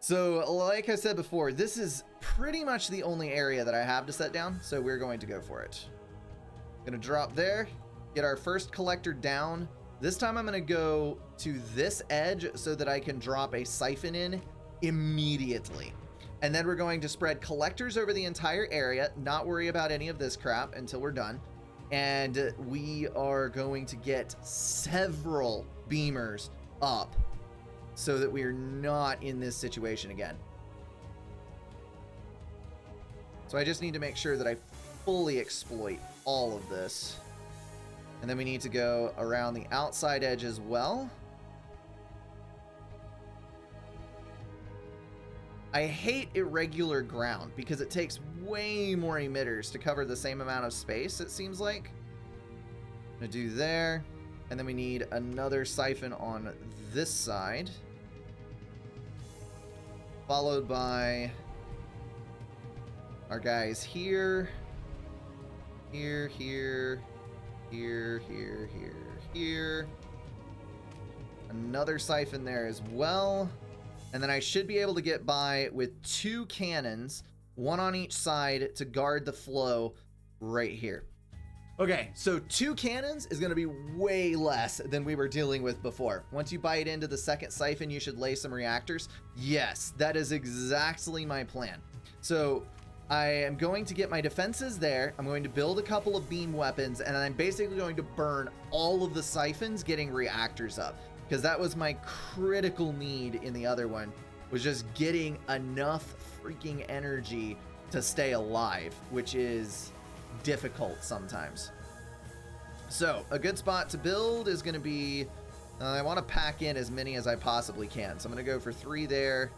So, like I said before, this is pretty much the only area that I have to set down, so we're going to go for it. Gonna drop there, get our first collector down. This time I'm gonna go to this edge so that I can drop a siphon in immediately. And then we're going to spread collectors over the entire area, not worry about any of this crap until we're done. And we are going to get several beamers up so that we are not in this situation again. So I just need to make sure that I fully exploit all of this. And then we need to go around the outside edge as well. I hate irregular ground because it takes way more emitters to cover the same amount of space, it seems like. I'm gonna do there. And then we need another siphon on this side. Followed by our guys here. Here, here, here, here, here, here. Another siphon there as well. And then I should be able to get by with 2 cannons, one on each side to guard the flow right here. Okay, so 2 cannons is going to be way less than we were dealing with before. Once you bite into the second siphon, you should lay some reactors. Yes, that is exactly my plan. So I am going to get my defenses there. I'm going to build a couple of beam weapons, and I'm basically going to burn all of the siphons getting reactors up. Because that was my critical need in the other one, was just getting enough freaking energy to stay alive, which is difficult sometimes. So a good spot to build is going to be, I want to pack in as many as I possibly can. So I'm going to go for 3 there,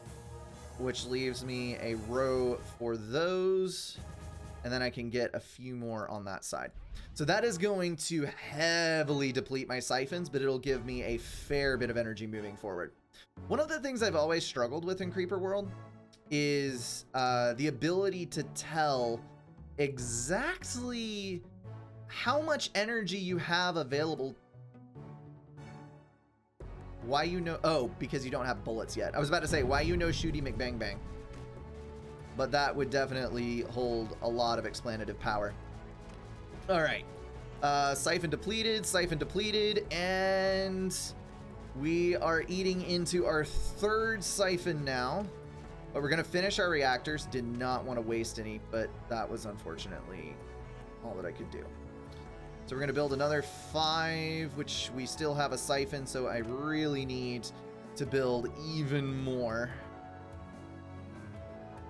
which leaves me a row for those. And then I can get a few more on that side. So that is going to heavily deplete my siphons, but it'll give me a fair bit of energy moving forward. One of the things I've always struggled with in Creeper World is the ability to tell exactly how much energy you have available. Why you know? Oh, because you don't have bullets yet. I was about to say, why you know Shooty McBang Bang. But that would definitely hold a lot of explanative power. All right, siphon depleted, and we are eating into our 3rd siphon now. But we're gonna finish our reactors. Did not want to waste any, but that was unfortunately all that I could do. So we're gonna build another 5, which we still have a siphon, so I really need to build even more.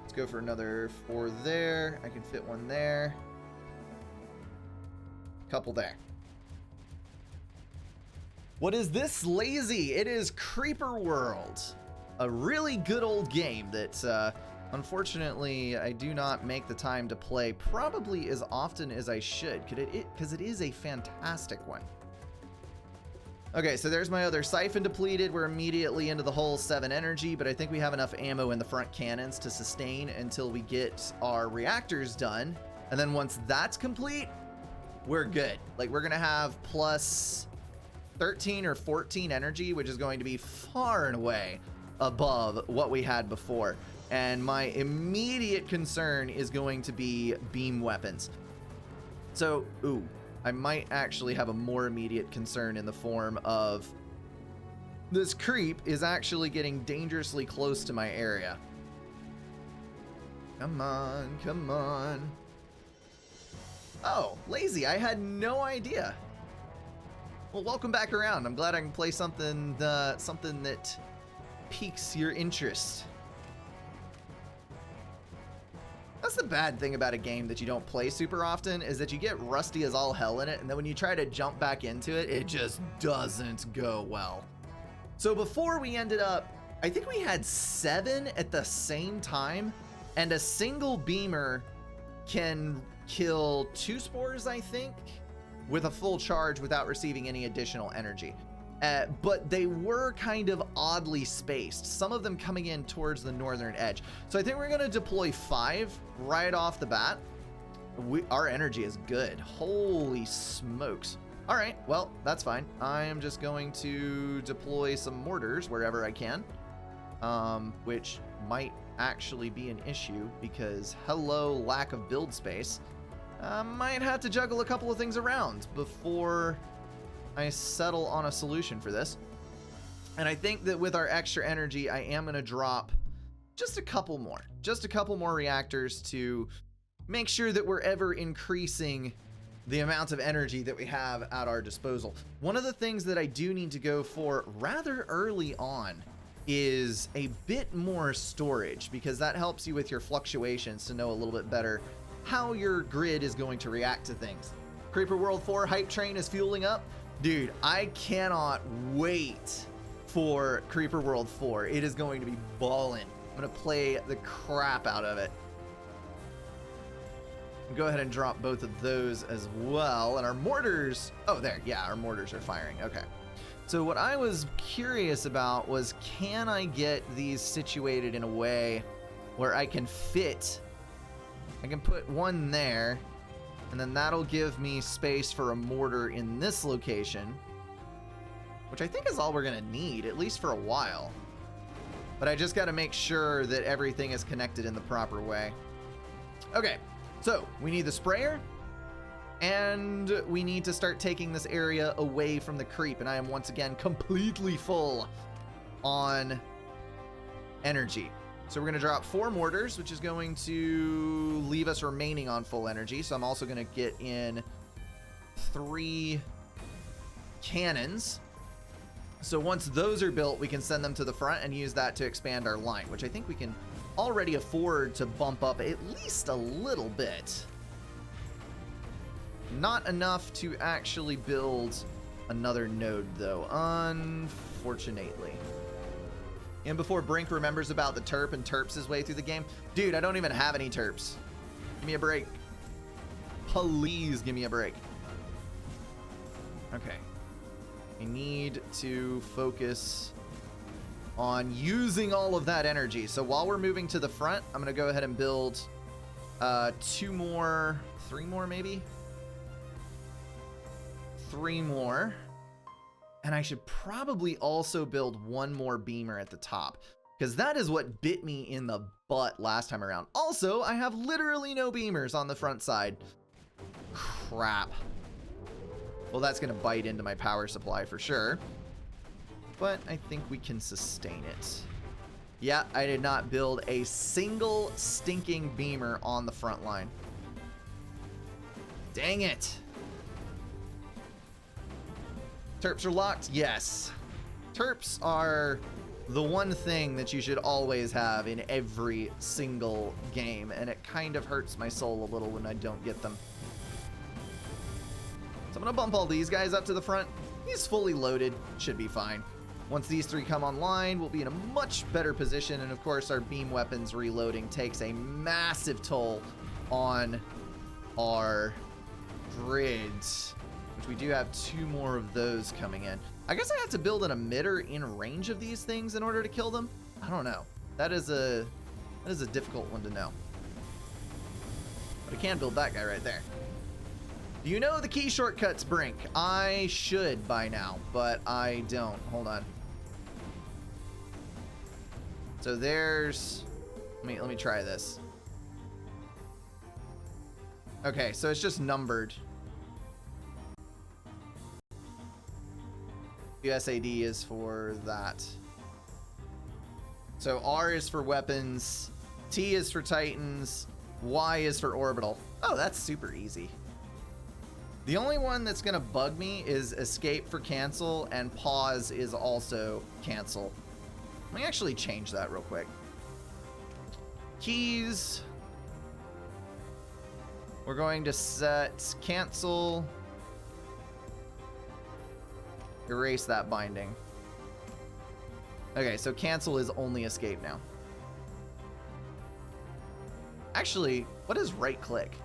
Let's go for another 4 there. I can fit 1 there. Couple there. What is this, lazy? It is Creeper World, a really good old game that unfortunately I do not make the time to play probably as often as I should, because it is a fantastic one. Okay, so there's my other siphon depleted. We're immediately into the whole 7 energy, but I think we have enough ammo in the front cannons to sustain until we get our reactors done. And then once that's complete, we're good. Like, we're gonna have plus 13 or 14 energy, which is going to be far and away above what we had before. And my immediate concern is going to be beam weapons. So, I might actually have a more immediate concern in the form of this creep is actually getting dangerously close to my area. Come on, come on. Oh, lazy, I had no idea. Well, welcome back around. I'm glad I can play something that piques your interest. That's the bad thing about a game that you don't play super often, is that you get rusty as all hell in it, and then when you try to jump back into it, it just doesn't go well. So before we ended up, I think we had 7 at the same time, and a single beamer can kill 2 spores, I think, with a full charge without receiving any additional energy. But they were kind of oddly spaced, some of them coming in towards the northern edge. So I think we're going to deploy 5 right off the bat. Our energy is good. Holy smokes. All right, well, that's fine. I am just going to deploy some mortars wherever I can. which might actually be an issue because hello, lack of build space. Might have to juggle a couple of things around before I settle on a solution for this. And I think that with our extra energy, I am going to drop just a couple more reactors to make sure that we're ever increasing the amount of energy that we have at our disposal. One of the things that I do need to go for rather early on is a bit more storage, because that helps you with your fluctuations to know a little bit better how your grid is going to react to things. Creeper World 4 hype train is fueling up. Dude, I cannot wait for Creeper World 4. It is going to be ballin'. I'm gonna play the crap out of it. Go ahead and drop both of those as well. And our mortars, oh there, yeah, our mortars are firing. Okay. So what I was curious about was, can I get these situated in a way where I can put one there, and then that'll give me space for a mortar in this location, which I think is all we're gonna need, at least for a while. But I just gotta make sure that everything is connected in the proper way. Okay, so we need the sprayer, and we need to start taking this area away from the creep, and I am once again completely full on energy. So we're gonna drop 4 mortars, which is going to leave us remaining on full energy. So I'm also gonna get in 3 cannons. So once those are built, we can send them to the front and use that to expand our line, which I think we can already afford to bump up at least a little bit. Not enough to actually build another node, though, unfortunately. And before Brink remembers about the terp and terps his way through the game, dude, I don't even have any terps. Give me a break. Please give me a break. Okay. I need to focus on using all of that energy. So while we're moving to the front, I'm going to go ahead and build 3 more maybe? 3 more. And I should probably also build 1 more beamer at the top, because that is what bit me in the butt last time around. Also, I have literally no beamers on the front side. Crap. Well, that's going to bite into my power supply for sure. But I think we can sustain it. Yeah, I did not build a single stinking beamer on the front line. Dang it. Terps are locked? Yes. Terps are the one thing that you should always have in every single game, and it kind of hurts my soul a little when I don't get them. So I'm gonna bump all these guys up to the front. He's fully loaded, should be fine. Once these 3 come online, we'll be in a much better position, and of course our beam weapons reloading takes a massive toll on our grids, which we do have 2 more of those coming in. I guess I have to build an emitter in range of these things in order to kill them. I don't know. That is a difficult one to know. But I can build that guy right there. Do you know the key shortcuts, Brink? I should by now, but I don't. Hold on. So there's, let me try this. Okay, so it's just numbered. USAD is for that. So R is for weapons, T is for Titans, Y is for orbital. Oh, that's super easy. The only one that's gonna bug me is escape for cancel, and pause is also cancel. Let me actually change that real quick. Keys. We're going to set cancel. Erase that binding. Okay, so cancel is only escape now. Actually, what is right click?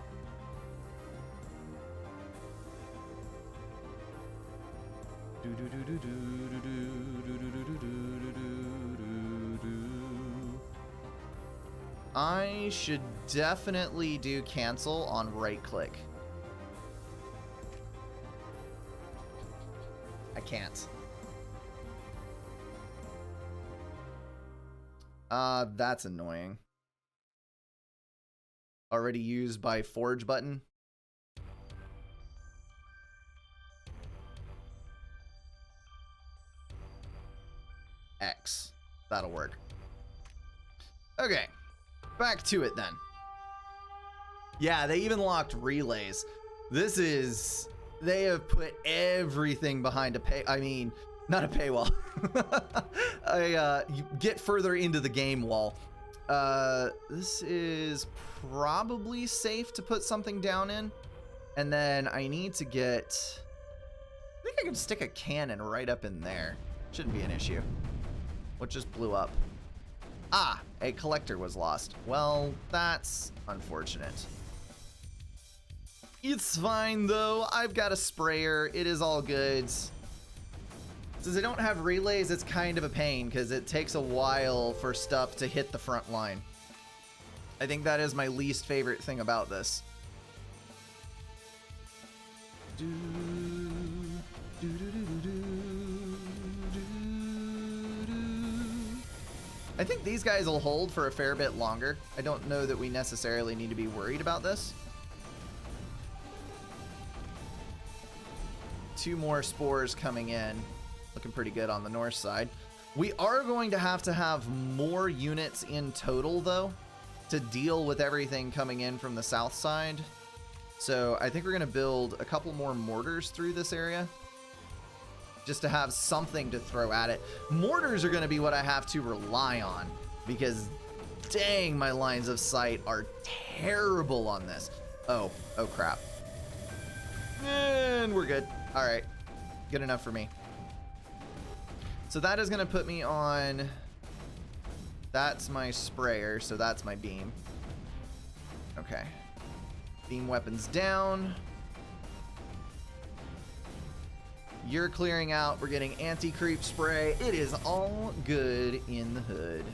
I should definitely do cancel on right click. I can't. That's annoying. Already used by forge button. X. That'll work. Okay. Back to it then. Yeah, they even locked relays. This is... They have put everything behind a not a paywall. You get further into the game wall. This is probably safe to put something down in. And then I need to get... I think I can stick a cannon right up in there. Shouldn't be an issue. What just blew up? Ah, a collector was lost. Well, that's unfortunate. It's fine though. I've got a sprayer. It is all good. Since I don't have relays, it's kind of a pain because it takes a while for stuff to hit the front line. I think that is my least favorite thing about this. I think these guys will hold for a fair bit longer. I don't know that we necessarily need to be worried about this. 2 more spores coming in. Looking pretty good on the north side. We are going to have more units in total, though, to deal with everything coming in from the south side. So I think we're going to build a couple more mortars through this area, just to have something to throw at it. Mortars are going to be what I have to rely on, because dang, my lines of sight are terrible on this. Oh crap. And we're good. All right, good enough for me. So that is going to put me on, that's my sprayer, so that's my beam. Okay. Beam weapons down. You're clearing out. We're getting anti-creep spray. It is all good in the hood.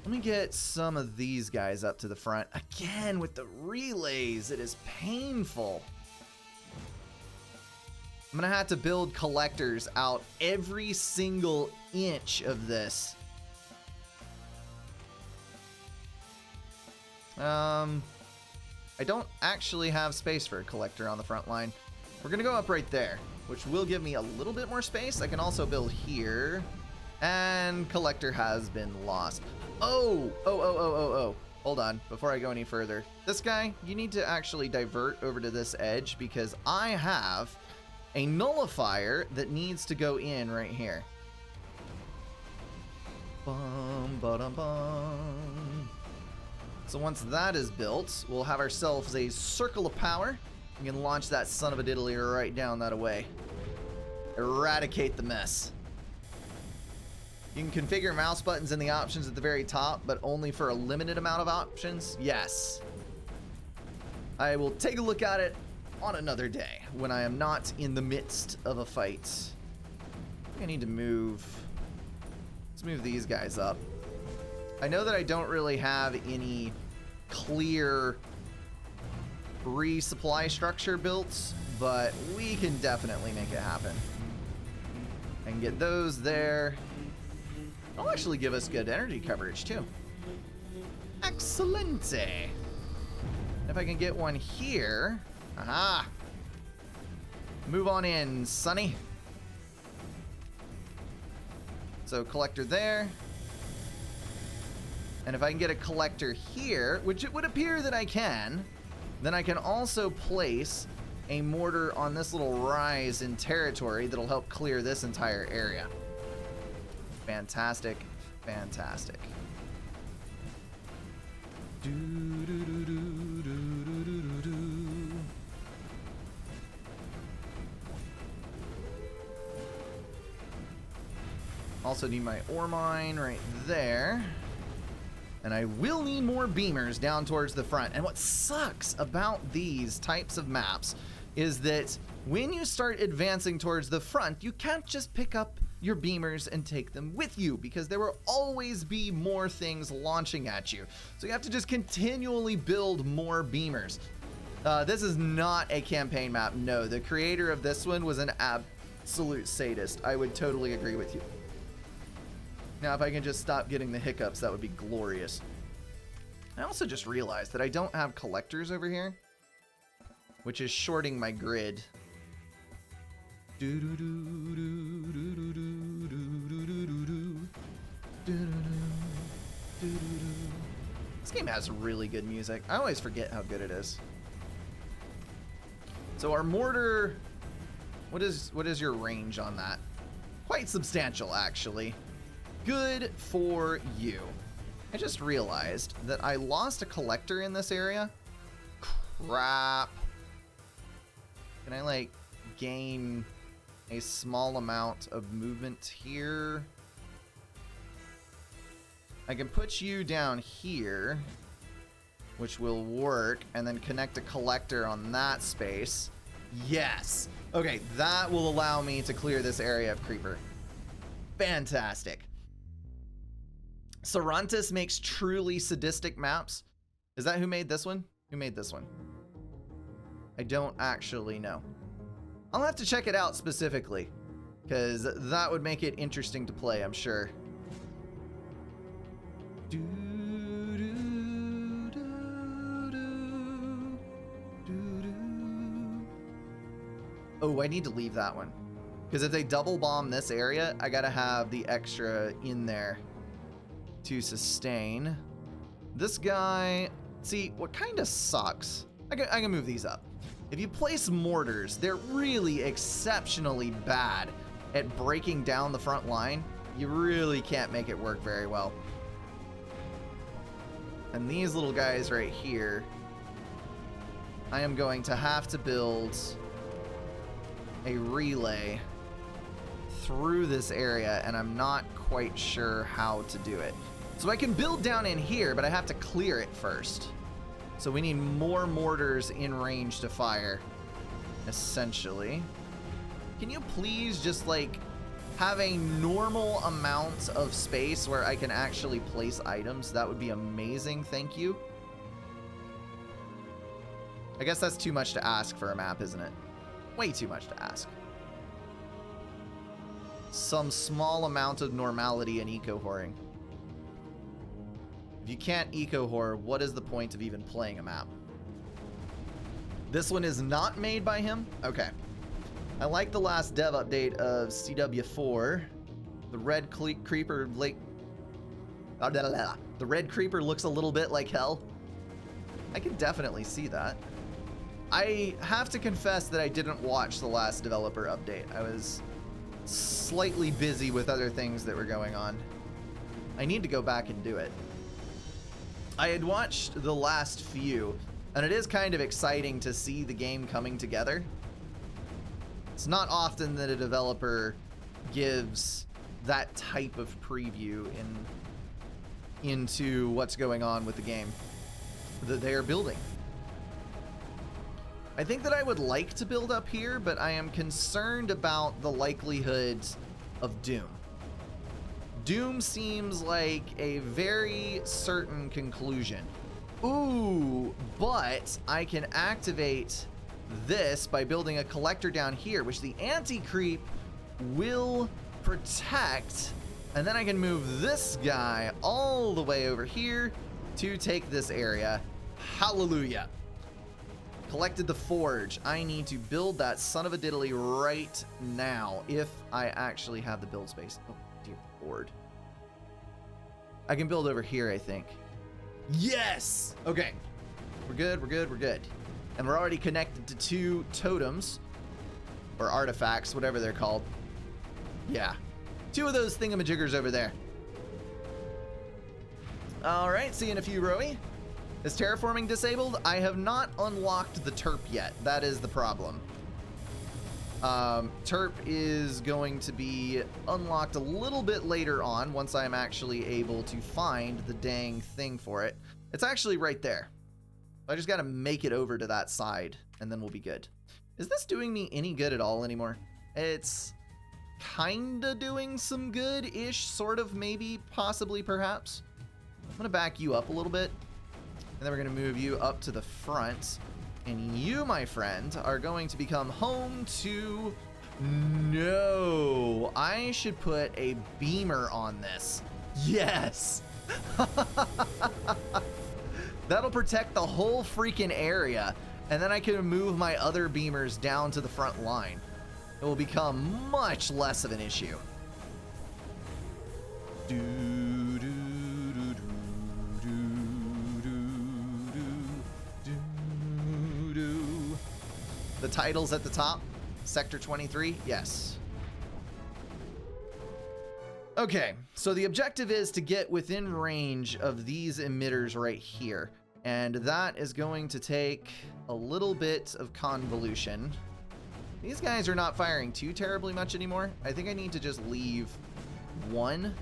Let me get some of these guys up to the front. Again, with the relays, it is painful. I'm gonna have to build collectors out every single inch of this. I don't actually have space for a collector on the front line. We're gonna go up right there, which will give me a little bit more space. I can also build here, and collector has been lost. Oh. Hold on, before I go any further. This guy, you need to actually divert over to this edge because I have a nullifier that needs to go in right here. Bum, ba-dum, bum. So once that is built, we'll have ourselves a circle of power. We can launch that son of a diddly right down that away. Eradicate the mess. You can configure mouse buttons in the options at the very top, but only for a limited amount of options. Yes. I will take a look at it on another day when I am not in the midst of a fight. I think I need to move. Let's move these guys up. I know that I don't really have any clear resupply structure built, but we can definitely make it happen. I can get those there. It'll actually give us good energy coverage too. Excelente. If I can get one here. Aha. Move on in, Sonny. So collector there. And if I can get a collector here, which it would appear that I can, then I can also place a mortar on this little rise in territory that'll help clear this entire area. Fantastic, fantastic. Also need my ore mine right there. And I will need more beamers down towards the front. And what sucks about these types of maps is that when you start advancing towards the front, you can't just pick up your beamers and take them with you, because there will always be more things launching at you. So you have to just continually build more beamers. This is not a campaign map. No, the creator of this one was an absolute sadist. I would totally agree with you. Now, if I can just stop getting the hiccups, that would be glorious. I also just realized that I don't have collectors over here, which is shorting my grid. This game has really good music. I always forget how good it is. So our mortar, what is your range on that? Quite substantial, actually. Good for you. I just realized that I lost a collector in this area. Crap. Can I, like, gain a small amount of movement here? I can put you down here, which will work, and then connect a collector on that space. Yes. Okay, that will allow me to clear this area of creeper. Fantastic. Sarantis makes truly sadistic maps. Is that who made this one? Who made this one? I don't actually know. I'll have to check it out specifically, because that would make it interesting to play, I'm sure. Oh, I need to leave that one. Because if they double bomb this area, I gotta have the extra in there to sustain. This guy, see, what kind of sucks? I can move these up. If you place mortars, they're really exceptionally bad at breaking down the front line. You really can't make it work very well. And these little guys right here, I am going to have to build a relay through this area, and I'm not quite sure how to do it. So I can build down in here, but I have to clear it first. So we need more mortars in range to fire, essentially. Can you please just, like, have a normal amount of space where I can actually place items? That would be amazing, thank you. I guess that's too much to ask for a map, isn't it? Way too much to ask. Some small amount of normality in eco-whoring. If you can't eco-whore, what is the point of even playing a map? This one is not made by him? Okay. I like the last dev update of CW4. The red creeper the red creeper looks a little bit like hell. I can definitely see that. I have to confess that I didn't watch the last developer update. I was slightly busy with other things that were going on. I need to go back and do it. I had watched the last few, and it is kind of exciting to see the game coming together. It's not often that a developer gives that type of preview into what's going on with the game that they are building. I think that I would like to build up here, but I am concerned about the likelihood of Doom. Doom seems like a very certain conclusion. Ooh, but I can activate this by building a collector down here, which the anti-creep will protect, and then I can move this guy all the way over here to take this area. Hallelujah. Collected the forge. I need to build that son of a diddly right now if I actually have the build space. Oh, dear Lord. I can build over here, I think. Yes! Okay. We're good, we're good, we're good. And we're already connected to 2 totems. Or artifacts, whatever they're called. Yeah. 2 of those thingamajiggers over there. Alright, see you in a few, Rowie. Is terraforming disabled? I have not unlocked the terp yet. That is the problem. Terp is going to be unlocked a little bit later on once I'm actually able to find the dang thing for it. It's actually right there. I just got to make it over to that side and then we'll be good. Is this doing me any good at all anymore? It's kinda doing some good-ish, sort of, maybe, possibly, perhaps. I'm gonna back you up a little bit. And then we're going to move you up to the front. And you, my friend, are going to become home to... No! I should put a beamer on this. Yes. That'll protect the whole freaking area. And then I can move my other beamers down to the front line. It will become much less of an issue. The title's at the top. Sector 23, yes. Okay, so the objective is to get within range of these emitters right here. And that is going to take a little bit of convolution. These guys are not firing too terribly much anymore. I think I need to just leave one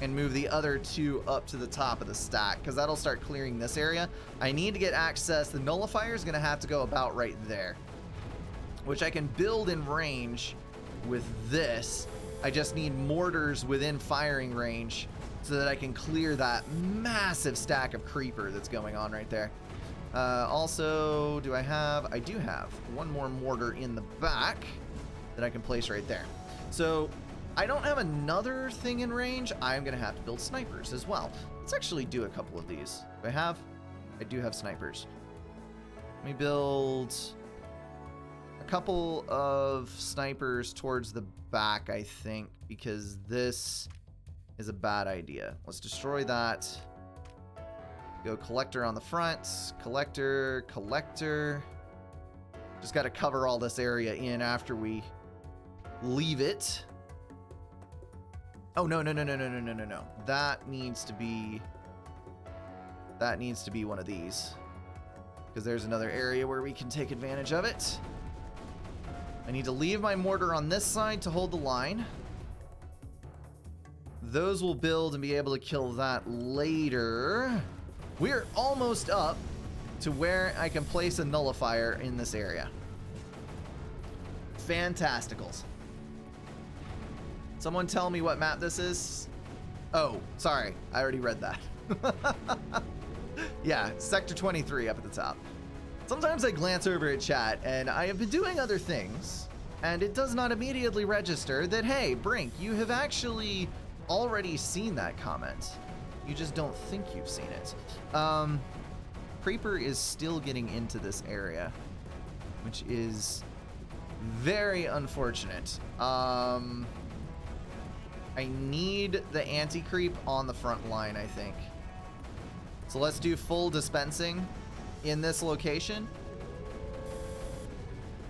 and move the other two up to the top of the stack, because that'll start clearing this area. I need to get access. The nullifier is going to have to go about right there, which I can build in range with this. I just need mortars within firing range so that I can clear that massive stack of creeper that's going on right there. Also, do I have? I do have one more mortar in the back that I can place right there. So I don't have another thing in range. I'm going to have to build snipers as well. Let's actually do a couple of these. Do I have? I do have snipers. Let me build a couple of snipers towards the back, I think, because this is a bad idea. Let's destroy that. Go collector on the front. Collector, collector. Just got to cover all this area in after we leave it. Oh, no. That needs to be one of these, because there's another area where we can take advantage of it. I need to leave my mortar on this side to hold the line. Those will build and be able to kill that later. We're almost up to where I can place a nullifier in this area. Fantasticals. Someone tell me what map this is. Oh, sorry. I already read that. Yeah, Sector 23 up at the top. Sometimes I glance over at chat and I have been doing other things, and it does not immediately register that, hey, Brink, you have actually already seen that comment. You just don't think you've seen it. Creeper is still getting into this area, which is very unfortunate. I need the anti-creep on the front line, I think. So let's do full dispensing in this location.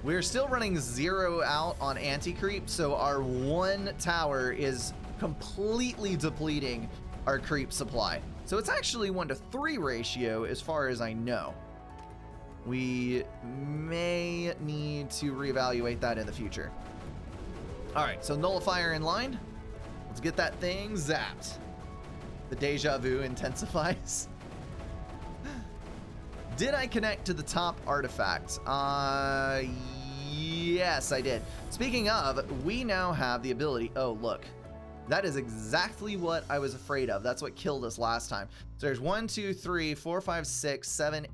We're still running 0 out on anti-creep, so our one tower is completely depleting our creep supply. So it's actually 1-to-3 ratio as far as I know. We may need to reevaluate that in the future. All right, so nullifier in line. Let's get that thing zapped. The deja vu intensifies. Did I connect to the top artifact? Yes, I did. Speaking of, we now have the ability. Oh, look. That is exactly what I was afraid of. That's what killed us last time. So there's 1, 2, 3, 4, 5, 6, 7,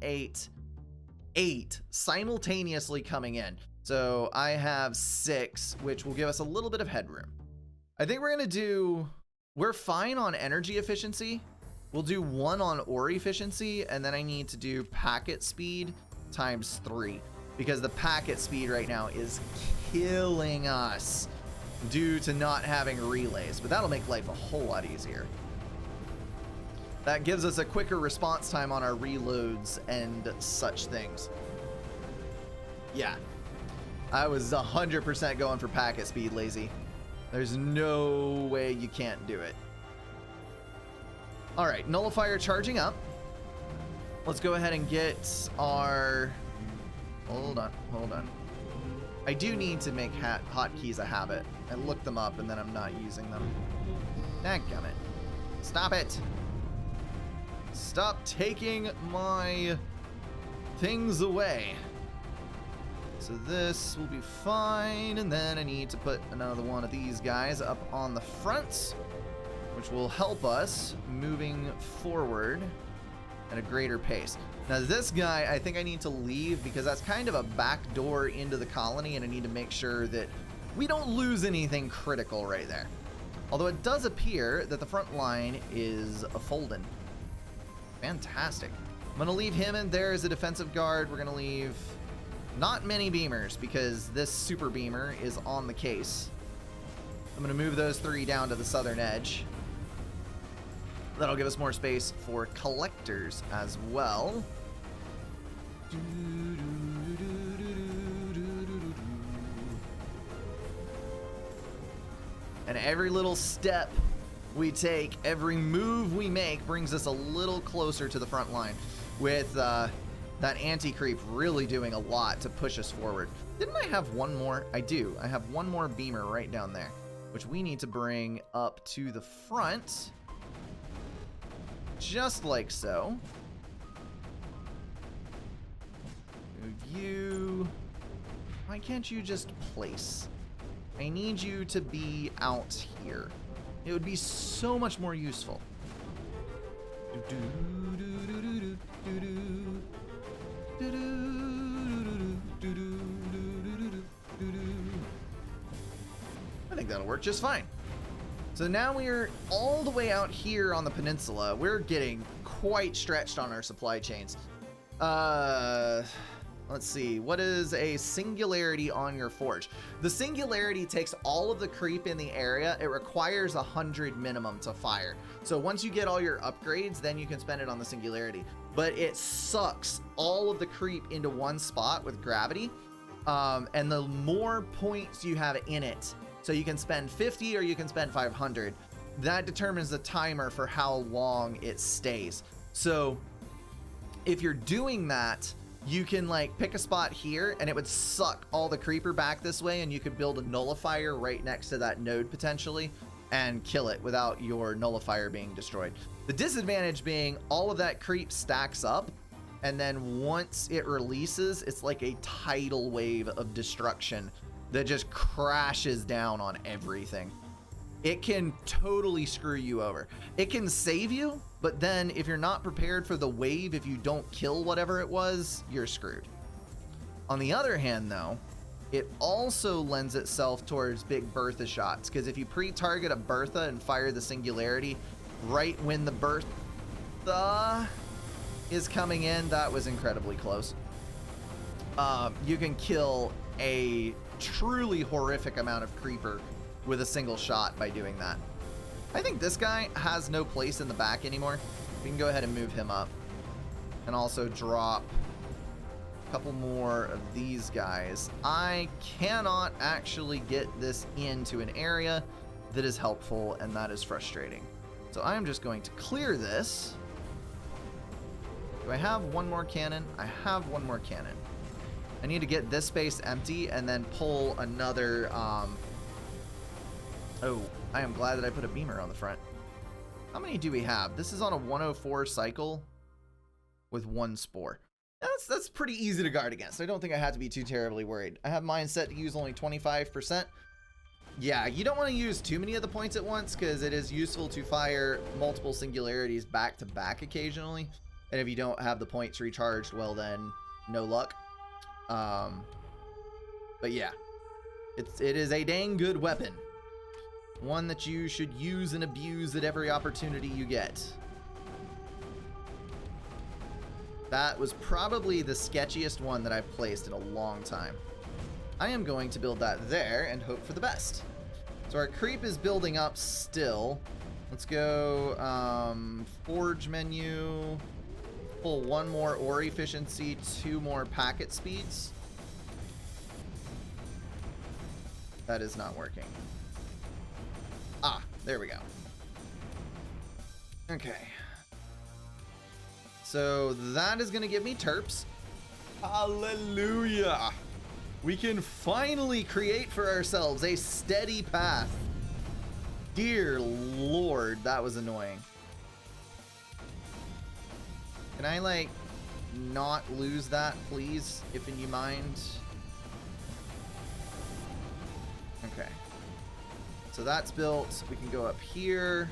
8 simultaneously coming in. So I have 6, which will give us a little bit of headroom. I think we're fine on energy efficiency. We'll do 1 on ore efficiency, and then I need to do packet speed times 3, because the packet speed right now is killing us due to not having relays, but that'll make life a whole lot easier. That gives us a quicker response time on our reloads and such things. Yeah, I was 100% going for packet speed, lazy. There's no way you can't do it. All right, nullifier charging up. Let's go ahead and get our... Hold on. I do need to make hotkeys a habit. I looked them up and then I'm not using them. Dadgummit. Stop it. Stop taking my things away. So this will be fine, and then I need to put another one of these guys up on the front, which will help us moving forward at a greater pace. Now this guy, I think I need to leave because that's kind of a back door into the colony, and I need to make sure that we don't lose anything critical right there. Although it does appear that the front line is a fold-in. Fantastic. I'm going to leave him in there as a defensive guard. We're going to leave not many beamers because this super beamer is on the case. I'm going to move those 3 down to the southern edge. That'll give us more space for collectors as well. And every little step we take, every move we make brings us a little closer to the front line, with that anti-creep really doing a lot to push us forward. Didn't I have one more? I do. I have one more beamer right down there, which we need to bring up to the front. Just like so. Move you. Why can't you just place? I need you to be out here. It would be so much more useful. I think that'll work just fine. So now we're all the way out here on the peninsula. We're getting quite stretched on our supply chains. Let's see, what is a singularity on your forge? The singularity takes all of the creep in the area. It requires 100 minimum to fire. So once you get all your upgrades, then you can spend it on the singularity. But it sucks all of the creep into one spot with gravity. And the more points you have in it, so you can spend 50 or you can spend 500, that determines the timer for how long it stays. So if you're doing that, you can like pick a spot here and it would suck all the creeper back this way, and you could build a nullifier right next to that node potentially and kill it without your nullifier being destroyed. The disadvantage being all of that creep stacks up, and then once it releases, it's like a tidal wave of destruction that just crashes down on everything. It can totally screw you over. It can save you, but then if you're not prepared for the wave, if you don't kill whatever it was, you're screwed. On the other hand, though, it also lends itself towards big Bertha shots, because if you pre-target a Bertha and fire the singularity right when the Bertha is coming in, that was incredibly close. You can kill a truly horrific amount of creeper with a single shot by doing that. I think this guy has no place in the back anymore. We can go ahead and move him up and also drop a couple more of these guys. I cannot actually get this into an area that is helpful, and that is frustrating. So I'm just going to clear this. Do I have one more cannon? I have one more cannon. I need to get this space empty and then pull another oh, I am glad that I put a beamer on the front. How many do we have? This is on a 104 cycle with 1 spore. That's pretty easy to guard against. I don't think I have to be too terribly worried. I have mine set to use only 25%. Yeah, you don't want to use too many of the points at once, because it is useful to fire multiple singularities back to back occasionally. And if you don't have the points recharged, well then, no luck. But yeah, it is a dang good weapon. One that you should use and abuse at every opportunity you get. That was probably the sketchiest one that I've placed in a long time. I am going to build that there and hope for the best. So our creep is building up still. Let's go forge menu. Pull 1 more ore efficiency, 2 more packet speeds. That is not working. Ah, there we go. Okay. So that is going to give me terps. Hallelujah! We can finally create for ourselves a steady path. Dear Lord, that was annoying. Can I, like, not lose that, please, if you mind? Okay. So that's built. We can go up here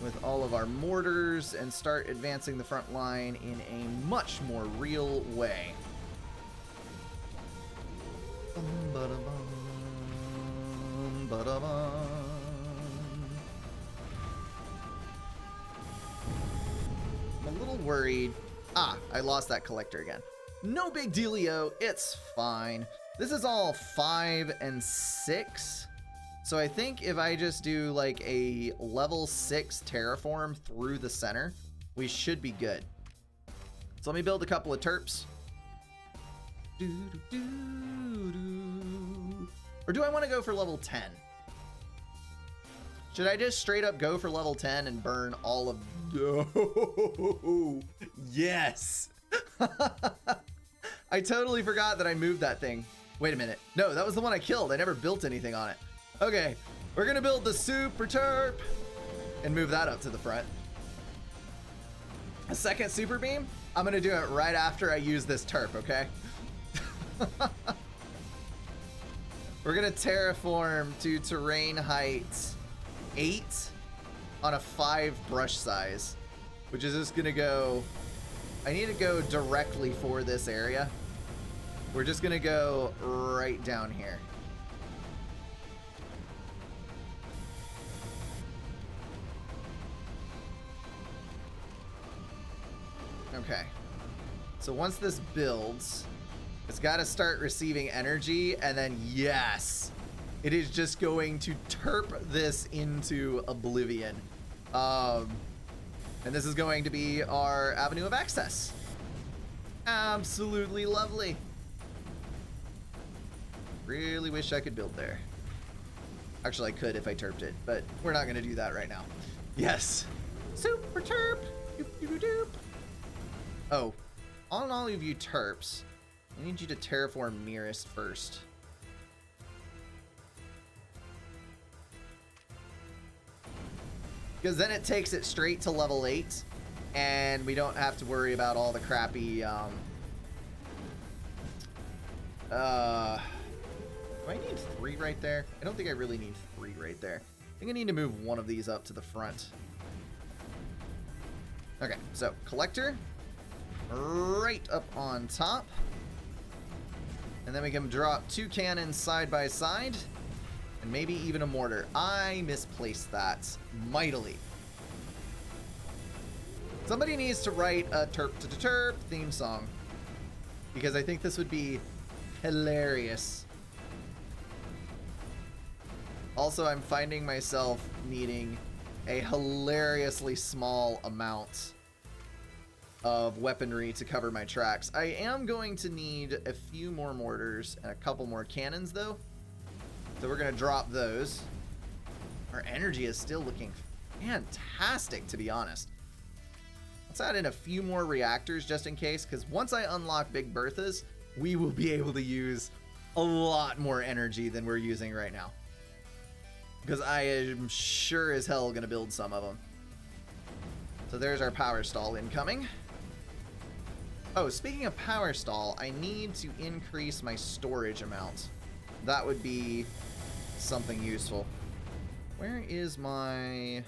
with all of our mortars and start advancing the front line in a much more real way. little worried. Ah, I lost that collector again. No big dealio, it's fine. This is all 5 and 6. So I think if I just do like a level 6 terraform through the center, we should be good. So let me build a couple of terps. Or do I want to go for level 10? Should I just straight up go for level 10 and burn all of... Oh, yes! I totally forgot that I moved that thing. Wait a minute. No, that was the one I killed. I never built anything on it. Okay, we're gonna build the super terp and move that up to the front. A second super beam? I'm gonna do it right after I use this terp, okay? We're gonna terraform to terrain height 8 on a 5 brush size, which is just gonna go... I need to go directly for this area. We're just gonna go right down here. Okay. So once this builds, it's got to start receiving energy, and then yes, it is just going to terp this into oblivion. And this is going to be our avenue of access. Absolutely lovely. Really wish I could build there. Actually, I could if I terped it, but we're not going to do that right now. Yes. Super terp. Doop, doop, doop. Oh, on all of you terps, I need you to terraform nearest first. Because then it takes it straight to level 8, and we don't have to worry about all the crappy, do I need 3 right there? I don't think I really need 3 right there. I think I need to move one of these up to the front. Okay, so collector right up on top. And then we can drop 2 cannons side by side, and maybe even a mortar. I misplaced that mightily. Somebody needs to write a terp to terp theme song, because I think this would be hilarious. Also, I'm finding myself needing a hilariously small amount of weaponry to cover my tracks. I am going to need a few more mortars and a couple more cannons though. So we're gonna drop those. Our energy is still looking fantastic, to be honest. Let's add in a few more reactors just in case, because once I unlock Big Bertha's, we will be able to use a lot more energy than we're using right now. Because I am sure as hell gonna build some of them. So there's our power stall incoming. Oh, speaking of power stall, I need to increase my storage amount. That would be something useful. Where is my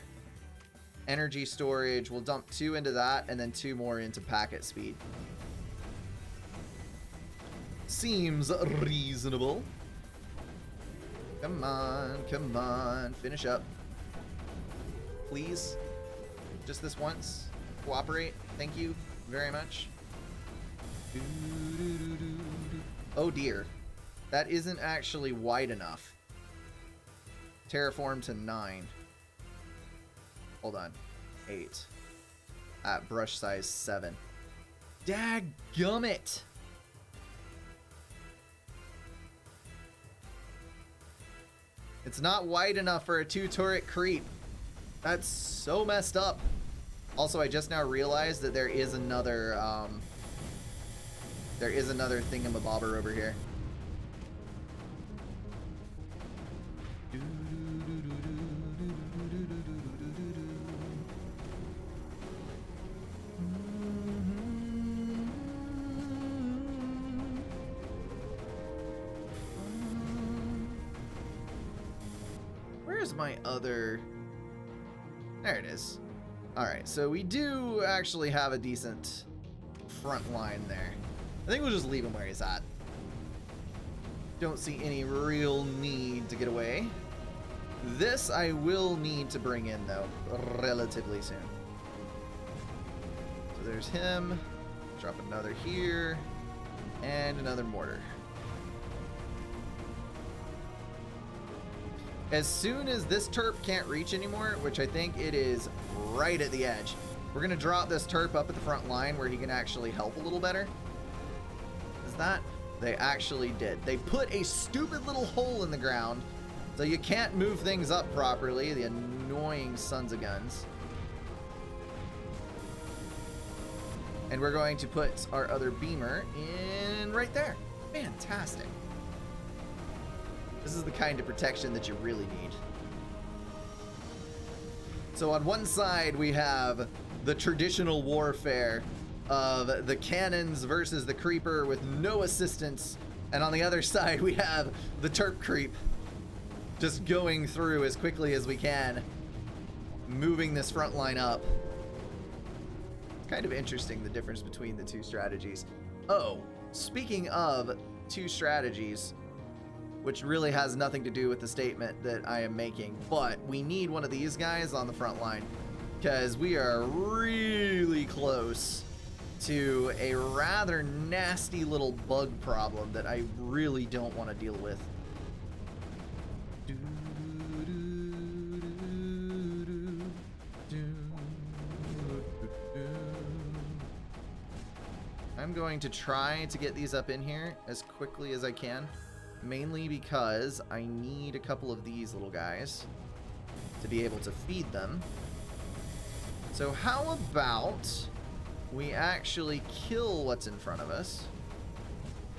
energy storage? We'll dump 2 into that and then 2 more into packet speed. Seems reasonable. Come on, finish up. Please. Just this once. Cooperate. Thank you very much. Oh dear. That isn't actually wide enough. Terraform to 9. Hold on. 8. At brush size 7. Dadgummit! It's not wide enough for a 2-turret creep. That's so messed up. Also, I just now realized that there is another thingamabobber over here. Where's my other... There it is. Alright, so we do actually have a decent front line there. I think we'll just leave him where he's at. Don't see any real need to get away. This I will need to bring in, though, relatively soon. So there's him. Drop another here. And another mortar. As soon as this Terp can't reach anymore, which I think it is right at the edge, we're going to drop this Terp up at the front line where he can actually help a little better. Is that? They actually did. They put a stupid little hole in the ground so you can't move things up properly. The annoying sons of guns. And we're going to put our other beamer in right there. Fantastic. This is the kind of protection that you really need. So on one side we have the traditional warfare of the cannons versus the creeper with no assistance, and on the other side we have the Terp creep just going through as quickly as we can, moving this front line up. It's kind of interesting, the difference between the two strategies. Oh, speaking of two strategies, which really has nothing to do with the statement that I am making, but we need one of these guys on the front line because we are really close to a rather nasty little bug problem that I really don't want to deal with. I'm going to try to get these up in here as quickly as I can, mainly because I need a couple of these little guys to be able to feed them. So how about we actually kill what's in front of us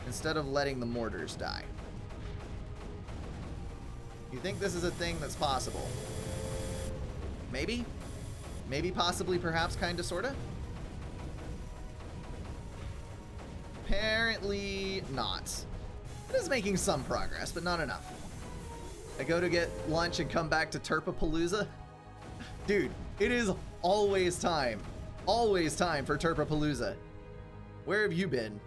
instead of letting the mortars die? You think this is a thing that's possible? Maybe? Maybe, possibly, perhaps, kinda, sorta? Apparently not. It is making some progress, but not enough. I go to get lunch and come back to Terpapalooza. Dude, it is always time for Terpapalooza. Where have you been?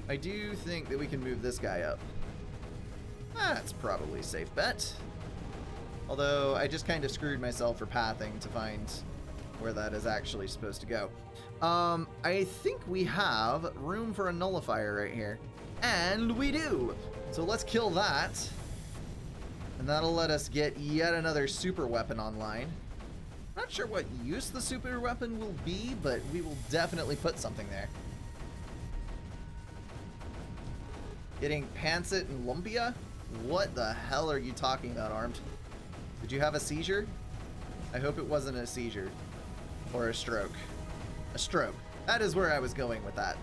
I do think that we can move this guy up. That's probably a safe bet. Although, I just kind of screwed myself for pathing to find where that is actually supposed to go. I think we have room for a nullifier right here. And we do! So let's kill that. And that'll let us get yet another super weapon online. Not sure what use the super weapon will be, but we will definitely put something there. Getting Pansit and Lumpia? What the hell are you talking about, Armed? Did you have a seizure? I hope it wasn't a seizure. Or a stroke. A stroke. That is where I was going with that.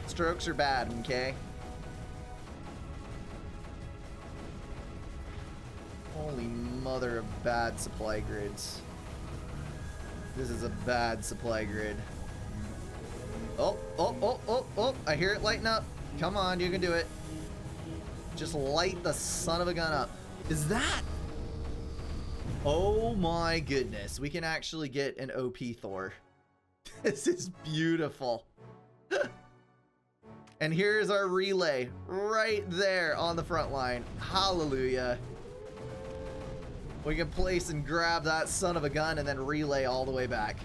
Strokes are bad, okay? Holy mother of bad supply grids. This is a bad supply grid. Oh, oh, oh, oh, oh, I hear it lighting up. Come on, you can do it. Just light the son of a gun up. Is that? Oh my goodness. We can actually get an OP Thor. This is beautiful. And here's our relay right there on the front line. Hallelujah. We can place and grab that son of a gun and then relay all the way back.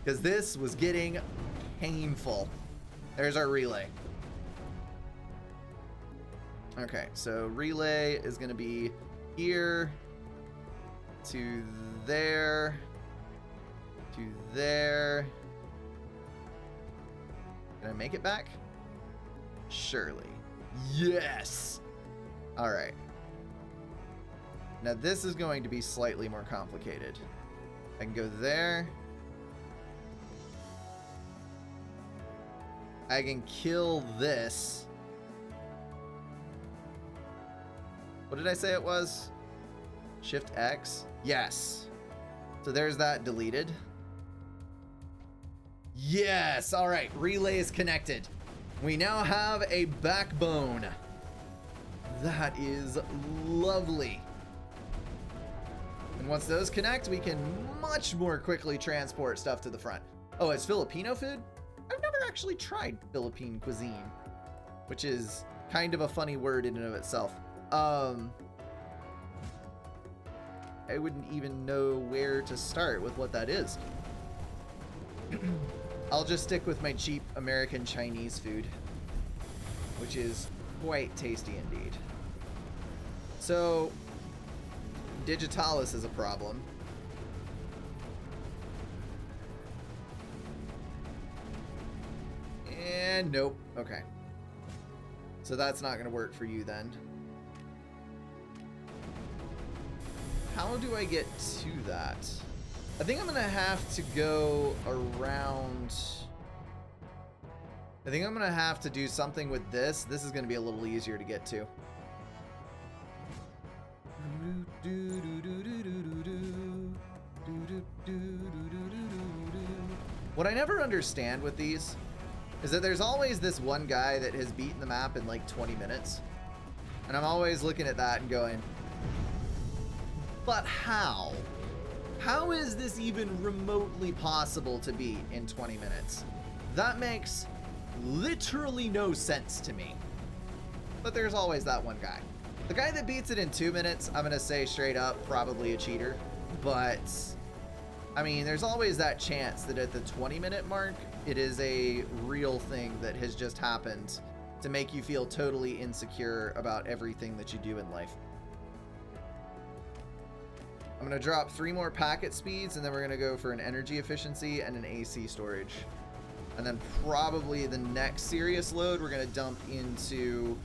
Because this was getting painful. There's our relay. Okay, so relay is going to be here to there to there. Can I make it back? Surely. Yes! Alright. Now this is going to be slightly more complicated. I can go there. I can kill this. What did I say it was? Shift X? Yes. So there's that deleted. Yes! Alright, relay is connected. We now have a backbone. That is lovely. And once those connect, we can much more quickly transport stuff to the front. Oh, it's Filipino food? I've never actually tried Philippine cuisine. which is kind of a funny word in and of itself. I wouldn't even know where to start with what that is. I'll just stick with my cheap American Chinese food, which is quite tasty indeed. So, Digitalis is a problem. And nope. Okay. So that's not going to work for you then. How do I get to that? I think I'm going to have to go around. I think I'm going to have to do something with this. This is going to be a little easier to get to. What I never understand with these is that there's always this one guy that has beaten the map in like 20 minutes. And I'm always looking at that and going, but how? How is this even remotely possible to beat in 20 minutes? That makes literally no sense to me. But there's always that one guy. The guy that beats it in 2 minutes, I'm gonna say straight up, probably a cheater. But, I mean, there's always that chance that at the 20-minute mark, it is a real thing that has just happened to make you feel totally insecure about everything that you do in life. I'm going to drop 3 more packet speeds, and then we're going to go for an energy efficiency and an AC storage. And then probably the next serious load, we're going to dump into...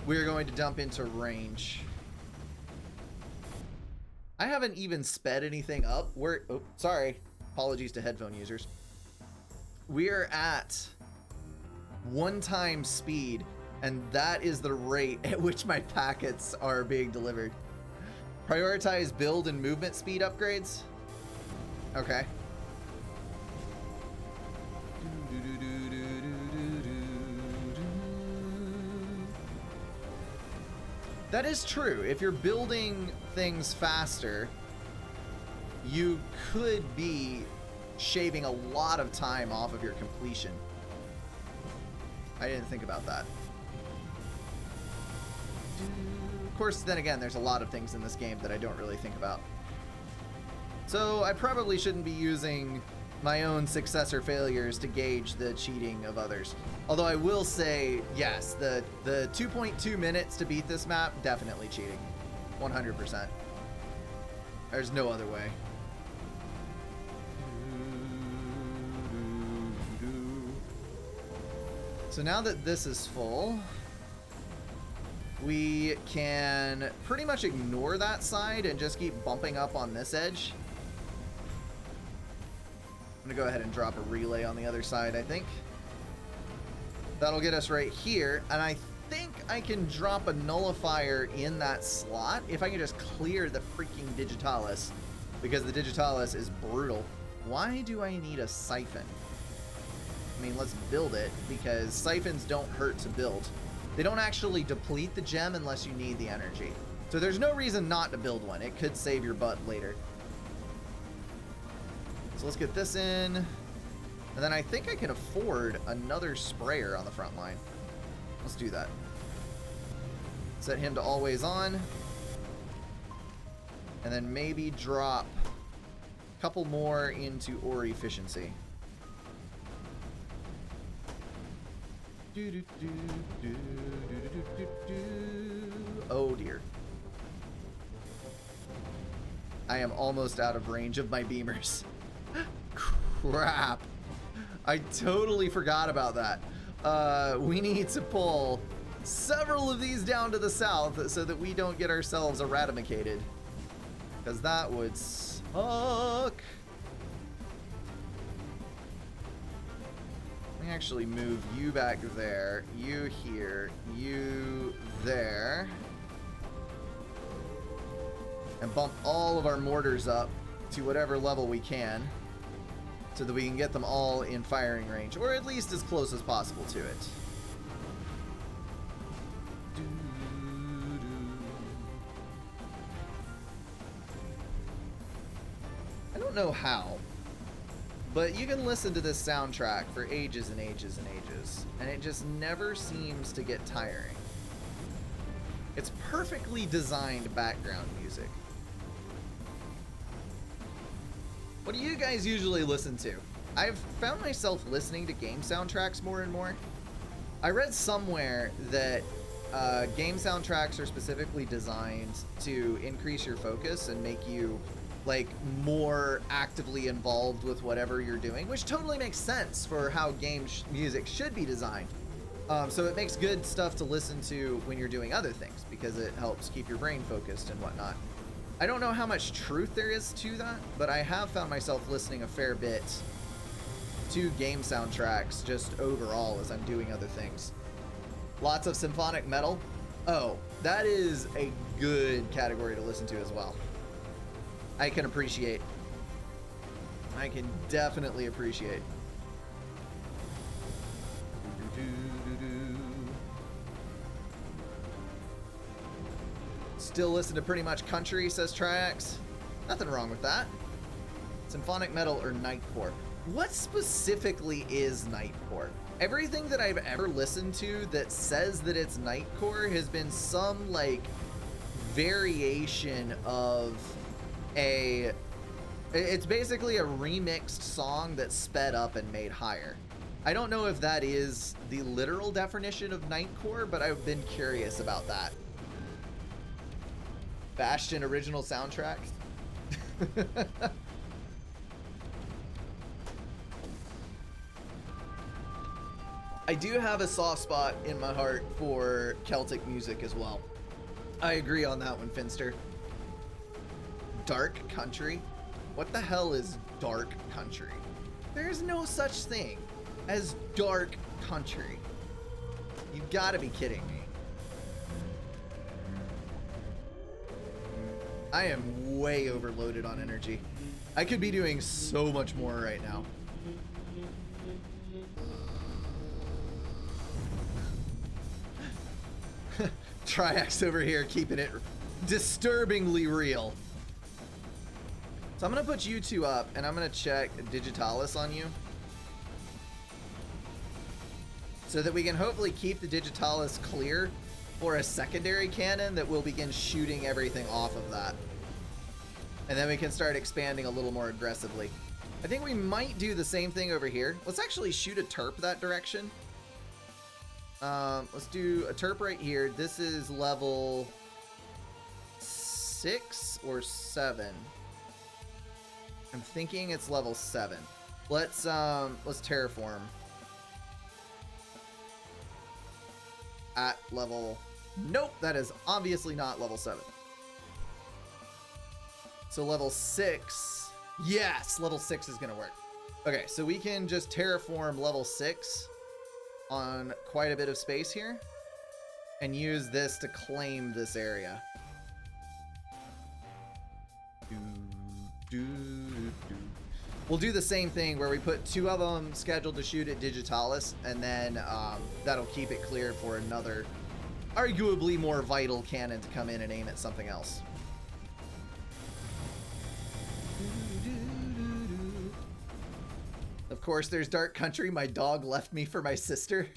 we're going to dump into range. I haven't even sped anything up. Oh, sorry. Apologies to headphone users. We're at 1x speed, and that is the rate at which my packets are being delivered. Prioritize build and movement speed upgrades. Okay. That is true. If you're building things faster, you could be shaving a lot of time off of your completion. I didn't think about that. Of course, then again, there's a lot of things in this game that I don't really think about. So I probably shouldn't be using my own success or failures to gauge the cheating of others. Although I will say, yes, the 2.2 minutes to beat this map, definitely cheating. 100%. There's no other way. So now that this is full, we can pretty much ignore that side and just keep bumping up on this edge. I'm gonna go ahead and drop a relay on the other side, I think. That'll get us right here, and I think I can drop a nullifier in that slot if I can just clear the freaking Digitalis, because the Digitalis is brutal. Why do I need a siphon? I mean, let's build it, because siphons don't hurt to build. They don't actually deplete the gem unless you need the energy. So there's no reason not to build one. It could save your butt later. So let's get this in. And then I think I can afford another sprayer on the front line. Let's do that. Set him to always on. And then maybe drop a couple more into ore efficiency. Oh dear. I am almost out of range of my beamers. Crap. I totally forgot about that. We need to pull several of these down to the south so that we don't get ourselves eradicated. Because that would suck. Let me actually move you back there, you here, you there. And bump all of our mortars up to whatever level we can so that we can get them all in firing range, or at least as close as possible to it. don't know how, but you can listen to this soundtrack for ages and ages and ages, and it just never seems to get tiring. It's perfectly designed background music. What do you guys usually listen to? I've found myself listening to game soundtracks more and more. I read somewhere that game soundtracks are specifically designed to increase your focus and make you like more actively involved with whatever you're doing, which totally makes sense for how game music should be designed. So it makes good stuff to listen to when you're doing other things because it helps keep your brain focused and whatnot. I don't know how much truth there is to that, but I have found myself listening a fair bit to game soundtracks just overall as I'm doing other things. Lots of symphonic metal. Oh, that is a good category to listen to as well. I can appreciate. I can definitely appreciate. Still listen to pretty much country, says Triax. Nothing wrong with that. Symphonic metal or nightcore. What specifically is nightcore? Everything that I've ever listened to that says that it's nightcore has been some like variation of it's basically a remixed song that's sped up and made higher. I don't know if that is the literal definition of nightcore, but I've been curious about that. Bastion original soundtracks. I do have a soft spot in my heart for Celtic music as well. I agree on that one, Finster. Dark country? What the hell is dark country? There's no such thing as dark country. You've got to be kidding me. I am way overloaded on energy. I could be doing so much more right now. Triax over here keeping it disturbingly real. So I'm gonna put you two up and I'm gonna check Digitalis on you so that we can hopefully keep the Digitalis clear for a secondary cannon that will begin shooting everything off of that. And then we can start expanding a little more aggressively. I think we might do the same thing over here. Let's actually shoot a Terp that direction. Let's do a Terp right here. This is level 6 or 7. I'm thinking it's level 7. Let's terraform at level. Nope, that is obviously not level 7. So level 6. Yes, level 6 is gonna work. Okay, so we can just terraform level 6 on quite a bit of space here and use this to claim this area. We'll do the same thing where we put 2 of them scheduled to shoot at Digitalis, and then that'll keep it clear for another arguably more vital cannon to come in and aim at something else. Of course, there's Dark Country. My dog left me for my sister.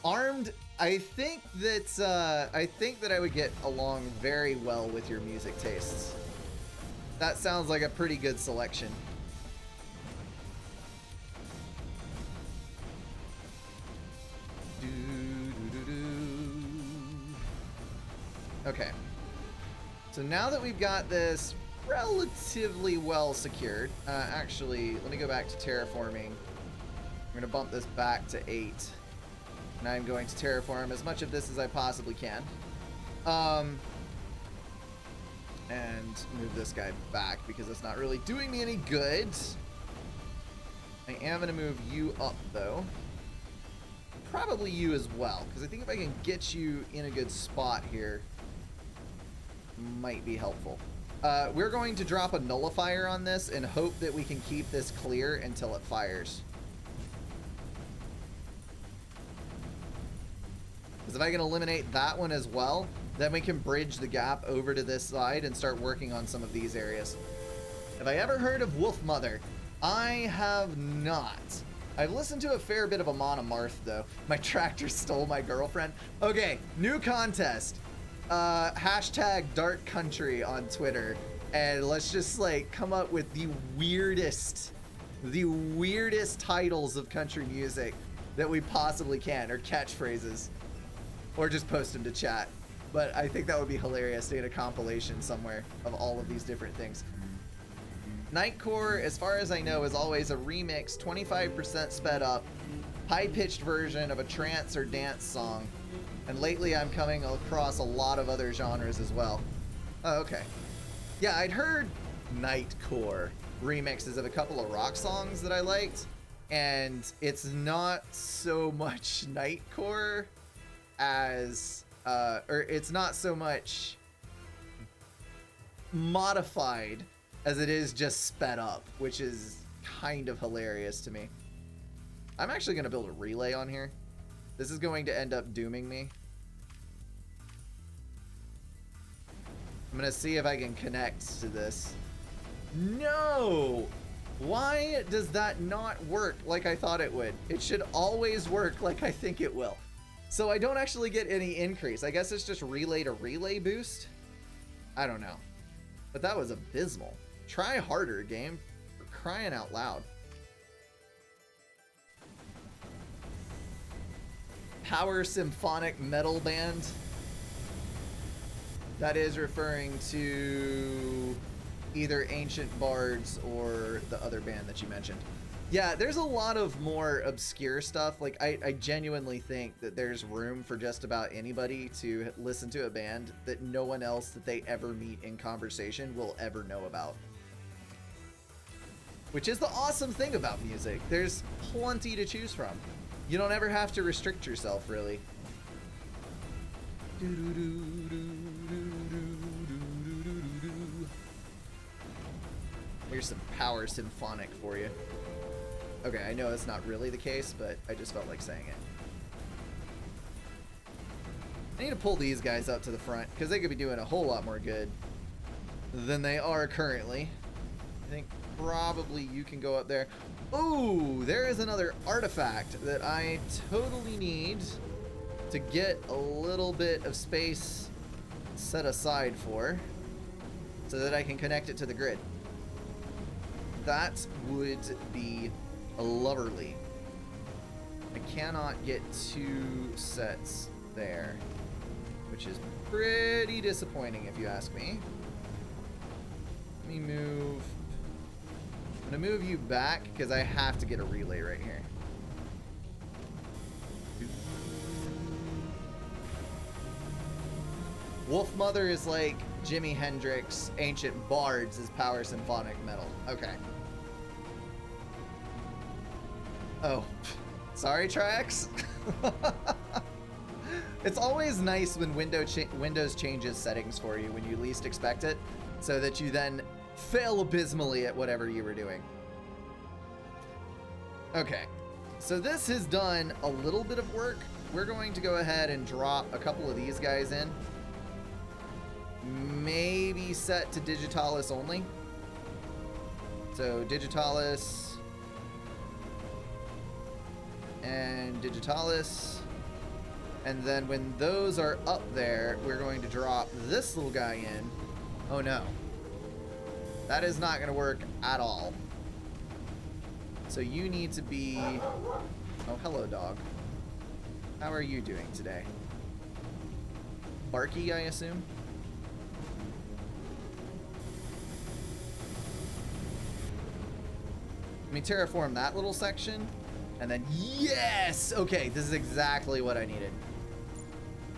Armed, I think that I would get along very well with your music tastes. That sounds like a pretty good selection. Okay. So now that we've got this relatively well secured, actually, let me go back to terraforming. I'm going to bump this back to 8. And I'm going to terraform as much of this as I possibly can. And move this guy back because it's not really doing me any good. I am going to move you up, though. Probably you as well, because I think if I can get you in a good spot here, might be helpful. We're going to drop a nullifier on this and hope that we can keep this clear until it fires. Because if I can eliminate that one as well, Then we can bridge the gap over to this side and start working on some of these areas. Have I ever heard of Wolf Mother? I have not. I've listened to a fair bit of Amon Amarth, though. My tractor stole my girlfriend. Okay, new contest. Hashtag Dark Country on Twitter. And let's just, like, come up with the weirdest titles of country music that we possibly can, or catchphrases. Or just post them to chat. But I think that would be hilarious to get a compilation somewhere of all of these different things. Nightcore, as far as I know, is always a remix, 25% sped up, high-pitched version of a trance or dance song. And lately I'm coming across a lot of other genres as well. Oh, okay. Yeah, I'd heard Nightcore remixes of a couple of rock songs that I liked, and it's not so much Nightcore as, or it's not so much modified as it is just sped up, which is kind of hilarious to me. I'm actually going to build a relay on here. This is going to end up dooming me. I'm going to see if I can connect to this. No! Why does that not work like I thought it would? It should always work like I think it will. So I don't actually get any increase. I guess it's just relay to relay boost? I don't know. But that was abysmal. Try harder, game. For crying out loud. Power symphonic metal band. That is referring to either Ancient Bards or the other band that you mentioned. Yeah, there's a lot of more obscure stuff. Like, I genuinely think that there's room for just about anybody to listen to a band that no one else that they ever meet in conversation will ever know about. Which is the awesome thing about music. There's plenty to choose from. You don't ever have to restrict yourself, really. Here's some power symphonic for you. Okay, I know that's not really the case, but I just felt like saying it. I need to pull these guys up to the front, because they could be doing a whole lot more good than they are currently. I think probably you can go up there. Ooh, there is another artifact that I totally need to get a little bit of space set aside for, so that I can connect it to the grid. That would be lovely. I cannot get 2 sets there, which is pretty disappointing if you ask me. Let me move. I'm gonna move you back because I have to get a relay right here. Wolf Mother is like Jimi Hendrix, Ancient Bards is power symphonic metal. Okay. Oh, sorry, Trax. It's always nice when Windows changes settings for you when you least expect it, so that you then fail abysmally at whatever you were doing. Okay, so this has done a little bit of work. We're going to go ahead and drop a couple of these guys in. Maybe set to Digitalis only. So Digitalis and Digitalis. And then when those are up there, we're going to drop this little guy in. Oh no. That is not going to work at all. So you need to be... Oh, hello, dog. How are you doing today? Barky, I assume? Let me terraform that little section. And then, yes! Okay, this is exactly what I needed.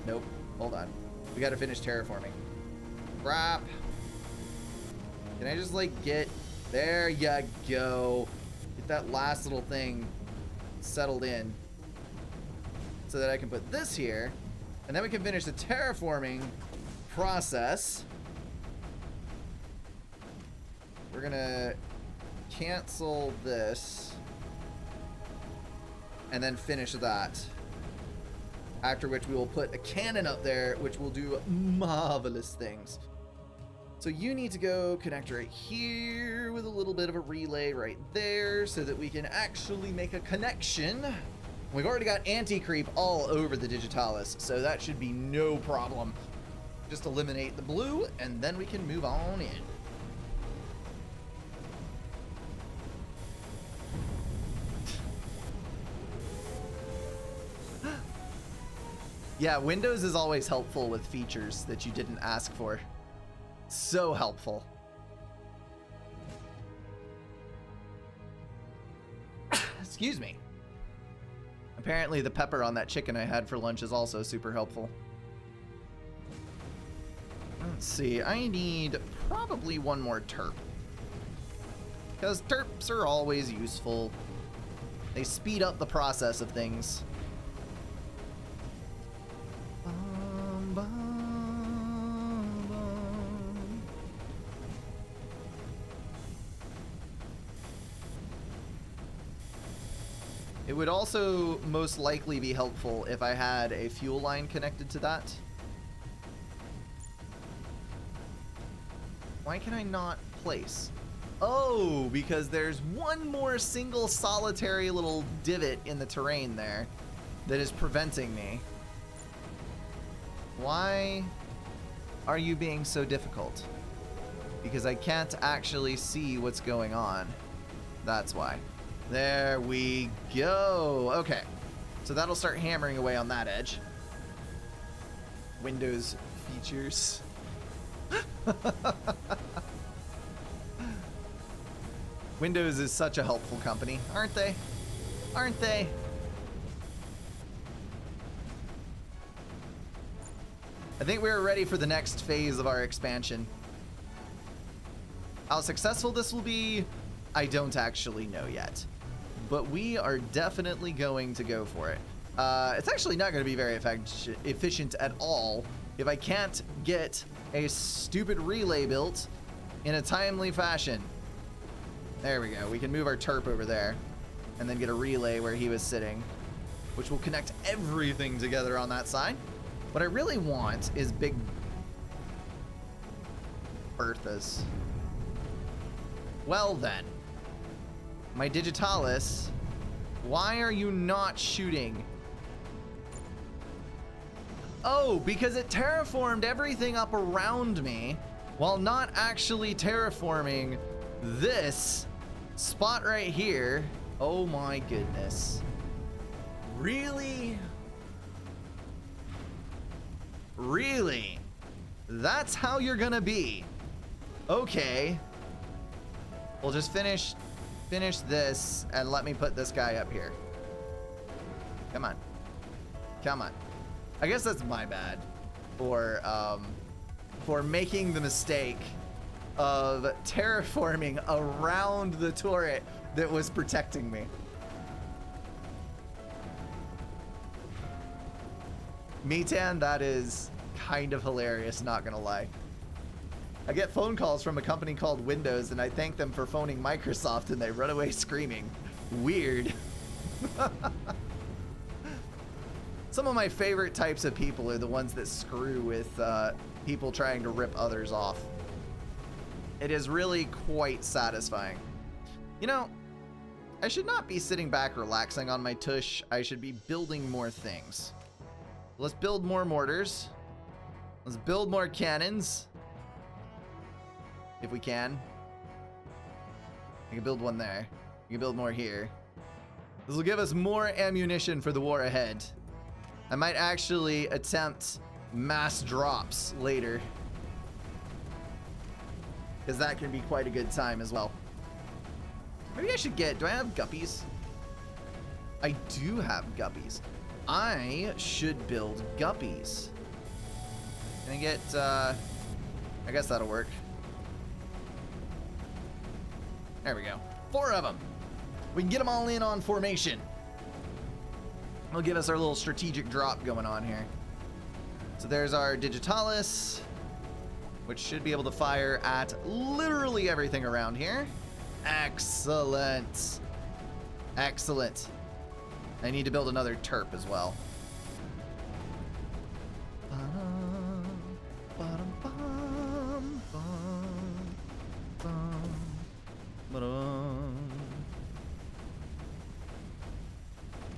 Nope. Hold on. We gotta finish terraforming. Crap. Can I just, like, get... There you go. Get that last little thing settled in. So that I can put this here. And then we can finish the terraforming process. We're gonna cancel this. And then finish that. after which we will put a cannon up there, which will do marvelous things. So you need to go connect right here with a little bit of a relay right there so that we can actually make a connection. We've already got anti-creep all over the digitalis, so that should be no problem. Just eliminate the blue, and then we can move on in. Yeah, Windows is always helpful with features that you didn't ask for. So helpful. Excuse me. Apparently the pepper on that chicken I had for lunch is also super helpful. Let's see, I need probably one more terp. Because terps are always useful. They speed up the process of things. It would also most likely be helpful if I had a fuel line connected to that. Why can I not place? Oh, because there's one more single solitary little divot in the terrain there that is preventing me. Why are you being so difficult? Because I can't actually see what's going on. That's why. There we go. Okay, so that'll start hammering away on that edge. Windows features. Windows is such a helpful company, aren't they? Aren't they? I think we're ready for the next phase of our expansion. How successful this will be, I don't actually know yet. But we are definitely going to go for it. It's actually not going to be very efficient at all if I can't get a stupid relay built in a timely fashion. There we go. We can move our terp over there and then get a relay where he was sitting, which will connect everything together on that side. What I really want is big Berthas. Well then. My digitalis, why are you not shooting? Oh, because it terraformed everything up around me while not actually terraforming this spot right here. Oh my goodness. Really? Really? That's how you're gonna be? Okay. We'll just finish this and let me put this guy up here. Come on. Come on. I guess that's my bad for making the mistake of terraforming around the turret that was protecting me. Metan, that is kind of hilarious, not gonna lie. I get phone calls from a company called Windows and I thank them for phoning Microsoft and they run away screaming. Weird. Some of my favorite types of people are the ones that screw with people trying to rip others off. It is really quite satisfying. You know, I should not be sitting back relaxing on my tush. I should be building more things. Let's build more mortars. Let's build more cannons. If we can. I can build one there. We can build more here. This will give us more ammunition for the war ahead. I might actually attempt mass drops later, because that can be quite a good time as well. Maybe I should get, do I have guppies? I do have guppies. I should build guppies. Can I get, I guess that'll work. There we go. 4 of them. We can get them all in on formation. It'll give us our little strategic drop going on here. So there's our digitalis, which should be able to fire at literally everything around here. Excellent. Excellent. I need to build another terp as well.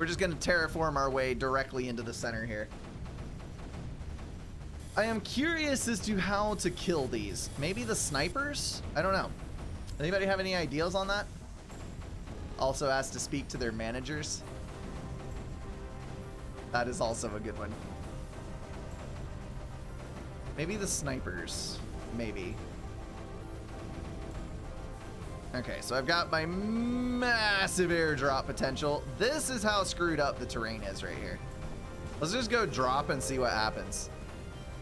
just going to terraform our way directly into the center here. I am curious as to how to kill these. Maybe the snipers? I don't know. Anybody have any ideas on that? Also asked to speak to their managers. That is also a good one. Maybe the snipers. Maybe. Okay, so I've got my massive airdrop potential. This is how screwed up the terrain is right here. Let's just go drop and see what happens.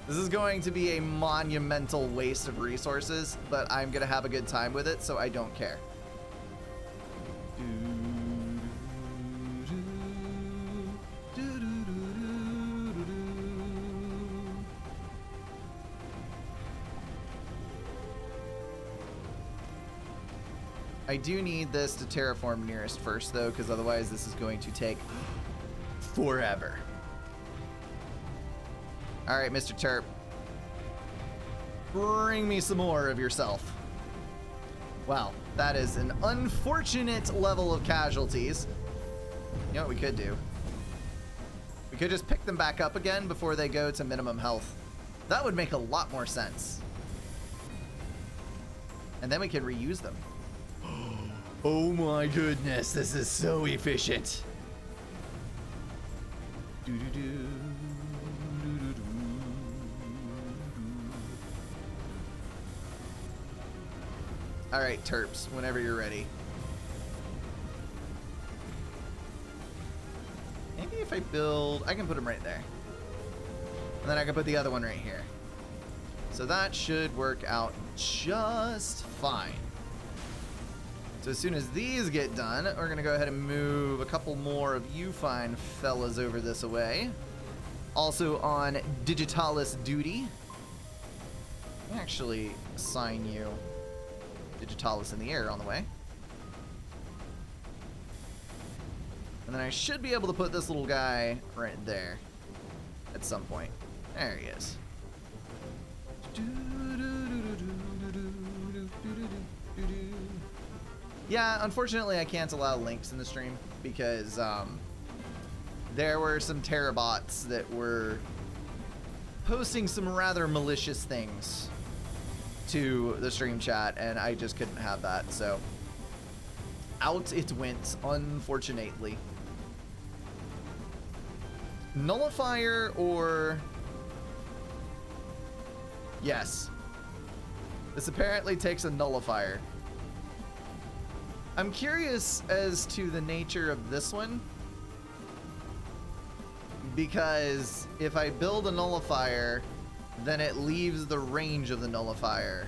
This is going to be a monumental waste of resources, but I'm going to have a good time with it, so I don't care. I do need this to terraform nearest first, though, because otherwise this is going to take forever. All right, Mr. Terp. Bring me some more of yourself. Wow, that is an unfortunate level of casualties. You know what we could do? We could just pick them back up again before they go to minimum health. That would make a lot more sense. And then we can reuse them. Oh my goodness, this is so efficient. Doo-doo-doo. All right, Terps, whenever you're ready. Maybe if I build, I can put them right there. And then I can put the other one right here. So that should work out just fine. So as soon as these get done, we're gonna go ahead and move a couple more of you fine fellas over this way. Also on Digitalis duty. I'll actually assign you Digitalis in the air on the way. And then I should be able to put this little guy right there at some point. There he is. Yeah, unfortunately I can't allow links in the stream because there were some Terrabots that were posting some rather malicious things to the stream chat, and I just couldn't have that, so out it went, unfortunately. Nullifier or... Yes. This apparently takes a nullifier. I'm curious as to the nature of this one, because if I build a nullifier, then it leaves the range of the nullifier.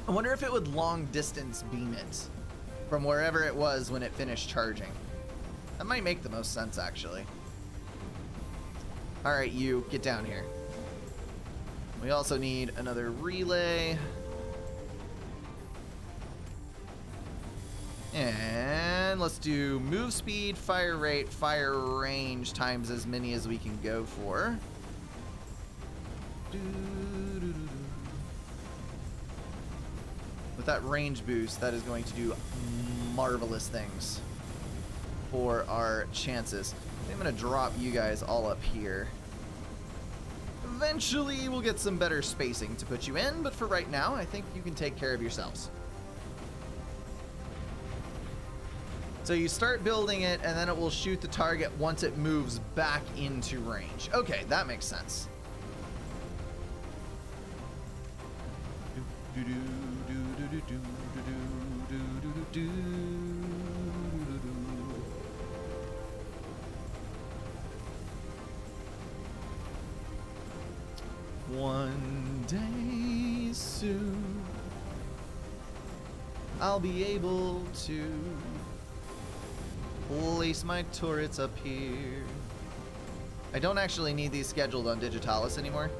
I wonder if it would long distance beam it from wherever it was when it finished charging. That might make the most sense, actually. All right, you, get down here. We also need another relay. And let's do move speed, fire rate, fire range times as many as we can go for. With that range boost, that is going to do marvelous things for our chances. I'm going to drop you guys all up here. Eventually, we'll get some better spacing to put you in, but for right now, I think you can take care of yourselves. So you start building it, and then it will shoot the target once it moves back into range. Okay, that makes sense. One day soon, I'll be able to place my turrets up here. I don't actually need these scheduled on Digitalis anymore.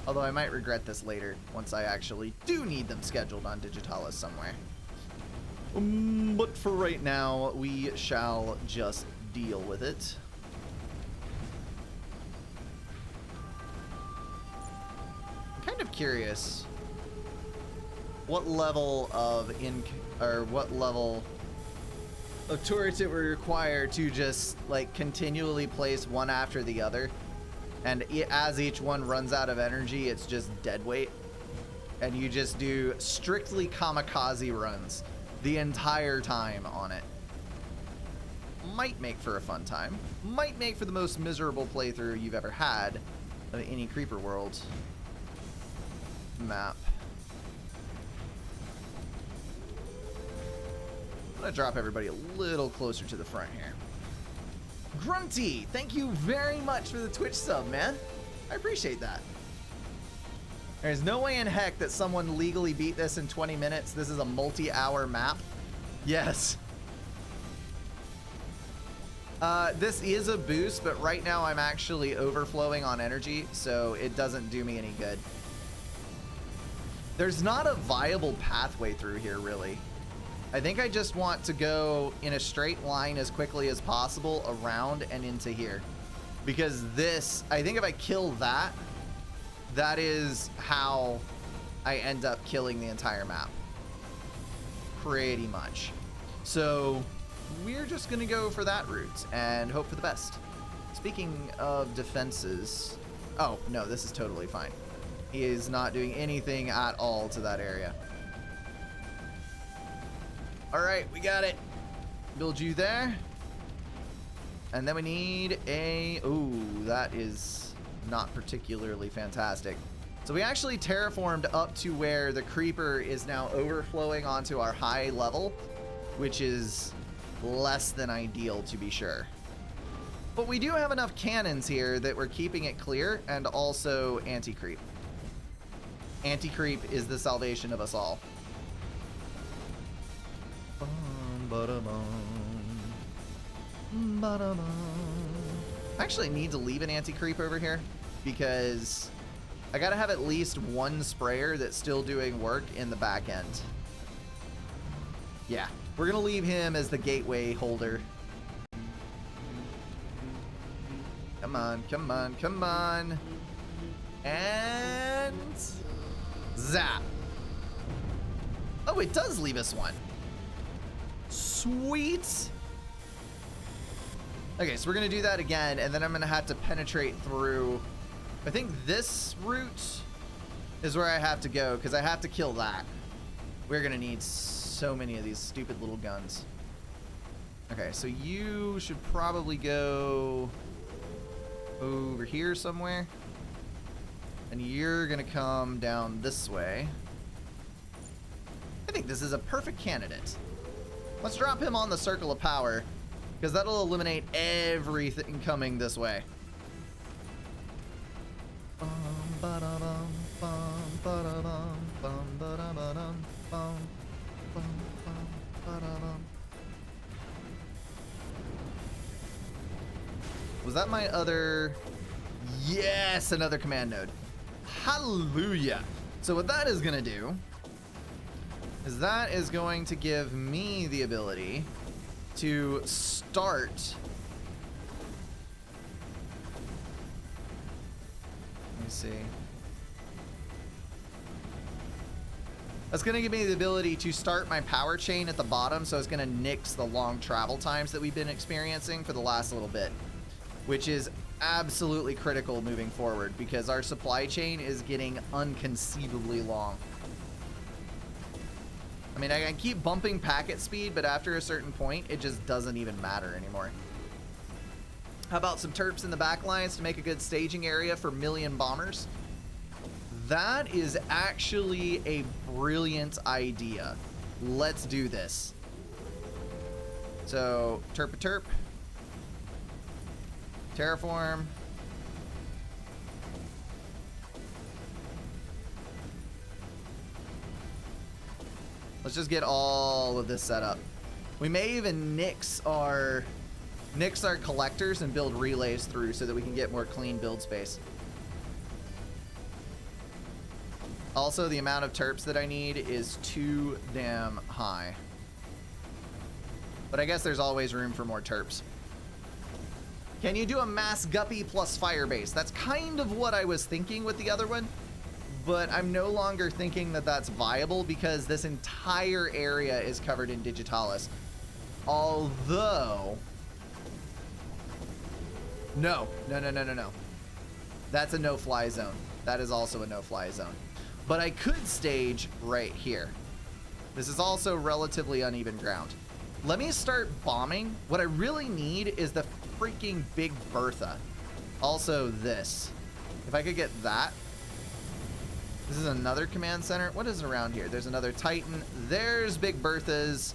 Although I might regret this later, once I actually do need them scheduled on Digitalis somewhere. But for right now, we shall just deal with it. I'm kind of curious. What level of what level of turrets it would require to just like continually place one after the other, and as each one runs out of energy, it's just dead weight, and you just do strictly kamikaze runs the entire time on it. Might make for a fun time. Might make for the most miserable playthrough you've ever had of any Creeper World map. I'm gonna drop everybody a little closer to the front here. Grunty, thank you very much for the Twitch sub, man. I appreciate that. There's no way in heck that someone legally beat this in 20 minutes. This is a multi-hour map. Yes. This is a boost, but right now I'm actually overflowing on energy, so it doesn't do me any good. There's not a viable pathway through here, really. I think I just want to go in a straight line as quickly as possible around and into here. Because this, I think if I kill that, that is how I end up killing the entire map. Pretty much. So we're just gonna go for that route and hope for the best. Speaking of defenses, oh no, this is totally fine. He is not doing anything at all to that area. All right, we got it. Build you there. And then we need a, ooh, that is not particularly fantastic. So we actually terraformed up to where the creeper is now overflowing onto our high level, which is less than ideal, to be sure. But we do have enough cannons here that we're keeping it clear, and also anti-creep. Anti-creep is the salvation of us all. I actually need to leave an anti-creep over here because I gotta have at least one sprayer that's still doing work in the back end. Yeah, we're gonna leave him as the gateway holder. Come on, come on, come on. And zap. Oh, it does leave us one. Sweet. Okay, so we're gonna do that again, and then I'm gonna have to penetrate through. I think this route is where I have to go because I have to kill that. We're gonna need so many of these stupid little guns. Okay, so you should probably go over here somewhere, and you're gonna come down this way. I think this is a perfect candidate. Let's drop him on the circle of power, because that'll eliminate everything coming this way. Was that my other? Yes, another command node. Hallelujah. So what that is gonna do is that is going to give me the ability to start. Let me see. That's going to give me the ability to start my power chain at the bottom, so it's going to nix the long travel times that we've been experiencing for the last little bit, which is absolutely critical moving forward because our supply chain is getting unconceivably long. I mean, I can keep bumping packet speed, but after a certain point, it just doesn't even matter anymore. How about some terps in the back lines to make a good staging area for million bombers? That is actually a brilliant idea. Let's do this. So, terp-a-terp. Terraform. Let's just get all of this set up. We may even nix our collectors and build relays through so that we can get more clean build space. Also, the amount of terps that I need is too damn high. But I guess there's always room for more terps. Can you do a mass guppy plus fire base? That's kind of what I was thinking with the other one, but I'm no longer thinking that that's viable because this entire area is covered in digitalis. Although, no. That's a no-fly zone. That is also a no-fly zone. But I could stage right here. This is also relatively uneven ground. Let me start bombing. What I really need is the freaking Big Bertha. Also this. If I could get that. This is another command center. What is around here? There's another Titan. There's Big Bertha's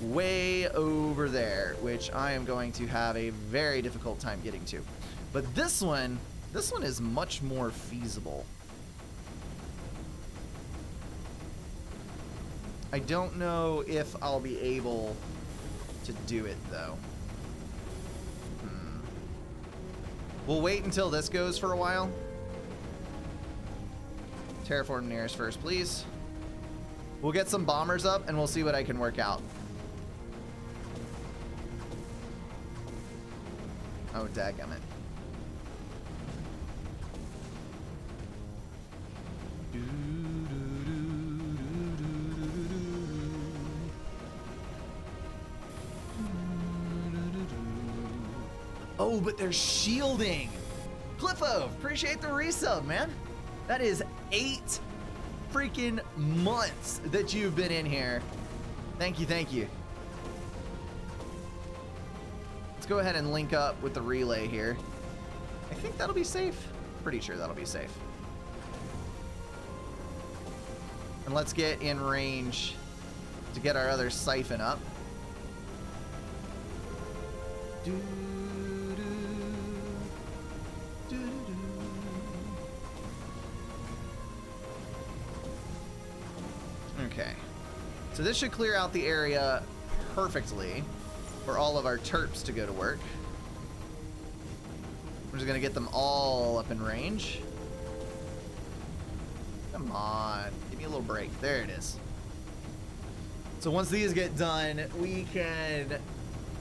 way over there, which I am going to have a very difficult time getting to. But this one is much more feasible. I don't know if I'll be able to do it though. We'll wait until this goes for a while. Terraform nearest first, please. We'll get some bombers up and we'll see what I can work out. Oh, dadgummit. Oh, but they're shielding. Cliffo, appreciate the resub, man. That is 8 freaking months that you've been in here. Thank you, thank you. Let's go ahead and link up with the relay here. I think that'll be safe. Pretty sure that'll be safe. And let's get in range to get our other siphon up. Okay, so this should clear out the area perfectly for all of our terps to go to work. We're just gonna get them all up in range. Come on, give me a little break. There it is. So once these get done, we can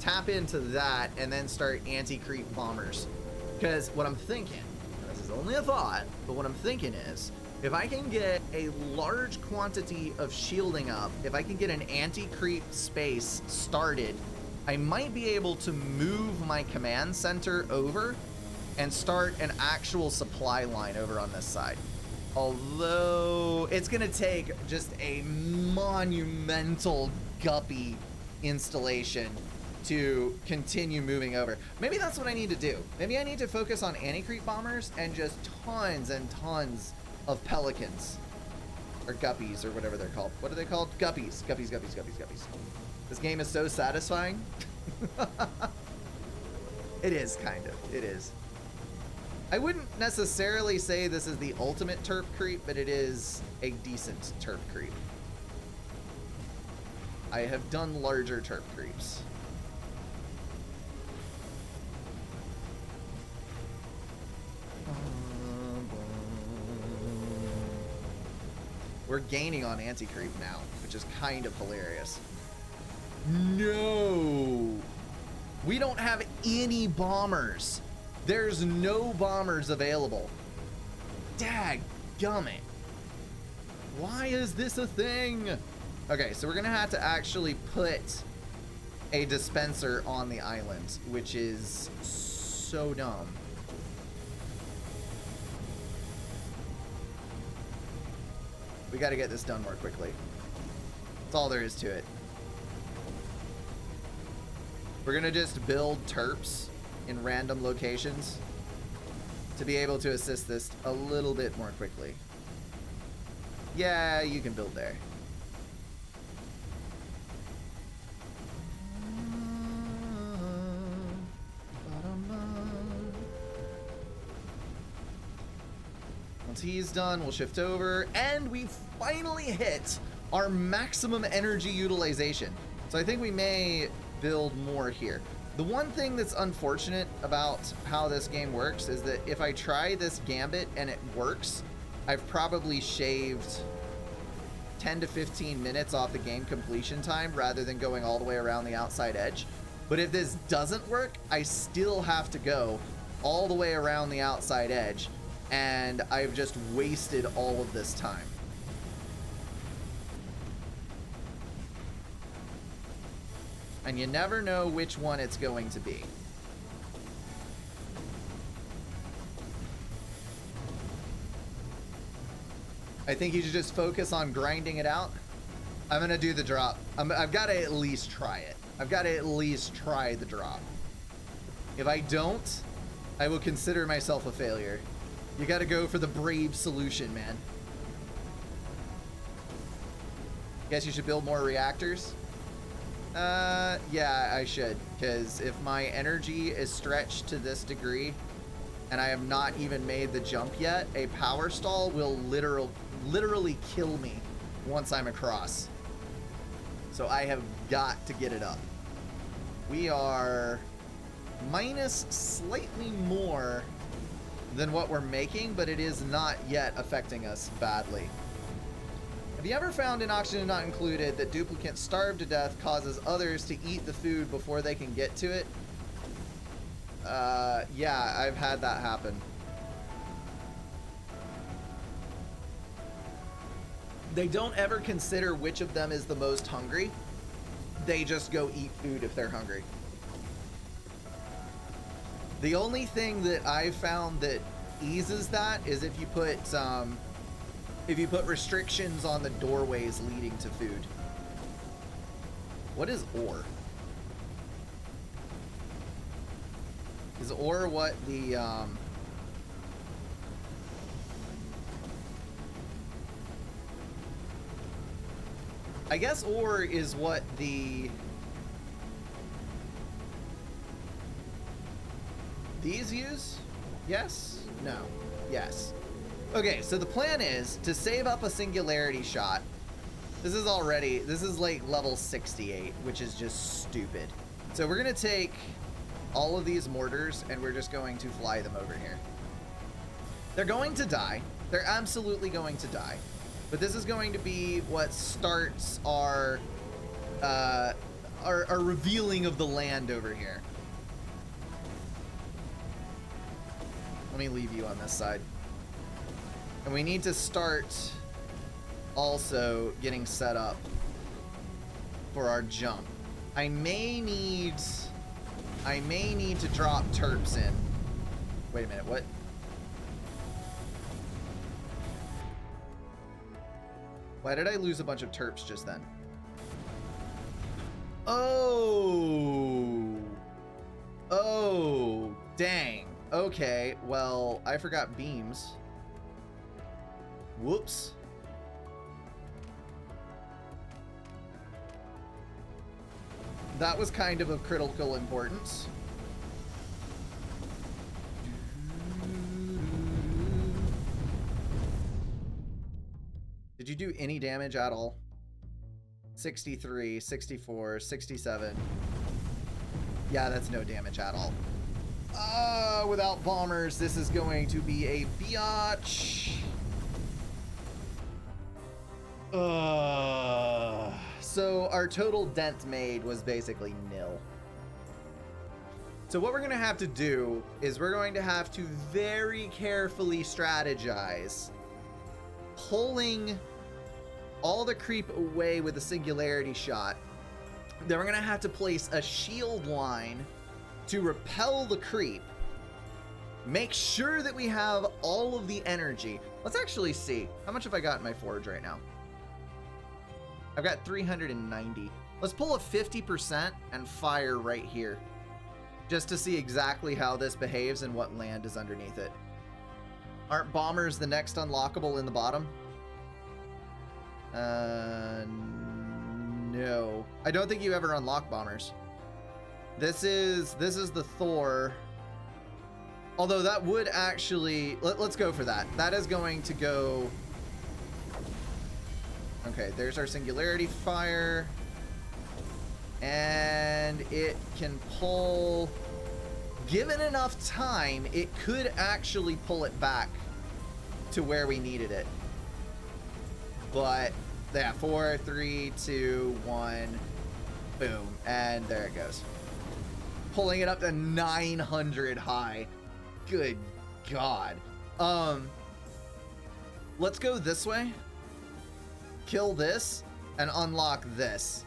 tap into that and then start anti-creep bombers. Because what I'm thinking, and this is only a thought, but what I'm thinking is, if I can get a large quantity of shielding up, if I can get an anti-creep space started, I might be able to move my command center over and start an actual supply line over on this side. Although it's gonna take just a monumental guppy installation to continue moving over. Maybe that's what I need to do. Maybe I need to focus on anti-creep bombers and just tons and tons of pelicans or guppies or whatever they're called. What are they called? Guppies. Guppies. This game is so satisfying. It is, kind of. It is. I wouldn't necessarily say this is the ultimate terp creep, but it is a decent terp creep. I have done larger terp creeps. We're gaining on anti-creep now, which is kind of hilarious. No! We don't have any bombers. There's no bombers available. Dadgummit. Why is this a thing? Okay, so we're gonna have to actually put a dispenser on the island, which is so dumb. We got to get this done more quickly. That's all there is to it. We're going to just build terps in random locations to be able to assist this a little bit more quickly. Yeah, you can build there. Once he's done, we'll shift over, and we finally hit our maximum energy utilization. So I think we may build more here. The one thing that's unfortunate about how this game works is that if I try this gambit and it works, I've probably shaved 10 to 15 minutes off the game completion time rather than going all the way around the outside edge. But if this doesn't work, I still have to go all the way around the outside edge and I've just wasted all of this time. And you never know which one it's going to be. I think you should just focus on grinding it out. I'm gonna do the drop. I've got to at least try it. I've got to at least try the drop. If I don't, I will consider myself a failure. You got to go for the brave solution, man. Guess you should build more reactors. Yeah, I should, because if my energy is stretched to this degree and I have not even made the jump yet, a power stall will literally kill me once I'm across. So I have got to get it up. We are minus slightly more than what we're making, but it is not yet affecting us badly. Have you ever found in Oxygen Not Included that duplicants starve to death causes others to eat the food before they can get to it? Yeah, I've had that happen. They don't ever consider which of them is the most hungry. They just go eat food if they're hungry. The only thing that I've found that eases that is if you put restrictions on the doorways leading to food. What is ore? Is ore what the I guess ore is what these use? Yes? No. Yes. Okay, so the plan is to save up a singularity shot. This is like level 68, which is just stupid. So we're gonna take all of these mortars and we're just going to fly them over here. They're going to die. They're absolutely going to die. But this is going to be what starts our revealing of the land over here. Let me leave you on this side. And we need to start also getting set up for our jump. I may need to drop terps in. Wait a minute, what? Why did I lose a bunch of terps just then? Oh, dang. Okay, well, I forgot beams. Whoops. That was kind of critical importance. Did you do any damage at all? 63, 64, 67. Yeah, that's no damage at all. Without bombers, this is going to be a biatch. So our total dent made was basically nil. So what we're going to have to do is we're going to have to very carefully strategize pulling all the creep away with a singularity shot. Then we're going to have to place a shield line to repel the creep. Make sure that we have all of the energy. Let's actually see. How much have I got in my forge right now? I've got 390. Let's pull a 50% and fire right here, just to see exactly how this behaves and what land is underneath it. Aren't bombers the next unlockable in the bottom? No. I don't think you ever unlock bombers. This is the Thor. Although that would actually... Let's go for that. That is going to go... Okay, there's our singularity fire. And it can pull... Given enough time, it could actually pull it back to where we needed it. But, yeah, 4, 3, 2, 1, boom. And there it goes. Pulling it up to 900 high. Good God. Let's go this way. Kill this and unlock this.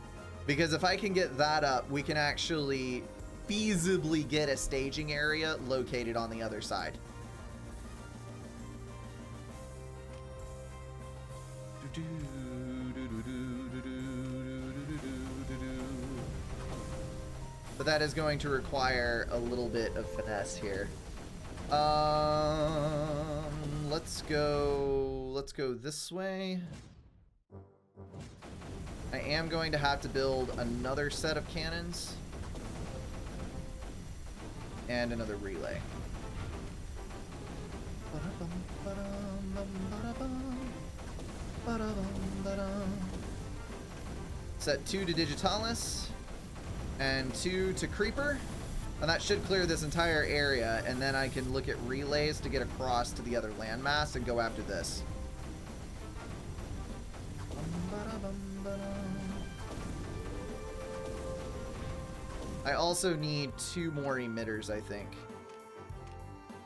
Because if I can get that up, we can actually feasibly get a staging area located on the other side. But that is going to require a little bit of finesse here. Let's go this way. I am going to have to build another set of cannons and another relay. Set 2 to Digitalis and 2 to Creeper, and that should clear this entire area, and then I can look at relays to get across to the other landmass and go after this. I also need 2 more emitters, I think.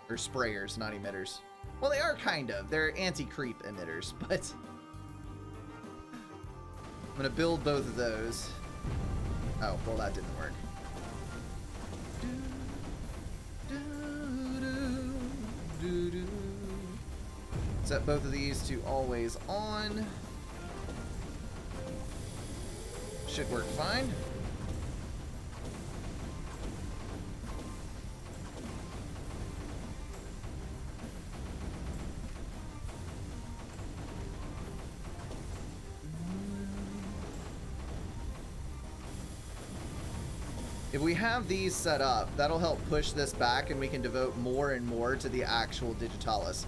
Or sprayers, not emitters. Well, they are kind of. They're anti-creep emitters, but I'm gonna build both of those. Oh, well, that didn't work. Set both of these to always on. Should work fine. If we have these set up, that'll help push this back and we can devote more and more to the actual Digitalis.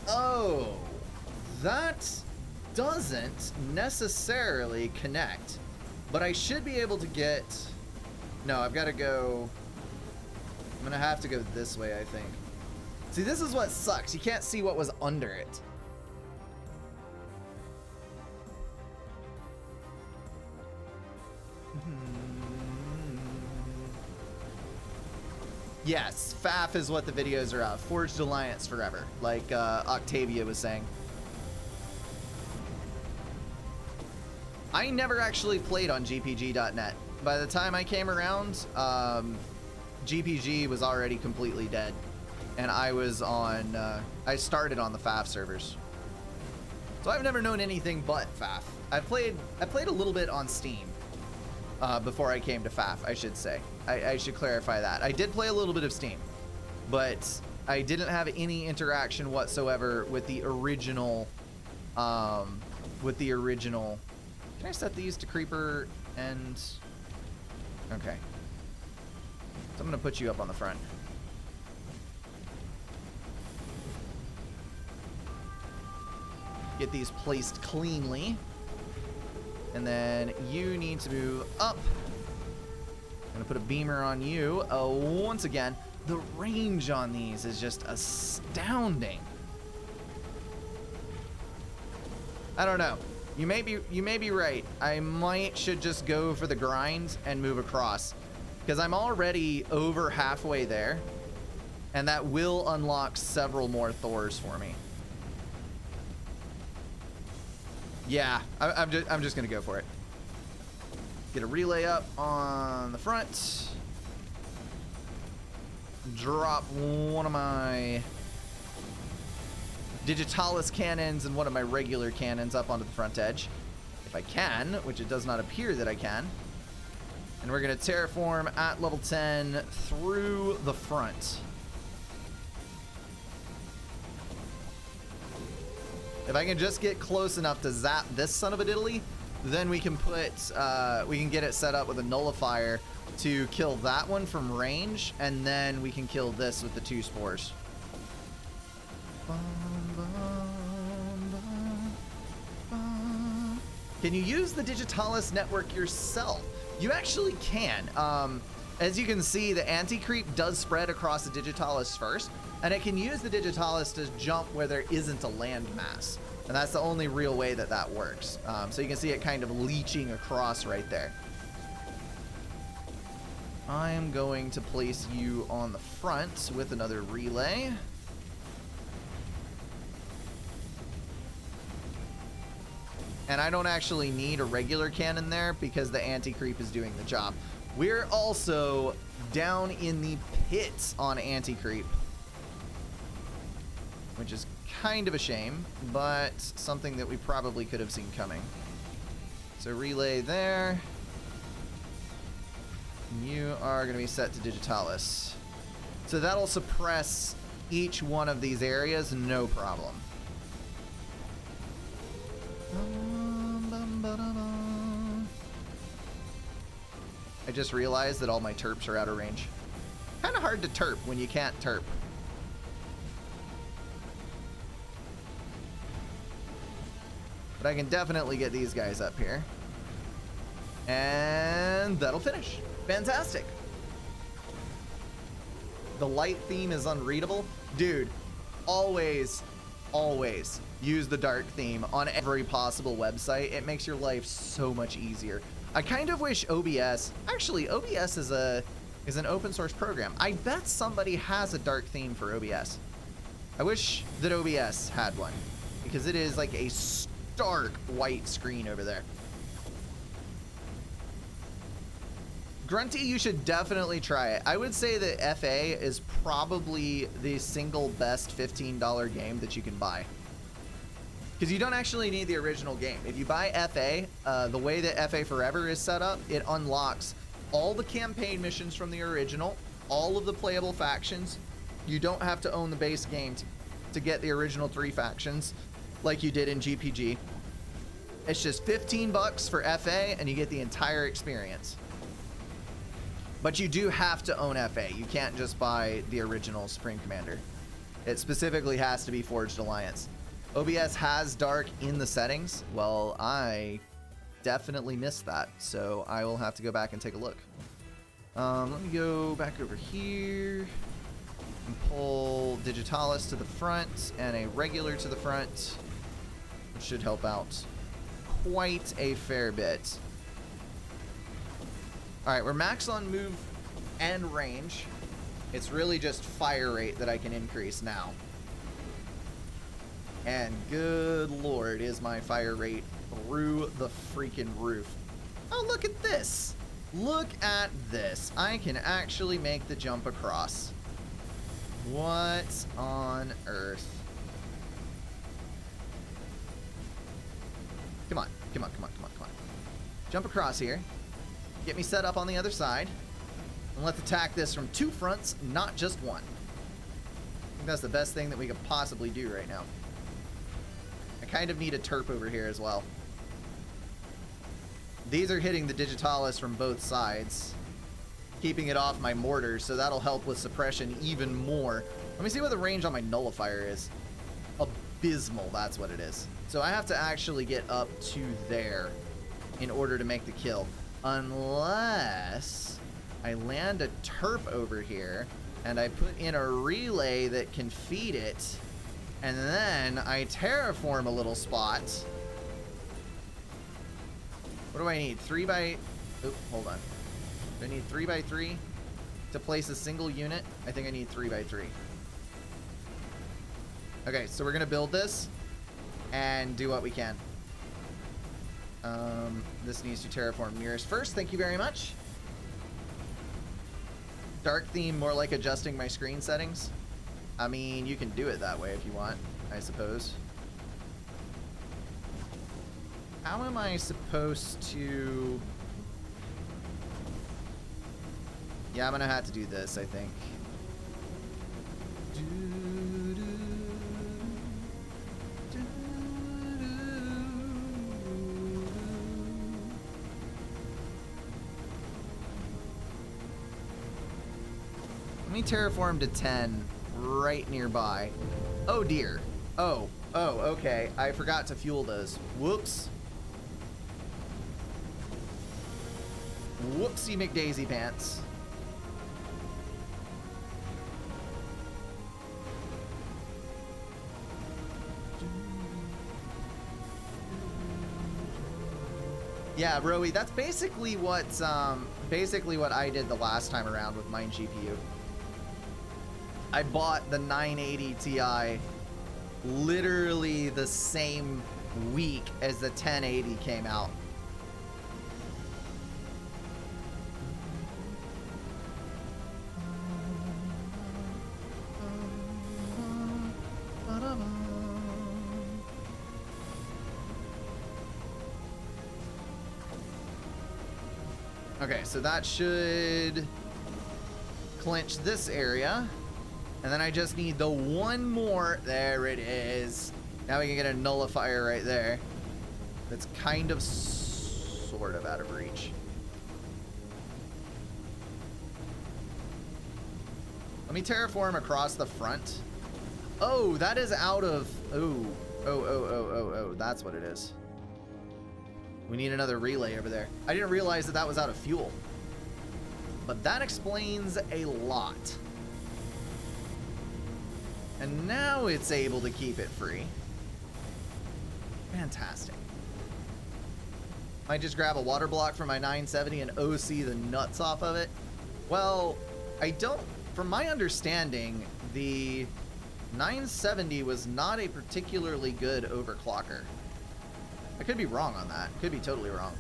Oh, that doesn't necessarily connect, but I should be able to get... No, I've got to go... I'm going to have to go this way, I think. See, this is what sucks. You can't see what was under it. Yes, FAF is what the videos are of. Forged Alliance forever, like Octavia was saying. I never actually played on GPG.net. By the time I came around, GPG was already completely dead. And I was on, I started on the FAF servers. So I've never known anything but FAF. I played a little bit on Steam. Before I came to FAF, I should say. I should clarify that. I did play a little bit of Steam, but I didn't have any interaction whatsoever with the original, Can I set these to Creeper and... Okay. So I'm gonna put you up on the front. Get these placed cleanly. And then you need to move up. I'm gonna put a beamer on you. Once again, the range on these is just astounding. I don't know. You may be right. I should just go for the grind and move across, because I'm already over halfway there, and that will unlock several more Thors for me. Yeah, I'm just gonna go for it. Get a relay up on the front. Drop one of my Digitalis cannons and one of my regular cannons up onto the front edge, if I can, which it does not appear that I can. And we're gonna terraform at level 10 through the front. If I can just get close enough to zap this son of a diddly, then we can put, we can get it set up with a nullifier to kill that one from range, and then we can kill this with the 2 spores. Can you use the Digitalis network yourself? You actually can. As you can see, the anti-creep does spread across the Digitalis first, and it can use the Digitalis to jump where there isn't a landmass. And that's the only real way that that works. So you can see it kind of leeching across right there. I'm going to place you on the front with another relay. And I don't actually need a regular cannon there because the anti-creep is doing the job. We're also down in the pits on anti-creep, which is kind of a shame, but something that we probably could have seen coming. So relay there. You are going to be set to Digitalis. So that'll suppress each one of these areas, no problem. I just realized that all my terps are out of range. Kind of hard to terp when you can't terp. But I can definitely get these guys up here. And that'll finish. Fantastic. The light theme is unreadable. Dude, always use the dark theme on every possible website. It makes your life so much easier. I kind of wish OBS, actually OBS is an open source program. I bet somebody has a dark theme for OBS. I wish that OBS had one because it is like a stark white screen over there. Grunty, you should definitely try it. I would say that FA is probably the single best $15 game that you can buy. Because you don't actually need the original game. If you buy FA, the way that FA Forever is set up, it unlocks all the campaign missions from the original, all of the playable factions. You don't have to own the base game to get the original 3 factions like you did in GPG. It's just 15 bucks for FA and you get the entire experience. But you do have to own FA. You can't just buy the original Supreme Commander. It specifically has to be Forged Alliance. OBS has dark in the settings. Well, I definitely missed that, so I will have to go back and take a look. Let me go back over here and pull Digitalis to the front and a regular to the front, which should help out quite a fair bit. All right, we're max on move and range. It's really just fire rate that I can increase now. And good lord, is my fire rate through the freaking roof. Oh, look at this. Look at this. I can actually make the jump across. What on earth? Come on, come on, come on, come on, come on. Jump across here. Get me set up on the other side. And let's attack this from 2 fronts, not just 1. I think that's the best thing that we could possibly do right now. I kind of need a terp over here as well. These are hitting the Digitalis from both sides, keeping it off my mortars, so that'll help with suppression even more. Let me see what the range on my nullifier is. Abysmal, that's what it is. So I have to actually get up to there in order to make the kill. Unless I land a terp over here and I put in a relay that can feed it, and then I terraform a little spot. What do I need? 3x... Oh, hold on. Do I need 3x3 to place a single unit? I think I need 3x3. Okay, so we're gonna build this and do what we can. This needs to terraform nearest first. Thank you very much. Dark theme, more like adjusting my screen settings. I mean, you can do it that way if you want, I suppose. How am I supposed to... Yeah, I'm gonna have to do this, I think. Let me terraform to 10 right nearby. Oh dear. Oh, okay. I forgot to fuel those. Whoops. Whoopsie McDaisy pants. Yeah, Rowie, that's basically what I did the last time around with my GPU. I bought the 980 Ti literally the same weak as the 1080 came out. Okay, so that should clinch this area. And then I just need the one more. There it is. Now we can get a nullifier right there. That's kind of sort of out of reach. Let me terraform across the front. Oh, that is out of... Oh, that's what it is. We need another relay over there. I didn't realize that that was out of fuel. But that explains a lot. And now it's able to keep it free. Fantastic. Might just grab a water block from my 970 and OC the nuts off of it. Well, I don't... From my understanding, the 970 was not a particularly good overclocker. I could be wrong on that. Could be totally wrong.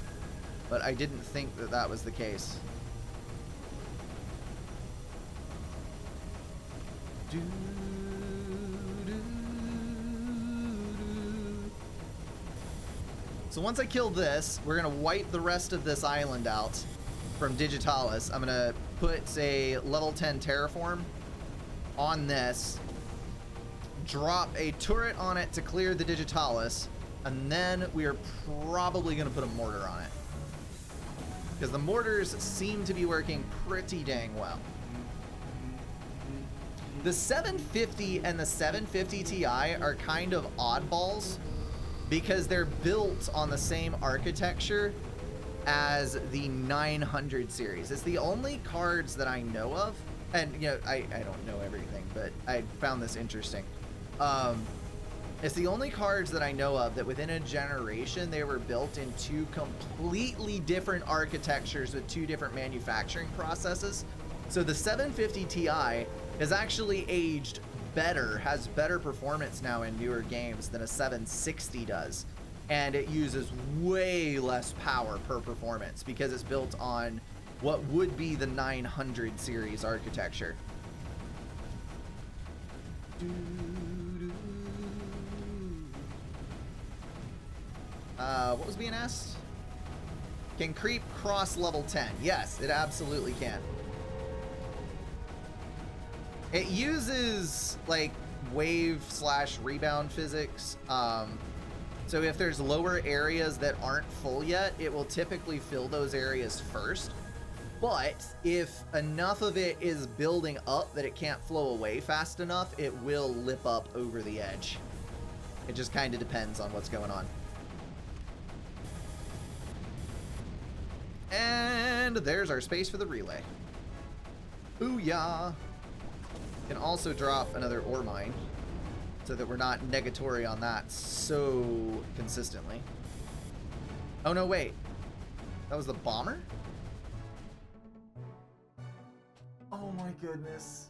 But I didn't think that that was the case. So once I kill this, we're going to wipe the rest of this island out from Digitalis. I'm going to put a level 10 terraform on this, drop a turret on it to clear the Digitalis, and then we are probably going to put a mortar on it. Because the mortars seem to be working pretty dang well. The 750 and the 750 Ti are kind of oddballs because they're built on the same architecture as the 900 series. It's the only cards that I know of, and you know, I don't know everything, but I found this interesting. It's the only cards that I know of that within a generation they were built in two completely different architectures with two different manufacturing processes. So the 750 Ti is actually aged better, has better performance now in newer games than a 760 does. And it uses way less power per performance because it's built on what would be the 900 series architecture. What was being asked? Can creep cross level 10? Yes, it absolutely can. It uses like wave / rebound physics. So if there's lower areas that aren't full yet, it will typically fill those areas first. But if enough of it is building up that it can't flow away fast enough, it will lip up over the edge. It just kind of depends on what's going on. And there's our space for the relay. Booyah! Can also drop another ore mine so that we're not negatory on that so consistently. Oh no, wait. That was the bomber? Oh my goodness.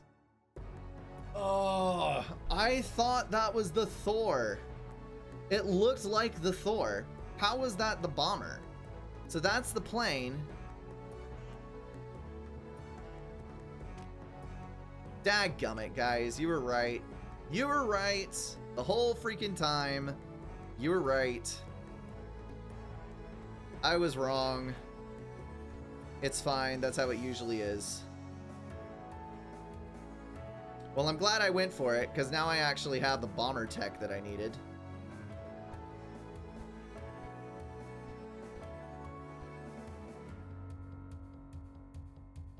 Oh, I thought that was the Thor. It looked like the Thor. How was that the bomber? So that's the plane. Dadgummit, guys. You were right. You were right. The whole freaking time. You were right. I was wrong. It's fine. That's how it usually is. Well, I'm glad I went for it, because now I actually have the bomber tech that I needed.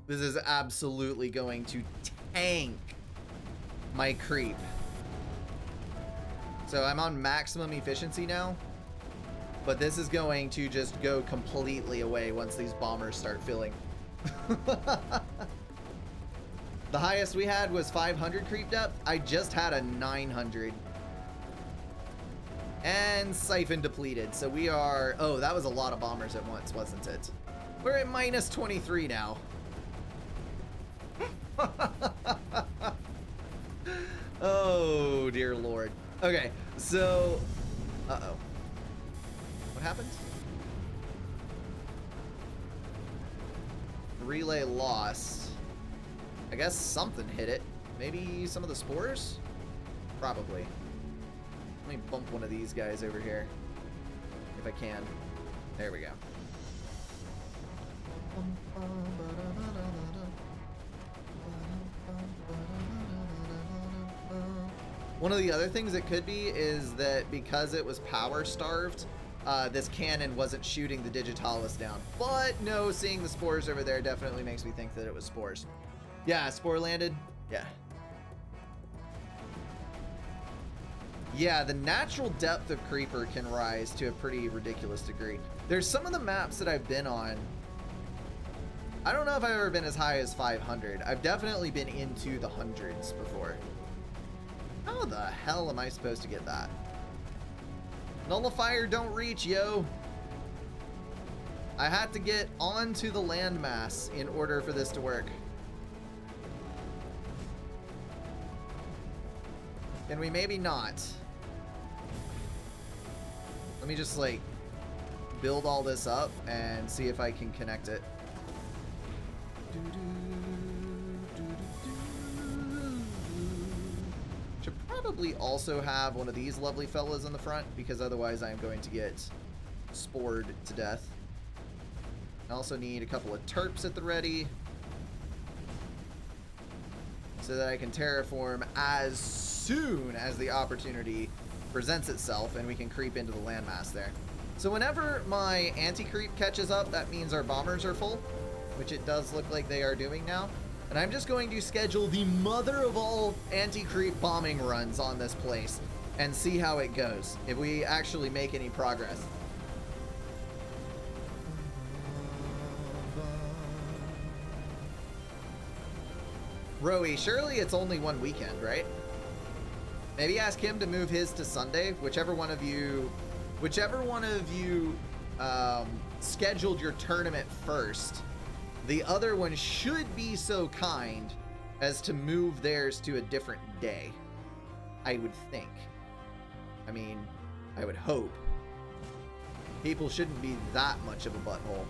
This is absolutely going to tank my creep. So I'm on maximum efficiency now, but this is going to just go completely away once these bombers start filling. The highest we had was 500 creep depth. I just had a 900. And siphon depleted. So we are... Oh, that was a lot of bombers at once, wasn't it? We're at minus 23 now. Oh, dear Lord. Okay, so... Uh-oh. happened? Relay lost. I guess something hit it. Maybe some of the spores? Probably. Let me bump one of these guys over here. If I can. There we go. One of the other things it could be is that because it was power starved, this cannon wasn't shooting the Digitalis down. But no, seeing the spores over there definitely makes me think that it was spores. Yeah, spore landed. Yeah. Yeah, the natural depth of creeper can rise to a pretty ridiculous degree. There's some of the maps that I've been on. I don't know if I've ever been as high as 500. I've definitely been into the hundreds before. How the hell am I supposed to get that? Nullifier don't reach, yo. I had to get onto the landmass in order for this to work. Can we maybe not? Let me just like build all this up and see if I can connect it. Should probably also have one of these lovely fellas in the front because otherwise I'm going to get spored to death. I also need a couple of terps at the ready so that I can terraform as soon as the opportunity presents itself and we can creep into the landmass there. So whenever my anti-creep catches up, that means our bombers are full, which it does look like they are doing now. And I'm just going to schedule the mother of all anti-creep bombing runs on this place and see how it goes, if we actually make any progress. Rowie, surely it's only one weekend, right? Maybe ask him to move his to Sunday, whichever one of you scheduled your tournament first. The other one should be so kind as to move theirs to a different day. I would think. I mean, I would hope. People shouldn't be that much of a butthole.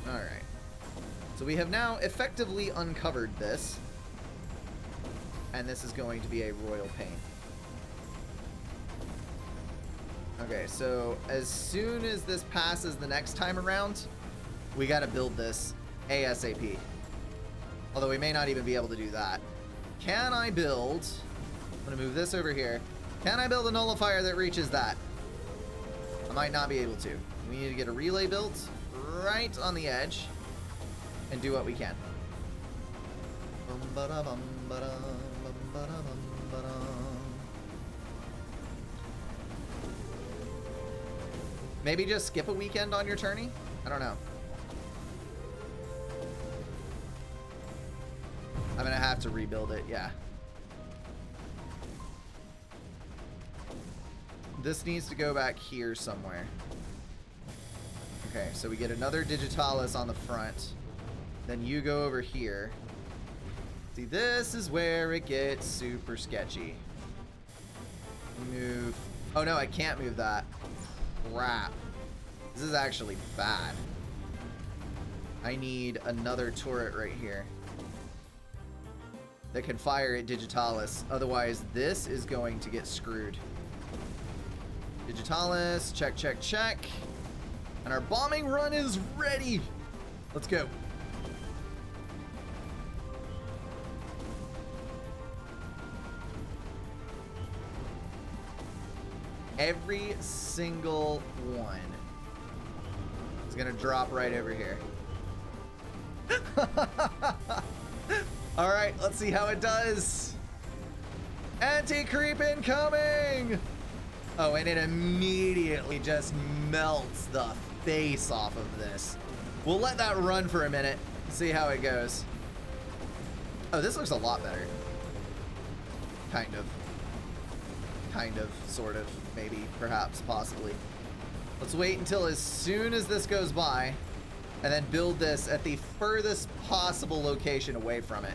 Alright. So we have now effectively uncovered this. And this is going to be a royal pain. Okay, so as soon as this passes the next time around, we gotta build this ASAP. Although we may not even be able to do that. Can I build... I'm gonna move this over here. Can I build a nullifier that reaches that? I might not be able to. We need to get a relay built right on the edge and do what we can. Maybe just skip a weekend on your tourney? I don't know. I'm gonna have to rebuild it, yeah. This needs to go back here somewhere. Okay, so we get another Digitalis on the front. Then you go over here. See, this is where it gets super sketchy. Move. Oh no, I can't move that. Crap. This is actually bad. I need another turret right here that can fire at Digitalis. Otherwise, this is going to get screwed. Digitalis, check, check, check. And our bombing run is ready. Let's go. Every single one is gonna drop right over here. All right, let's see how it does. Anti-creep incoming. Oh, and it immediately just melts the face off of this. We'll let that run for a minute, see how it goes. Oh, this looks a lot better. Kind of, sort of, maybe, perhaps, possibly. Let's wait until as soon as this goes by, and then build this at the furthest possible location away from it.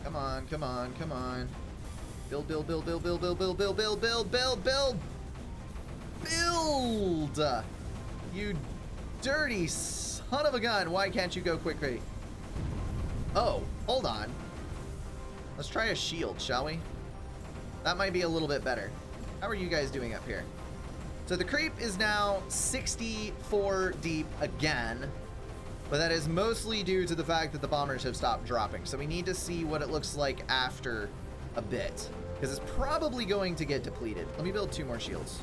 Come on, come on, come on. Build, build, build, build, build, build, build, build, build, build, build, build. Build! You dirty son of a gun. Why can't you go quickly? Oh, hold on. Let's try a shield, shall we? That might be a little bit better. How are you guys doing up here? So the creep is now 64 deep again, but that is mostly due to the fact that the bombers have stopped dropping. So we need to see what it looks like after a bit, because it's probably going to get depleted. Let me build 2 more shields.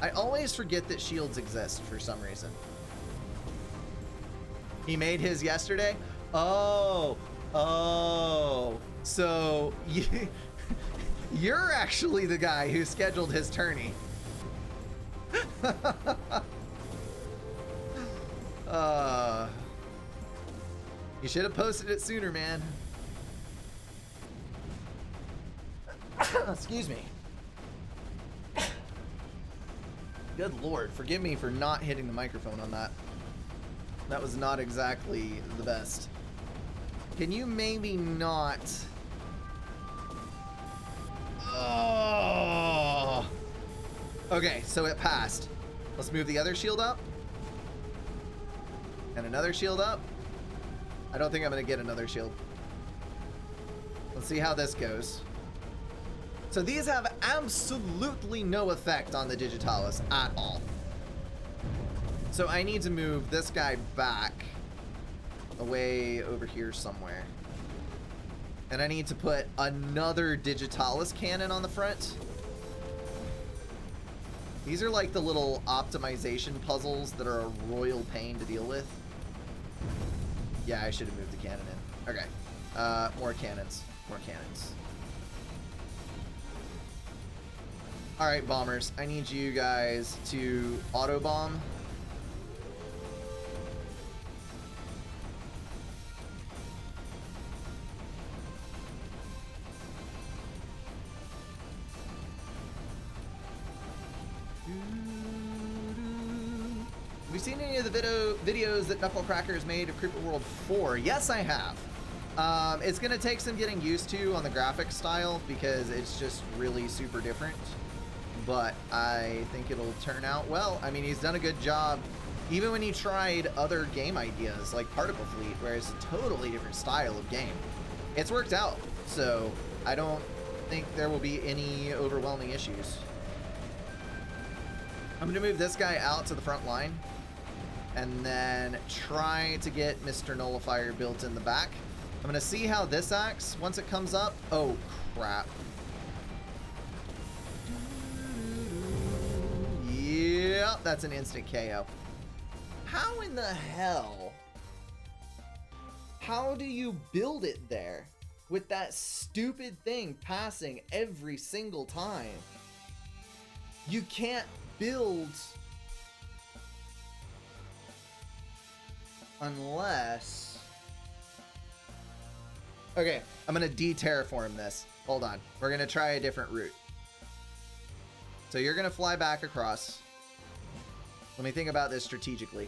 I always forget that shields exist for some reason. He made his yesterday? Oh, so you're actually the guy who scheduled his tourney. You should have posted it sooner, man. Excuse me. Good Lord, forgive me for not hitting the microphone on that. That was not exactly the best. Can you maybe not? Oh. Okay, so it passed. Let's move the other shield up. And another shield up. I don't think I'm going to get another shield. Let's see how this goes. So these have absolutely no effect on the Digitalis at all. So I need to move this guy back away over here somewhere. And I need to put another Digitalis cannon on the front. These are like the little optimization puzzles that are a royal pain to deal with. Yeah, I should have moved the cannon in. Okay. More cannons. More cannons. Alright, bombers. I need you guys to auto-bomb. Have you seen any of the videos that Knucklecracker's made of Creeper World 4? Yes, I have. It's going to take some getting used to on the graphic style because it's just really super different. But I think it'll turn out well. I mean, he's done a good job. Even when he tried other game ideas like Particle Fleet, where it's a totally different style of game, it's worked out. So I don't think there will be any overwhelming issues. I'm going to move this guy out to the front line and then try to get Mr. Nullifier built in the back. I'm going to see how this acts once it comes up. Oh, crap. Yep, that's an instant KO. How in the hell? How do you build it there with that stupid thing passing every single time? You can't build unless... Okay, I'm gonna de-terraform this. Hold on. We're gonna try a different route. So you're gonna fly back across. Let me think about this strategically.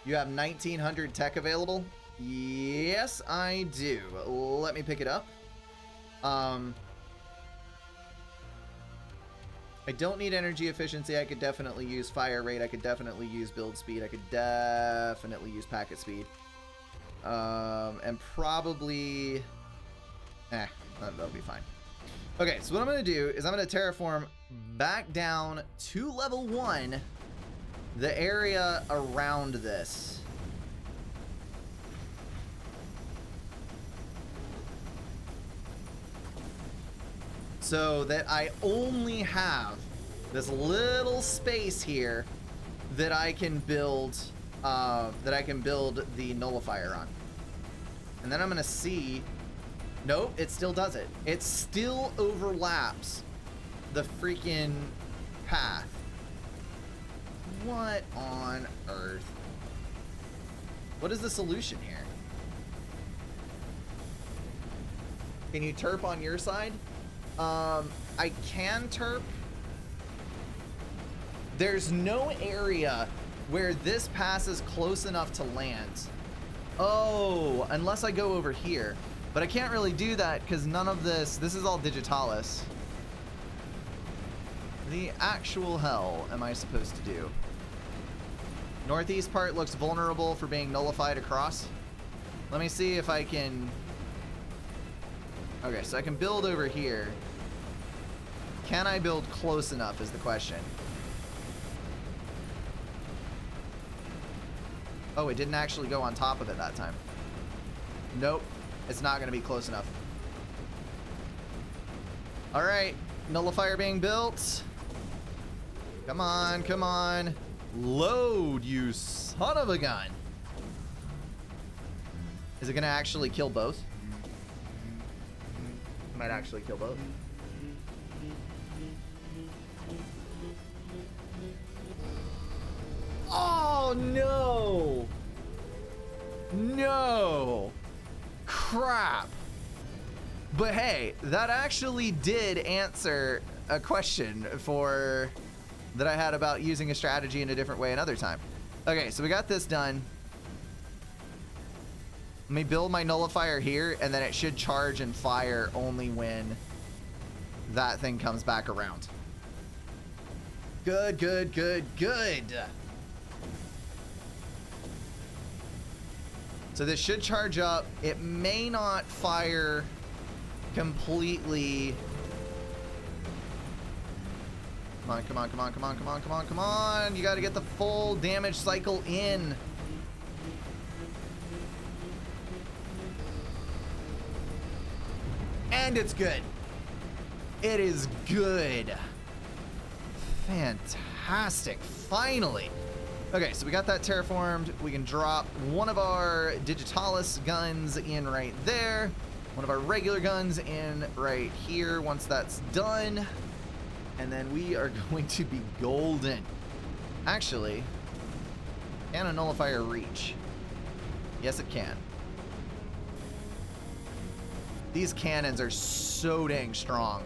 You have 1900 tech available? Yes, I do. Let me pick it up. I don't need energy efficiency. I could definitely use fire rate. I could definitely use build speed. I could definitely use packet speed. And probably... that'll be fine. Okay, so what I'm going to do is I'm going to terraform back down to level 1 the area around this. So that I only have this little space here that I can build the nullifier on. And then I'm going to see... Nope, it still does it. It still overlaps the freaking path. What on earth? What is the solution here? Can you terp on your side? I can terp. There's no area where this passes close enough to land. Oh, unless I go over here. But I can't really do that because none of this is all digitalis. The actual hell am I supposed to do? Northeast part looks vulnerable for being nullified across. Let me see if I can... Okay, so I can build over here. Can I build close enough is the question. Oh, it didn't actually go on top of it that time. Nope, it's not going to be close enough. All right, nullifier being built. Come on, come on. Load, you son of a gun. Is it going to actually kill both? Might actually kill both. Oh, no. No. Crap. But hey, that actually did answer a question that I had about using a strategy in a different way another time. Okay, so we got this done. Let me build my nullifier here, and then it should charge and fire only when that thing comes back around. Good, good, good, good. So this should charge up. It may not fire completely. Come on, come on, come on, come on, come on, come on, come on. You got to get the full damage cycle in. And it's good. It is good. Fantastic. Finally. Okay, so we got that terraformed. We can drop one of our digitalis guns in right there. One of our regular guns in right here once that's done. And then we are going to be golden. Actually, can a nullifier reach? Yes, it can. These cannons are so dang strong.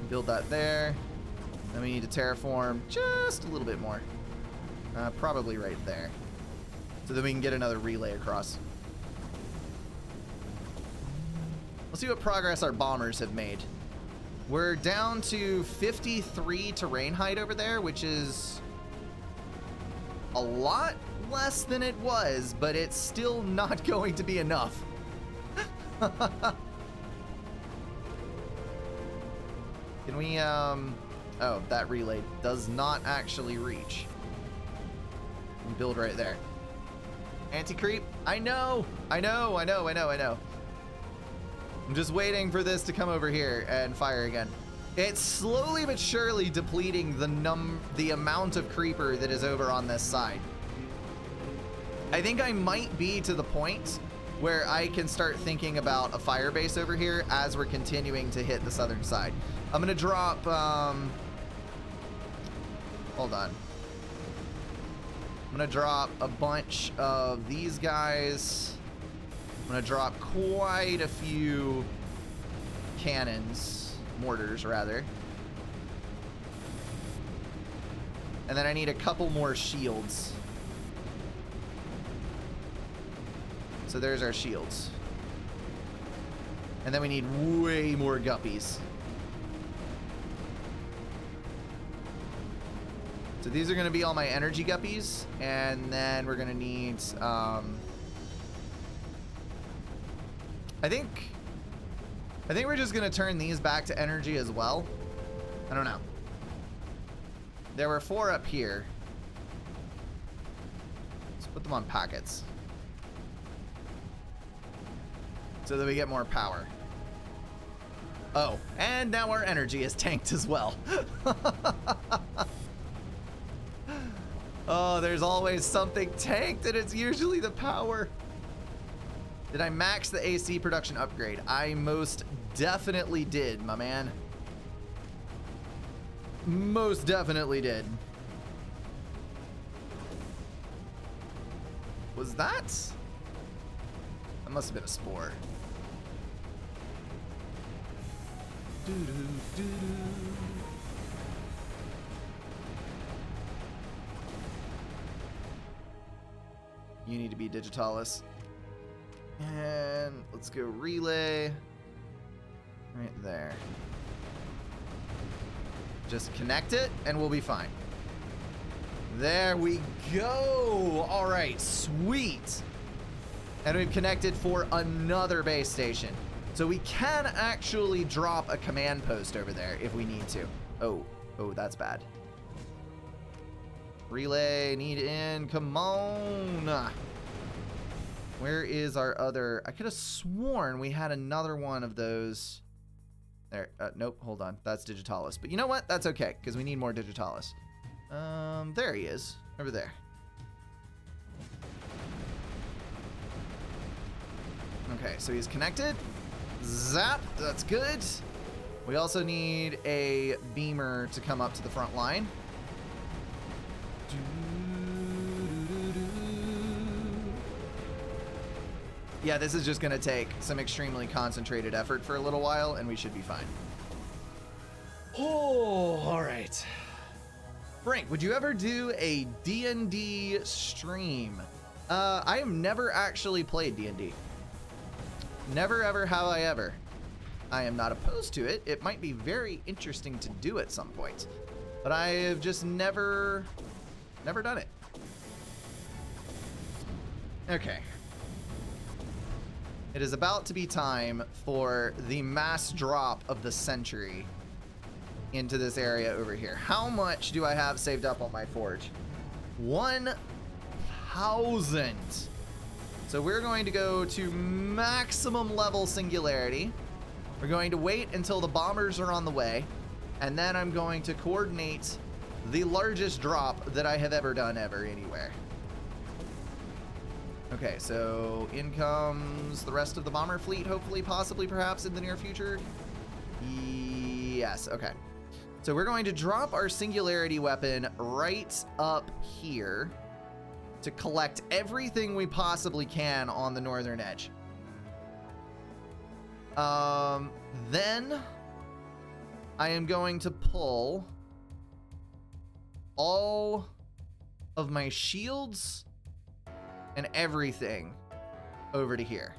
Build that there. Then we need to terraform just a little bit more. Probably right there. So then we can get another relay across. Let's see what progress our bombers have made. We're down to 53 terrain height over there, which is a lot less than it was, but it's still not going to be enough. Can we, oh, that relay does not actually reach. We build right there. Anti-creep? I know! I know, I know, I know, I know. I'm just waiting for this to come over here and fire again. It's slowly but surely depleting the amount of creeper that is over on this side. I think I might be to the point where I can start thinking about a fire base over here as we're continuing to hit the southern side. I'm gonna drop, hold on. I'm gonna drop a bunch of these guys. I'm gonna drop quite a few cannons, mortars rather. And then I need a couple more shields. So there's our shields. And then we need way more guppies. So these are gonna be all my energy guppies, and then we're gonna need, I think we're just gonna turn these back to energy as well. I don't know. There were 4 up here. Let's put them on packets, so that we get more power. Oh, and now our energy is tanked as well. Oh, there's always something tanked, and it's usually the power. Did I max the AC production upgrade? I most definitely did, my man. Most definitely did. Was that? That must have been a spore. You need to be Digitalis. And let's go relay. Right there. Just connect it and we'll be fine. There we go. All right, sweet. And we've connected for another base station. So we can actually drop a command post over there if we need to. Oh, that's bad. Relay, need in, come on. Where is our other? I could have sworn we had another one of those. There, nope, hold on. That's Digitalis. But you know what? That's okay, because we need more Digitalis. There he is, over there. Okay, so he's connected. Zap, that's good. We also need a beamer to come up to the front line. Yeah, this is just going to take some extremely concentrated effort for a little while, and we should be fine. Oh, all right. Frank, would you ever do a D&D stream? I have never actually played D&D. Never, ever have I ever. I am not opposed to it. It might be very interesting to do at some point. But I have just never done it. Okay. It is about to be time for the mass drop of the century into this area over here. How much do I have saved up on my forge? 1,000. So we're going to go to maximum level singularity. We're going to wait until the bombers are on the way, and then I'm going to coordinate the largest drop that I have ever done anywhere. Okay, so in comes the rest of the bomber fleet, hopefully, possibly, perhaps in the near future. Yes, okay. So we're going to drop our singularity weapon right up here to collect everything we possibly can on the northern edge. Then I am going to pull all of my shields and everything over to here.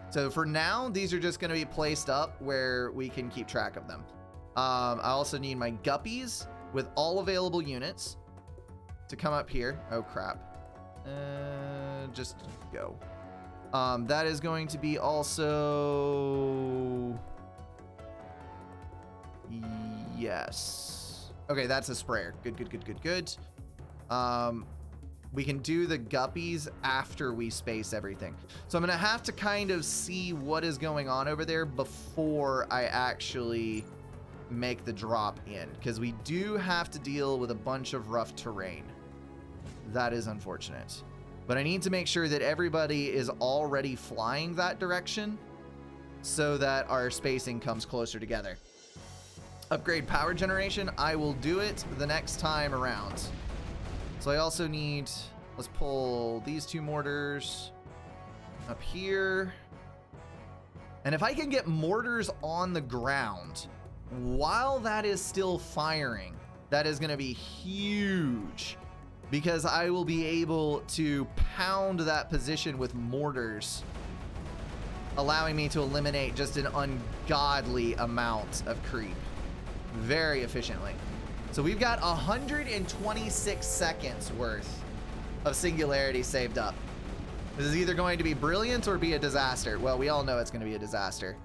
So for now, these are just going to be placed up where we can keep track of them. I also need my guppies with all available units to come up here. Oh, crap. Just go. That is going to be also... Yes. Okay, that's a sprayer. Good. We can do the guppies after we space everything. So I'm going to have to kind of see what is going on over there before I actually make the drop in, because we do have to deal with a bunch of rough terrain. That is unfortunate. But I need to make sure that everybody is already flying that direction so that our spacing comes closer together. Upgrade power generation. I will do it the next time around. So I also need, let's pull these two mortars up here. And if I can get mortars on the ground while that is still firing, that is going to be huge, because I will be able to pound that position with mortars, allowing me to eliminate just an ungodly amount of creep very efficiently. So we've got 126 seconds worth of singularity saved up. This is either going to be brilliant or be a disaster. Well, we all know it's going to be a disaster.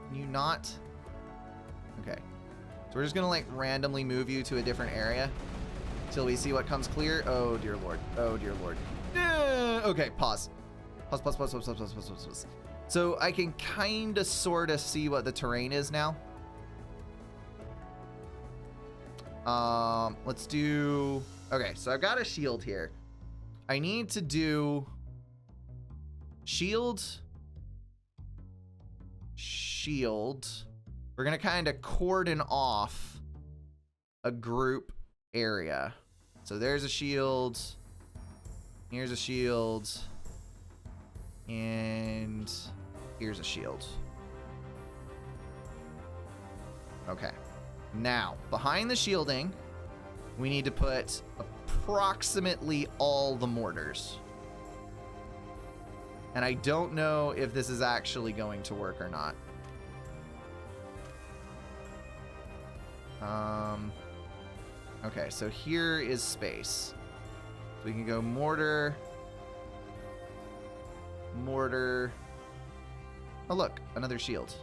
Can you not? Okay. So we're just going to like randomly move you to a different area till we see what comes clear. Oh, dear Lord. Oh, dear Lord. Okay, pause. Pause. So I can kind of sort of see what the terrain is now. Let's do... Okay, so I've got a shield here. I need to do... Shield. We're going to kind of cordon off a group area. So there's a shield. Here's a shield. And here's a shield. Okay. Now, behind the shielding, we need to put approximately all the mortars. And I don't know if this is actually going to work or not. Okay, so here is space. So we can go mortar. Mortar. Oh, look, another shield.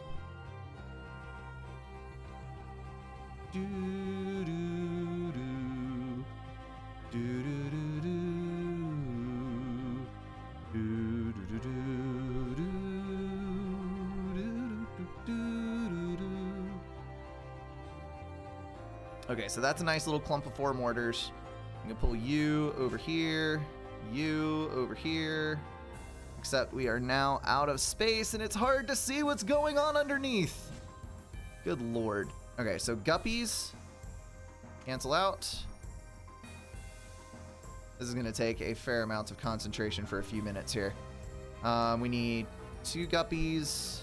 Okay, so that's a nice little clump of 4 mortars. I'm gonna pull you over here, you over here. Except we are now out of space and it's hard to see what's going on underneath. Good lord. Okay, so guppies cancel out. This is gonna take a fair amount of concentration for a few minutes here. We need 2 guppies.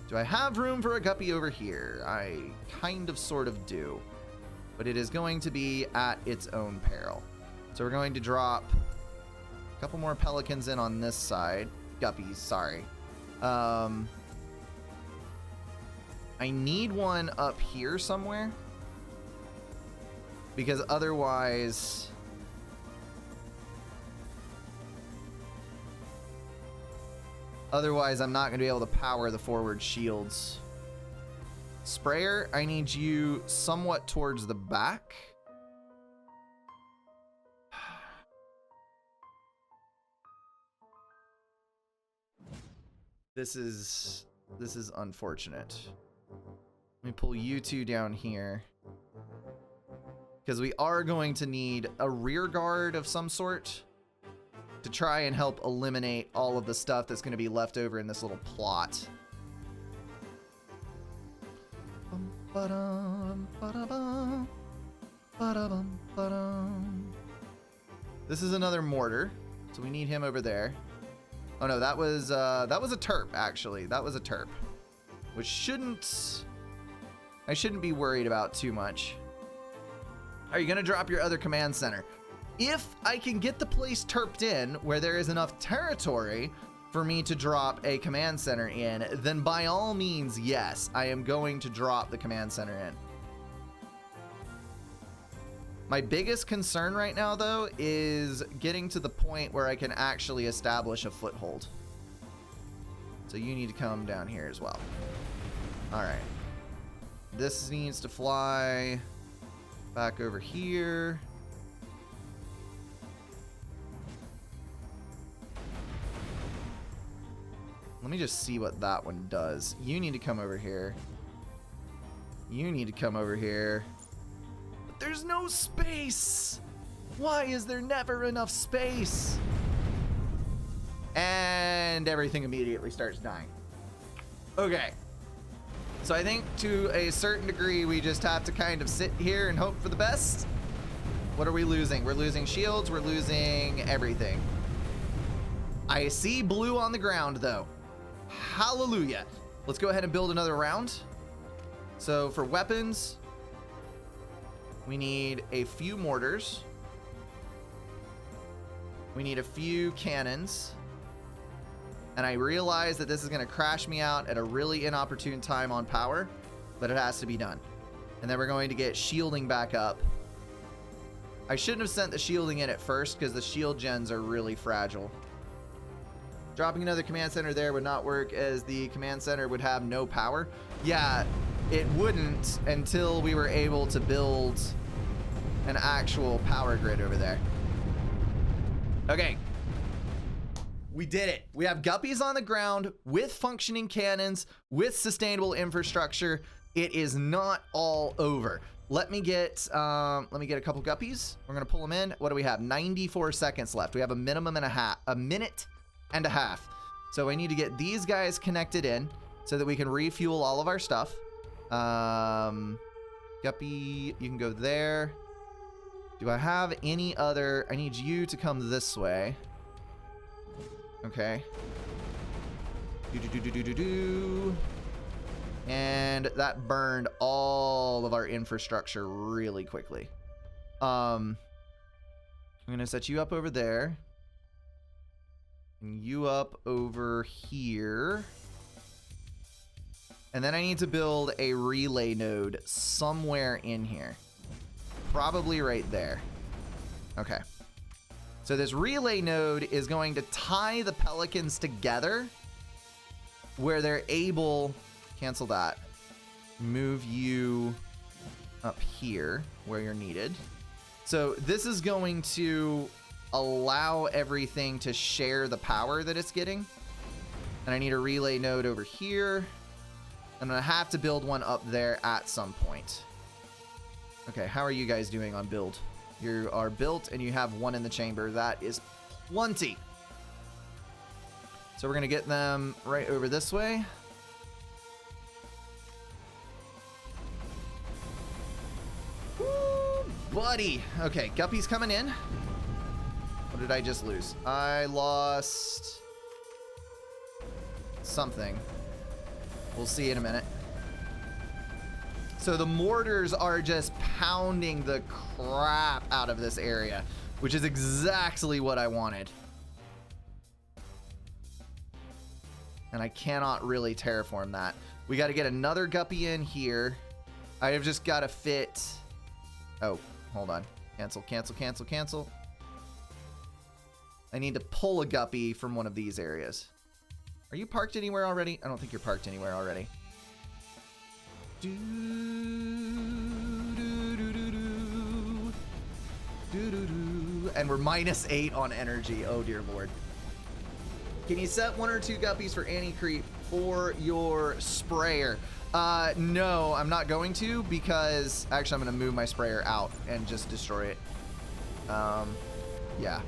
Do I have room for a guppy over here? I kind of sort of do. But it is going to be at its own peril. So we're going to drop a couple more pelicans in on this side. Guppies, sorry. I need one up here somewhere. Because otherwise... I'm not going to be able to power the forward shields. Sprayer, I need you somewhat towards the back. This is unfortunate. Let me pull you 2 down here. Because we are going to need a rear guard of some sort to try and help eliminate all of the stuff that's going to be left over in this little plot. This is another mortar, so we need him over there. Oh no, that was a terp actually. That was a terp, which I shouldn't be worried about too much. Are you gonna drop your other command center? If I can get the place terped in where there is enough territory for me to drop a command center in, then by all means, yes, I am going to drop the command center in. My biggest concern right now, though, is getting to the point where I can actually establish a foothold. So you need to come down here as well. All right. This needs to fly back over here. Let me just see what that one does. You need to come over here. You need to come over here. But there's no space. Why is there never enough space? And everything immediately starts dying. Okay. So I think to a certain degree, we just have to kind of sit here and hope for the best. What are we losing? We're losing shields. We're losing everything. I see blue on the ground, though. Hallelujah. Let's go ahead and build another round. So for weapons, we need a few mortars. We need a few cannons. And I realize that this is going to crash me out at a really inopportune time on power, but it has to be done. And then we're going to get shielding back up. I shouldn't have sent the shielding in at first because the shield gens are really fragile. Dropping another command center there would not work, as the command center would have no power. Yeah, it wouldn't until we were able to build an actual power grid over there. Okay. We did it. We have guppies on the ground with functioning cannons, with sustainable infrastructure. It is not all over. Let me get a couple guppies. We're gonna pull them in. What do we have? 94 seconds left. We have a minimum and a minute and a half. So I need to get these guys connected in so that we can refuel all of our stuff. Guppy, you can go there. Do I have any other? I need you to come this way. Okay. And that burned all of our infrastructure really quickly. I'm gonna set you up over there. And you up over here. And then I need to build a relay node somewhere in here. Probably right there. Okay. So this relay node is going to tie the pelicans together where they're able... Cancel that. Move you up here where you're needed. So this is going to allow everything to share the power that it's getting. And I need a relay node over here. I'm going to have to build one up there at some point. Okay, how are you guys doing on build? You are built and you have one in the chamber. That is plenty. So we're going to get them right over this way. Woo, buddy. Okay, Guppy's coming in. What did I just lose? I lost something. We'll see in a minute. So the mortars are just pounding the crap out of this area, which is exactly what I wanted. And I cannot really terraform that. We got to get another guppy in here. I have just got to fit... Oh, hold on. Cancel, cancel, cancel, cancel. I need to pull a guppy from one of these areas. Are you parked anywhere already? I don't think you're parked anywhere already. And we're -8 on energy. Oh, dear Lord. Can you set 1 or 2 guppies for anti-creep for your sprayer? No, I'm not going to because... Actually, I'm going to move my sprayer out and just destroy it. Yeah.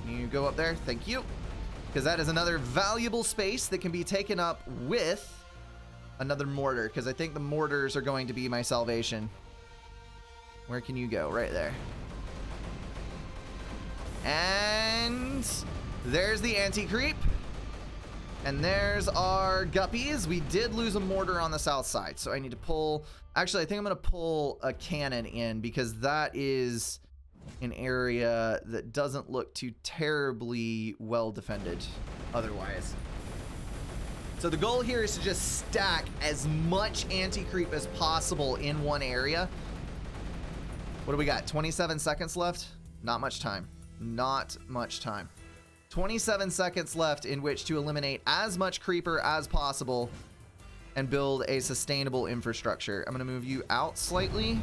You go up there. Thank you. Because that is another valuable space that can be taken up with another mortar. Because I think the mortars are going to be my salvation. Where can you go? Right there. And there's the anti-creep. And there's our guppies. We did lose a mortar on the south side. So I need to pull... Actually, I think I'm going to pull a cannon in because that is... an area that doesn't look too terribly well defended otherwise. So the goal here is to just stack as much anti-creep as possible in one area. What do we got? 27 seconds left? Not much time. Not much time. 27 seconds left in which to eliminate as much creeper as possible and build a sustainable infrastructure. I'm going to move you out slightly.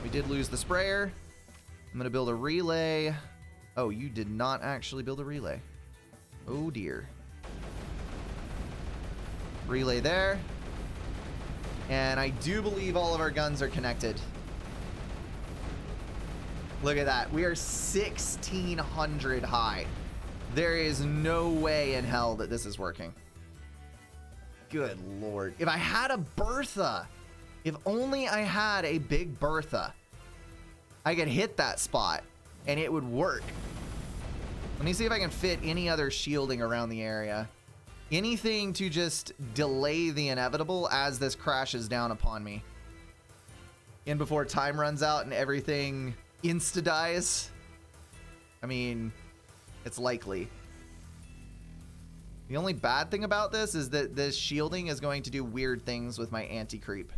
We did lose the sprayer. I'm going to build a relay. Oh, you did not actually build a relay. Oh, dear. Relay there. And I do believe all of our guns are connected. Look at that. We are 1,600 high. There is no way in hell that this is working. Good Lord. If I had a Bertha, if only I had a big Bertha, I could hit that spot and it would work. Let me see if I can fit any other shielding around the area. Anything to just delay the inevitable as this crashes down upon me. And before time runs out and everything insta-dies. I mean, it's likely. The only bad thing about this is that this shielding is going to do weird things with my anti-creep.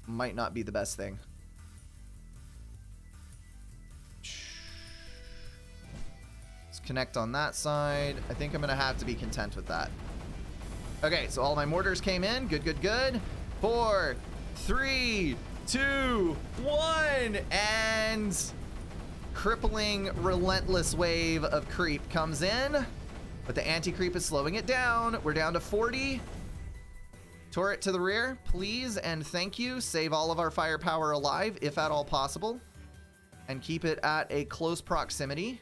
Might not be the best thing. Connect on that side. I think I'm gonna have to be content with that. Okay, so all my mortars came in. Good, good, good. 4, 3, 2, 1, and crippling, relentless wave of creep comes in, but the anti-creep is slowing it down. We're down to 40. Turret to the rear, please, and thank you. Save all of our firepower alive, if at all possible, and keep it at a close proximity.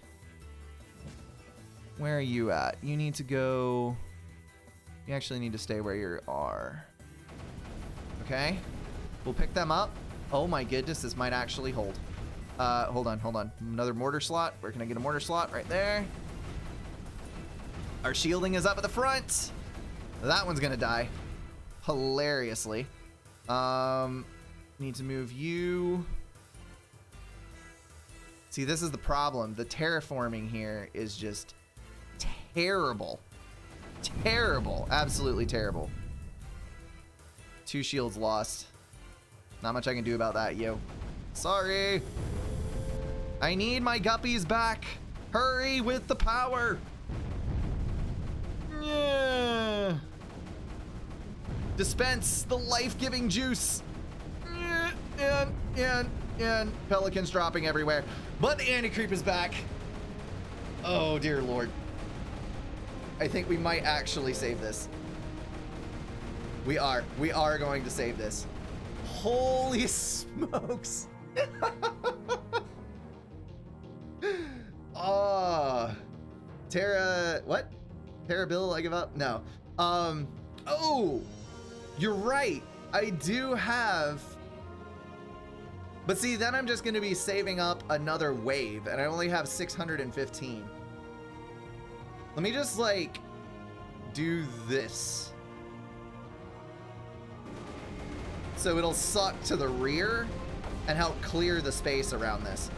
Where are you at? You need to go... You actually need to stay where you are. Okay. We'll pick them up. Oh my goodness, this might actually hold. Hold on, hold on. Another mortar slot. Where can I get a mortar slot? Right there. Our shielding is up at the front. That one's gonna die hilariously. Need to move you. See, this is the problem. The terraforming here is just terrible. Terrible. Absolutely terrible. 2 shields lost. Not much I can do about that, yo. Sorry. I need my guppies back. Hurry with the power. Yeah. Dispense the life-giving juice. And pelicans dropping everywhere. But the anti-creep is back. Oh, dear Lord. I think we might actually save this. We are going to save this. Holy smokes. Oh. What? Terra Bill, I give up? No. Oh, you're right. I do have. But see, then I'm just going to be saving up another wave, and I only have 615. Let me just, like, do this. So it'll suck to the rear and help clear the space around this.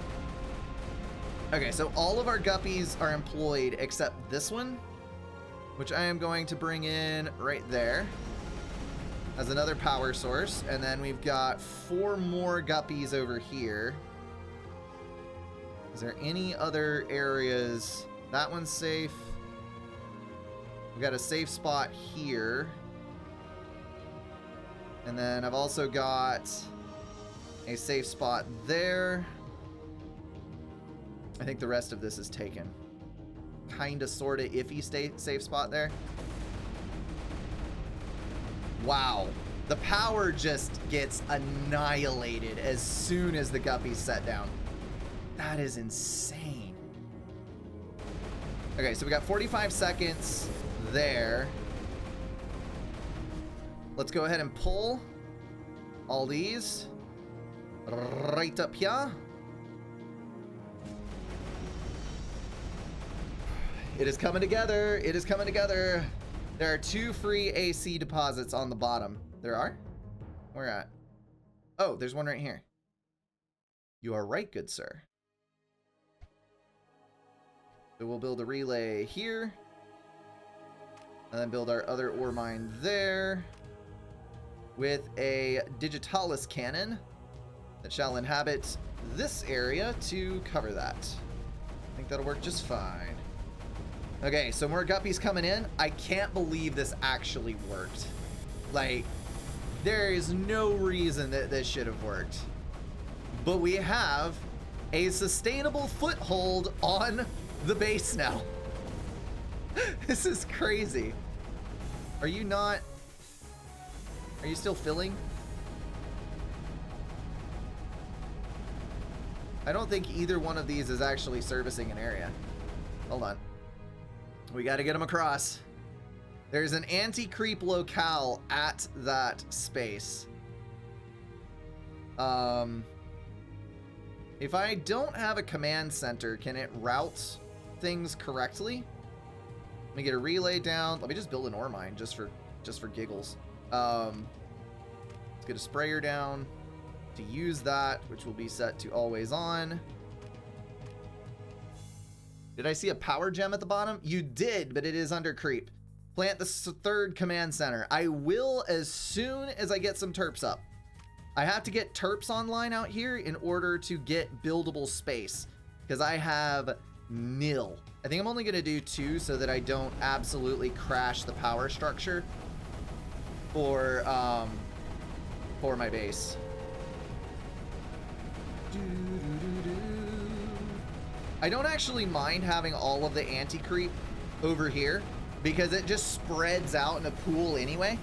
Okay, so all of our guppies are employed except this one, which I am going to bring in right there as another power source. And then we've got 4 more guppies over here. Is there any other areas? That one's safe. We've got a safe spot here. And then I've also got a safe spot there. I think the rest of this is taken. Kinda, sorta iffy safe spot there. Wow. The power just gets annihilated as soon as the guppies set down. That is insane. Okay, so we got 45 seconds there. Let's go ahead and pull all these right up here. It is coming together. It is coming together. There are 2 free AC deposits on the bottom. There are? Where at? Oh, there's one right here. You are right, good sir. So we'll build a relay here. And then build our other ore mine there. With a digitalis cannon that shall inhabit this area to cover that. I think that'll work just fine. Okay, so more guppies coming in. I can't believe this actually worked. Like, there is no reason that this should have worked. But we have a sustainable foothold on the base now. This is crazy. Are you not... Are you still filling? I don't think either one of these is actually servicing an area. Hold on. We got to get them across. There's an anti-creep locale at that space. If I don't have a command center, can it route things correctly? Let me get a relay down. Let me just build an ore mine just for giggles. Let's get a sprayer down to use that, which will be set to always on. Did I see a power gem at the bottom? You did, but it is under creep. Plant the 3rd command center. I will as soon as I get some terps up. I have to get terps online out here in order to get buildable space, because I have nil. I think I'm only going to do 2 so that I don't absolutely crash the power structure for my base. I don't actually mind having all of the anti-creep over here because it just spreads out in a pool anyway.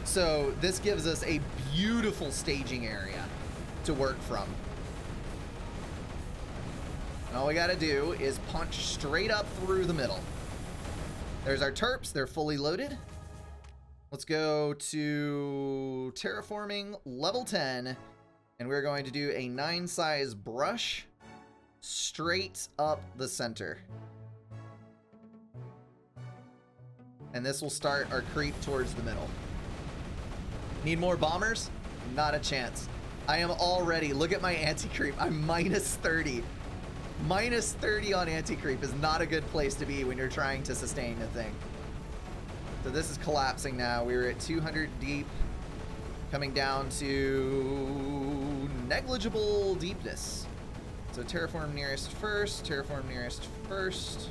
So this gives us a beautiful staging area to work from. And all we got to do is punch straight up through the middle. There's our terps. They're fully loaded. Let's go to terraforming level 10. And we're going to do a 9 size brush straight up the center. And this will start our creep towards the middle. Need more bombers? Not a chance. I am already, look at my anti-creep. I'm minus 30. Minus 30 on anti-creep is not a good place to be when you're trying to sustain a thing. So this is collapsing now. We were at 200 deep, coming down to negligible deepness. So terraform nearest first, terraform nearest first.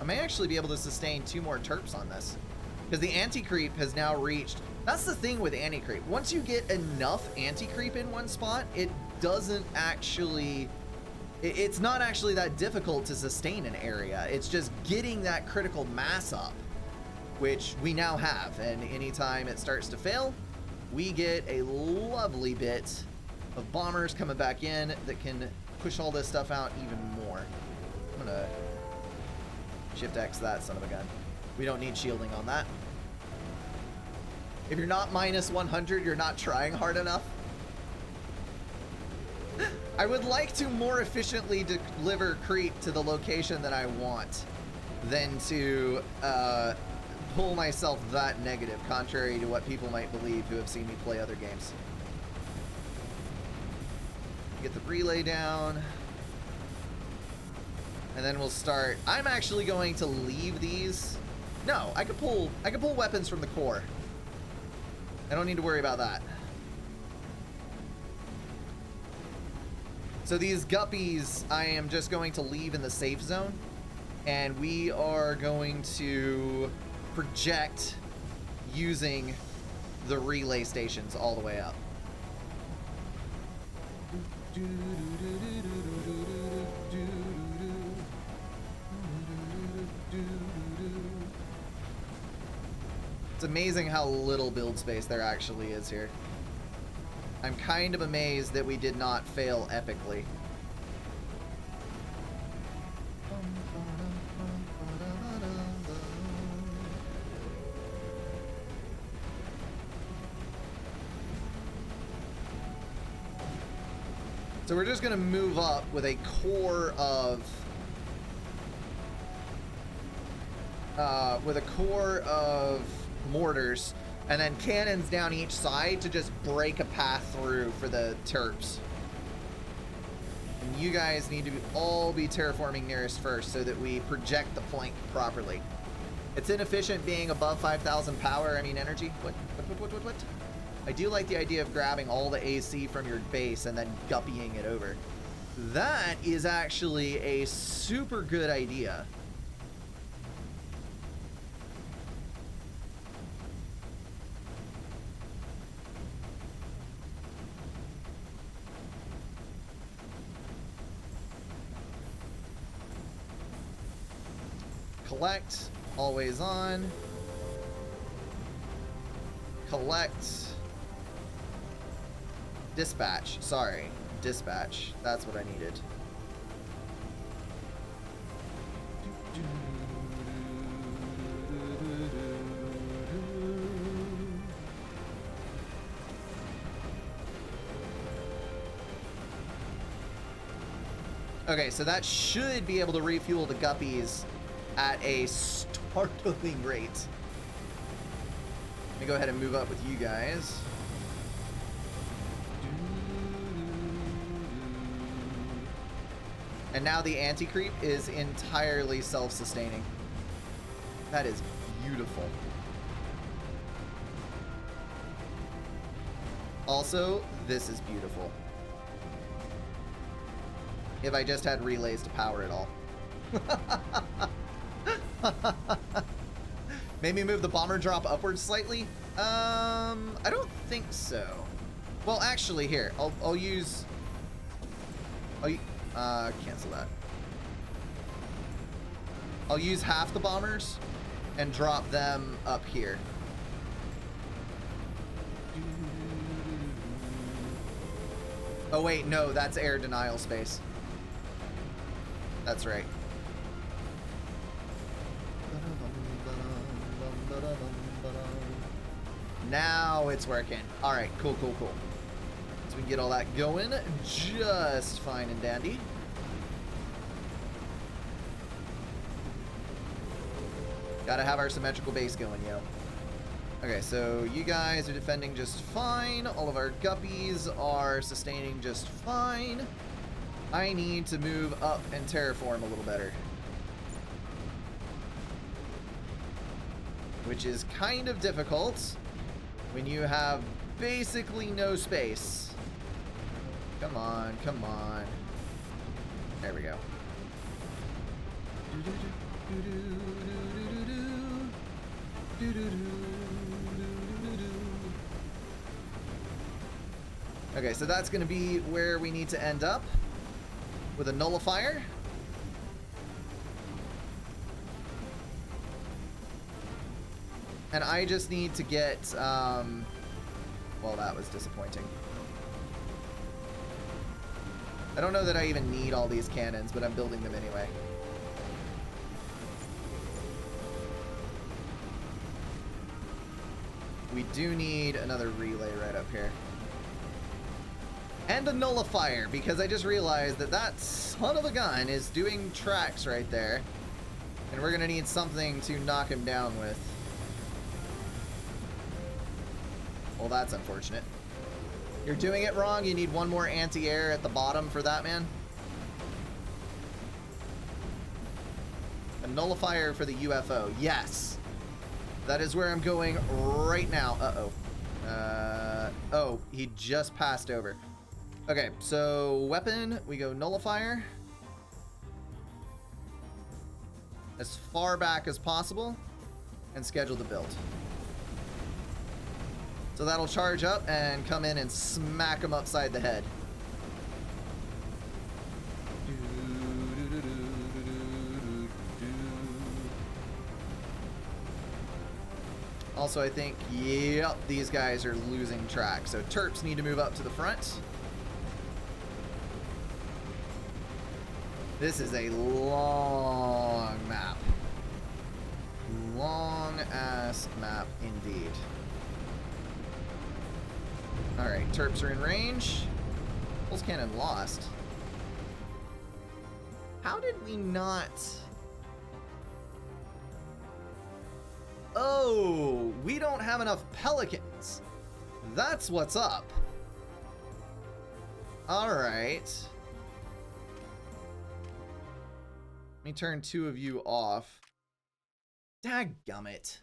I may actually be able to sustain 2 more terps on this, because the anti-creep has now reached. That's the thing with anti-creep. Once you get enough anti-creep in one spot, it doesn't actually, it's not actually that difficult to sustain an area. It's just getting that critical mass up, which we now have. And anytime it starts to fail, we get a lovely bit of bombers coming back in that can push all this stuff out even more. I'm gonna Shift X that son of a gun. We don't need shielding on that. If you're not minus 100, you're not trying hard enough. I would like to more efficiently deliver creep to the location that I want than to pull myself that negative, contrary to what people might believe who have seen me play other games. Get the relay down. And then we'll start. I'm actually going to leave these. No, I could pull weapons from the core. I don't need to worry about that. So these guppies, I am just going to leave in the safe zone, and we are going to project using the relay stations all the way up. It's amazing how little build space there actually is here. I'm kind of amazed that we did not fail epically. So we're just going to move up with a core of mortars, and then cannons down each side to just break a path through for the terps. And you guys need to all be terraforming nearest first so that we project the plank properly. It's inefficient being above 5,000 power, I mean energy. What? I do like the idea of grabbing all the AC from your base and then guppying it over. That is actually a super good idea. Collect, always on. Collect. Dispatch, sorry. Dispatch, that's what I needed. Okay, so that should be able to refuel the guppies at a startling rate. Let me go ahead and move up with you guys. And now the anti-creep is entirely self-sustaining. That is beautiful. Also, this is beautiful. If I just had relays to power it all. Made me move the bomber drop upwards slightly? I don't think so. Well, actually, here, I'll use... cancel that. I'll use half the bombers and drop them up here. Oh wait, no, that's air denial space. That's right. Now it's working. All right, cool. So we can get all that going just fine and dandy. Gotta have our symmetrical base going, yo. Okay, so you guys are defending just fine. All of our guppies are sustaining just fine. I need to move up and terraform a little better. Which is kind of difficult when you have basically no space. Come on, come on. There we go. Okay, so that's going to be where we need to end up with a nullifier. And I just need to get, well, that was disappointing. I don't know that I even need all these cannons, but I'm building them anyway. We do need another relay right up here. And a nullifier, because I just realized that that son of a gun is doing tracks right there. And we're gonna need something to knock him down with. Well, that's unfortunate. You're doing it wrong. You need one more anti-air at the bottom for that, man. A nullifier for the UFO. Yes. That is where I'm going right now. Uh-oh. Oh, he just passed over. Okay, so weapon, we go nullifier. As far back as possible. And schedule the build. So that'll charge up and come in and smack him upside the head. Also, I think, yep, these guys are losing track. So Terps need to move up to the front. This is a long map. Long-ass map indeed. Alright, Terps are in range. Pulse cannon lost. How did we not... Oh, we don't have enough pelicans. That's what's up. Alright. Let me turn 2 of you off. Dadgummit.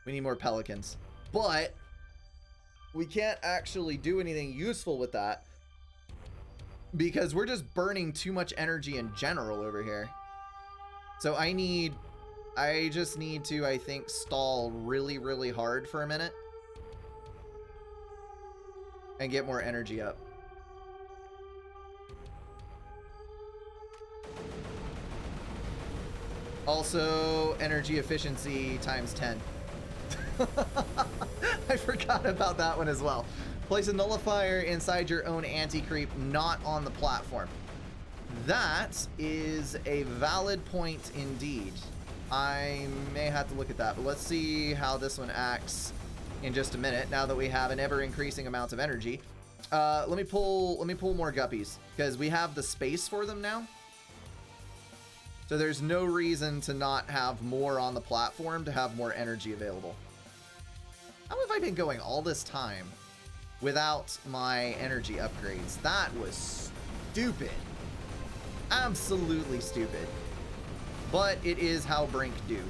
We need more pelicans. But we can't actually do anything useful with that because we're just burning too much energy in general over here. So I just need to, I think, stall really, really hard for a minute and get more energy up. Also, energy efficiency times 10. I forgot about that one as well. Place a nullifier inside your own anti-creep, not on the platform. That is a valid point indeed. I may have to look at that, but let's see how this one acts in just a minute. Now that we have an ever-increasing amount of energy, let me pull more guppies because we have the space for them now. So there's no reason to not have more on the platform to have more energy available. How have I been going all this time without my energy upgrades? That was stupid. Absolutely stupid. But it is how Brink do.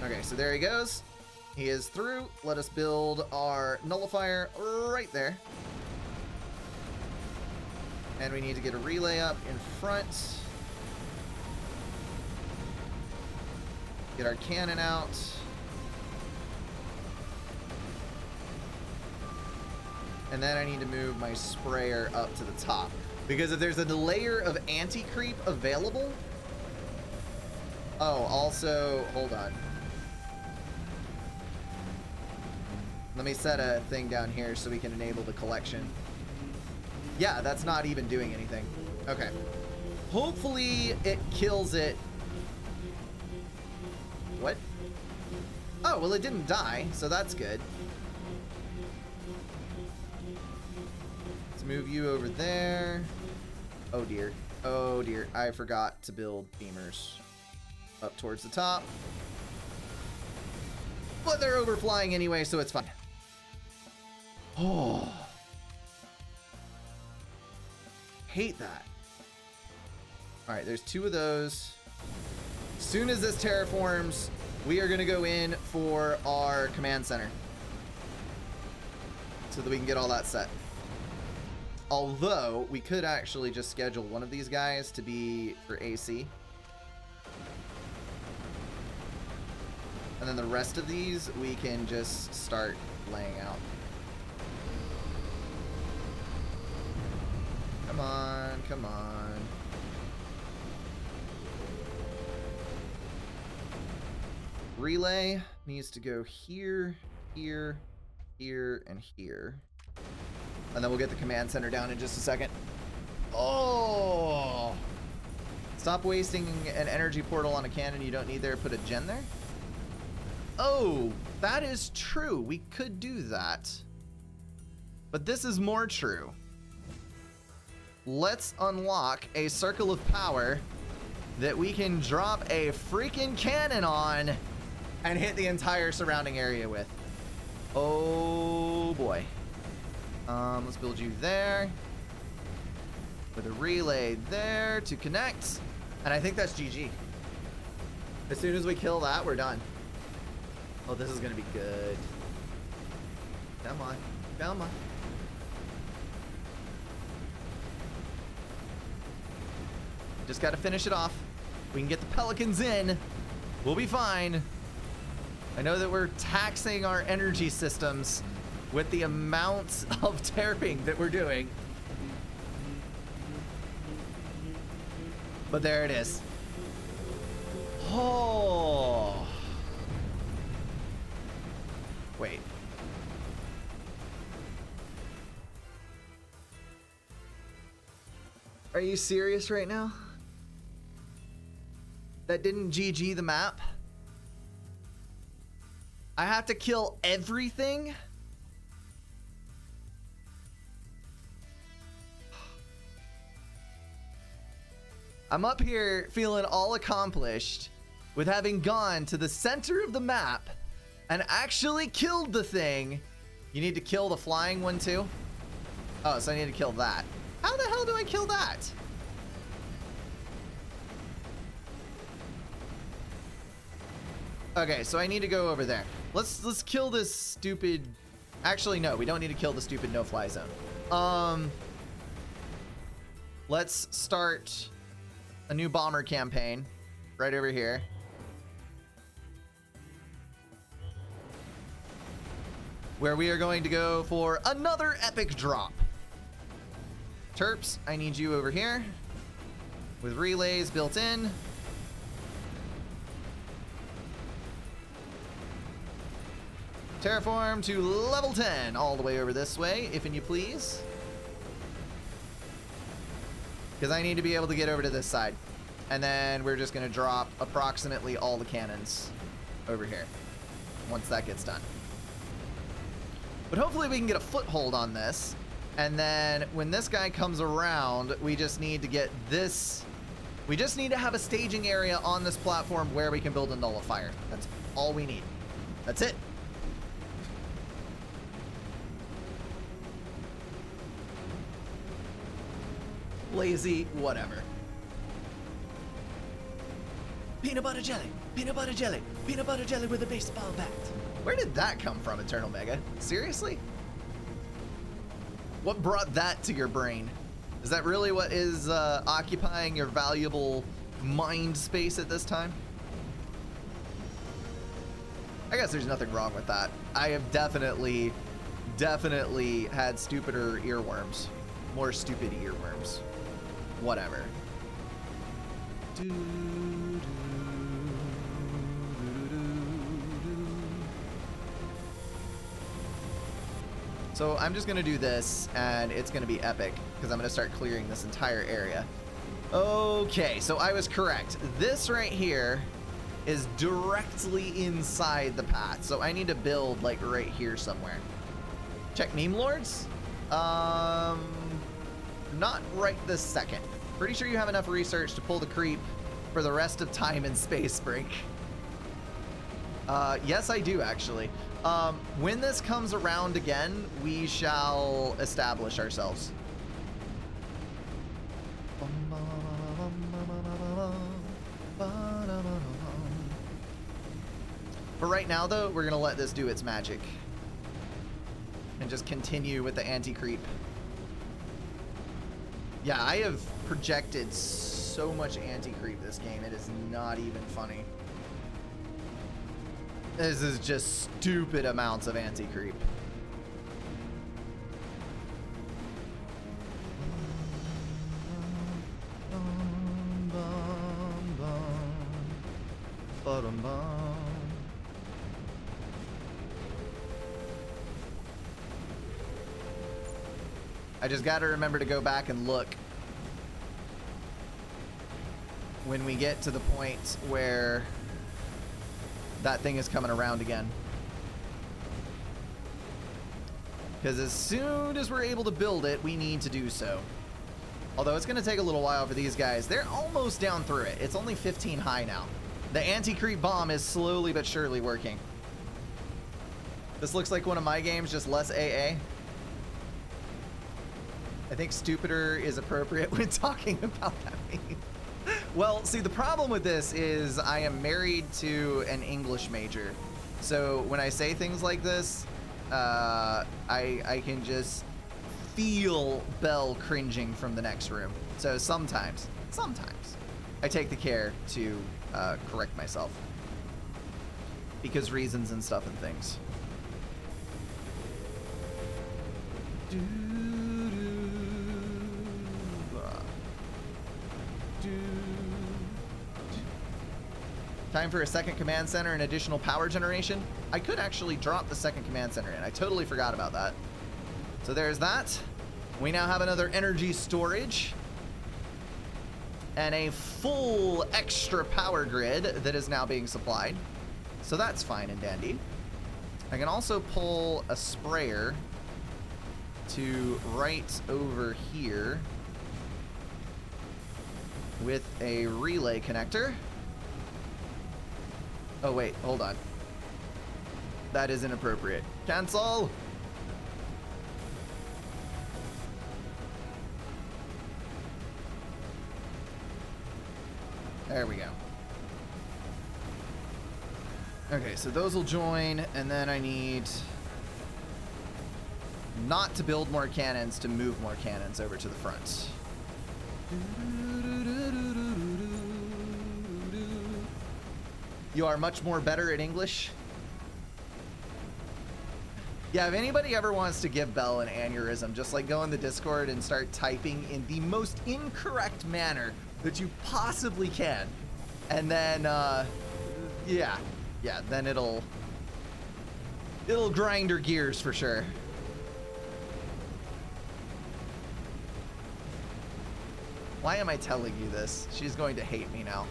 Okay, so there he goes. He is through. Let us build our nullifier right there. And we need to get a relay up in front. Get our cannon out. And then I need to move my sprayer up to the top. Because if there's a layer of anti-creep available... Oh, also, hold on. Let me set a thing down here so we can enable the collection. Yeah, that's not even doing anything. Okay. Hopefully it kills it. What? Oh, well, it didn't die, so that's good. Let's move you over there. Oh, dear. Oh dear, I forgot to build beamers up towards the top. But they're overflying anyway, so it's fine. Oh. Hate that. All right, there's 2 of those. As soon as this terraforms, we are gonna go in for our command center so that we can get all that set. Although, we could actually just schedule one of these guys to be for AC. And then the rest of these, we can just start laying out. Come on, come on. Relay needs to go here, here, here, and here. And then we'll get the command center down in just a second. Oh! Stop wasting an energy portal on a cannon you don't need there. Put a gen there. Oh, that is true. We could do that. But this is more true. Let's unlock a circle of power that we can drop a freaking cannon on and hit the entire surrounding area with. Oh boy. Let's build you there with a relay there to connect, and I think that's GG. As soon as we kill that, we're done. Oh, this is gonna be good. Come on, come on. Just gotta finish it off. We can get the pelicans in. We'll be fine. I know that we're taxing our energy systems with the amount of terping that we're doing. But there it is. Oh. Wait. Are you serious right now? That didn't GG the map? I have to kill everything? I'm up here feeling all accomplished with having gone to the center of the map and actually killed the thing. You need to kill the flying one too? Oh, so I need to kill that. How the hell do I kill that? Okay, so I need to go over there. Let's kill this stupid... Actually, no, we don't need to kill the stupid no-fly zone. Let's start a new bomber campaign right over here. Where we are going to go for another epic drop. Terps, I need you over here with relays built in. Terraform to level 10 all the way over this way, if and you please. Because I need to be able to get over to this side. And then we're just going to drop approximately all the cannons over here once that gets done. But hopefully we can get a foothold on this. And then when this guy comes around, we just need to get this. We just need to have a staging area on this platform where we can build a nullifier. That's all we need. That's it. Lazy, whatever. Peanut butter jelly, peanut butter jelly, peanut butter jelly with a baseball bat. Where did that come from, Eternal Mega? Seriously? What brought that to your brain? Is that really what is occupying your valuable mind space at this time? I guess there's nothing wrong with that. I have definitely had stupider earworms. More stupid earworms. Whatever. So I'm just gonna do this, and it's gonna be epic, because I'm gonna start clearing this entire area. Okay, so I was correct. This right here is directly inside the path, so I need to build like right here somewhere. Check meme lords. Not right this second. Pretty sure you have enough research to pull the creep for the rest of time in space, Brink. Yes, I do, actually. When this comes around again, we shall establish ourselves. For right now, though, we're going to let this do its magic. And just continue with the anti-creep. Yeah, I have projected so much anti-creep this game. It is not even funny. This is just stupid amounts of anti-creep. I just got to remember to go back and look when we get to the point where that thing is coming around again. Because as soon as we're able to build it, we need to do so. Although it's going to take a little while for these guys. They're almost down through it. It's only 15 high now. The anti-creep bomb is slowly but surely working. This looks like one of my games, just less AA. I think stupider is appropriate when talking about that meme. Well, see, the problem with this is I am married to an English major. So when I say things like this, I can just feel Belle cringing from the next room. So sometimes I take the care to correct myself. Because reasons and stuff and things. Time for a second command center and additional power generation. I could actually drop the second command center in. I totally forgot about that. So there's that. We now have another energy storage and a full extra power grid that is now being supplied. So that's fine and dandy. I can also pull a sprayer to right over here with a relay connector. Oh, wait, hold on. That is inappropriate. Cancel! There we go. Okay, so those will join, and then I need not to build more cannons, to move more cannons over to the front. You are much more better at English. Yeah, if anybody ever wants to give Belle an aneurysm, just like go in the Discord and start typing in the most incorrect manner that you possibly can. And then, yeah, then it'll grind her gears for sure. Why am I telling you this? She's going to hate me now.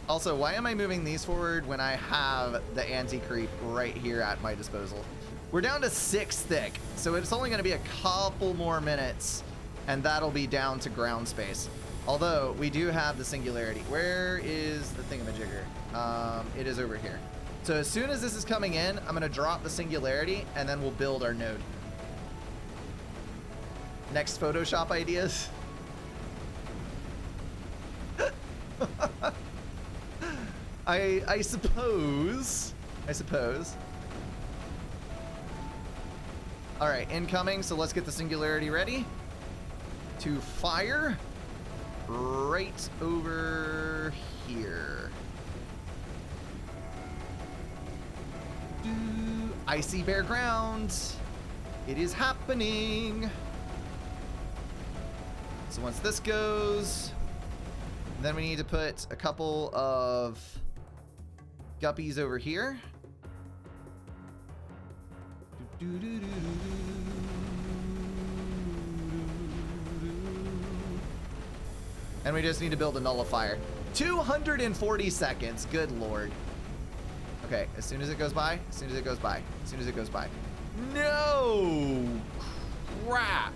Also, why am I moving these forward when I have the anti-creep right here at my disposal? We're down to 6 thick, so it's only going to be a couple more minutes, and that'll be down to ground space. Although, we do have the singularity. Where is the thingamajigger? It is over here. So as soon as this is coming in, I'm going to drop the singularity, and then we'll build our node. Next Photoshop ideas? I suppose. All right, incoming. So let's get the singularity ready to fire right over here. Icy bare ground. It is happening. So once this goes, then we need to put a couple of guppies over here. And we just need to build a nullifier. 240 seconds. Good lord. Okay, as soon as it goes by, as soon as it goes by, as soon as it goes by. No! Crap!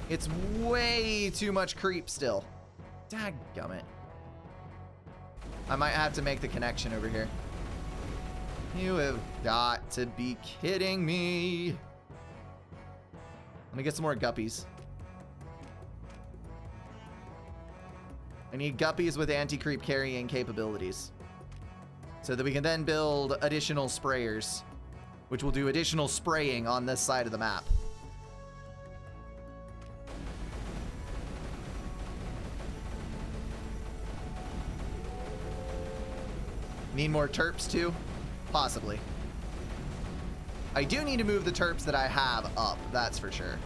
It's way too much creep still. Dadgummit. I might have to make the connection over here. You have got to be kidding me. Let me get some more guppies. I need guppies with anti-creep carrying capabilities, so that we can then build additional sprayers, which will do additional spraying on this side of the map. Need more terps too? Possibly. I do need to move the terps that I have up, that's for sure.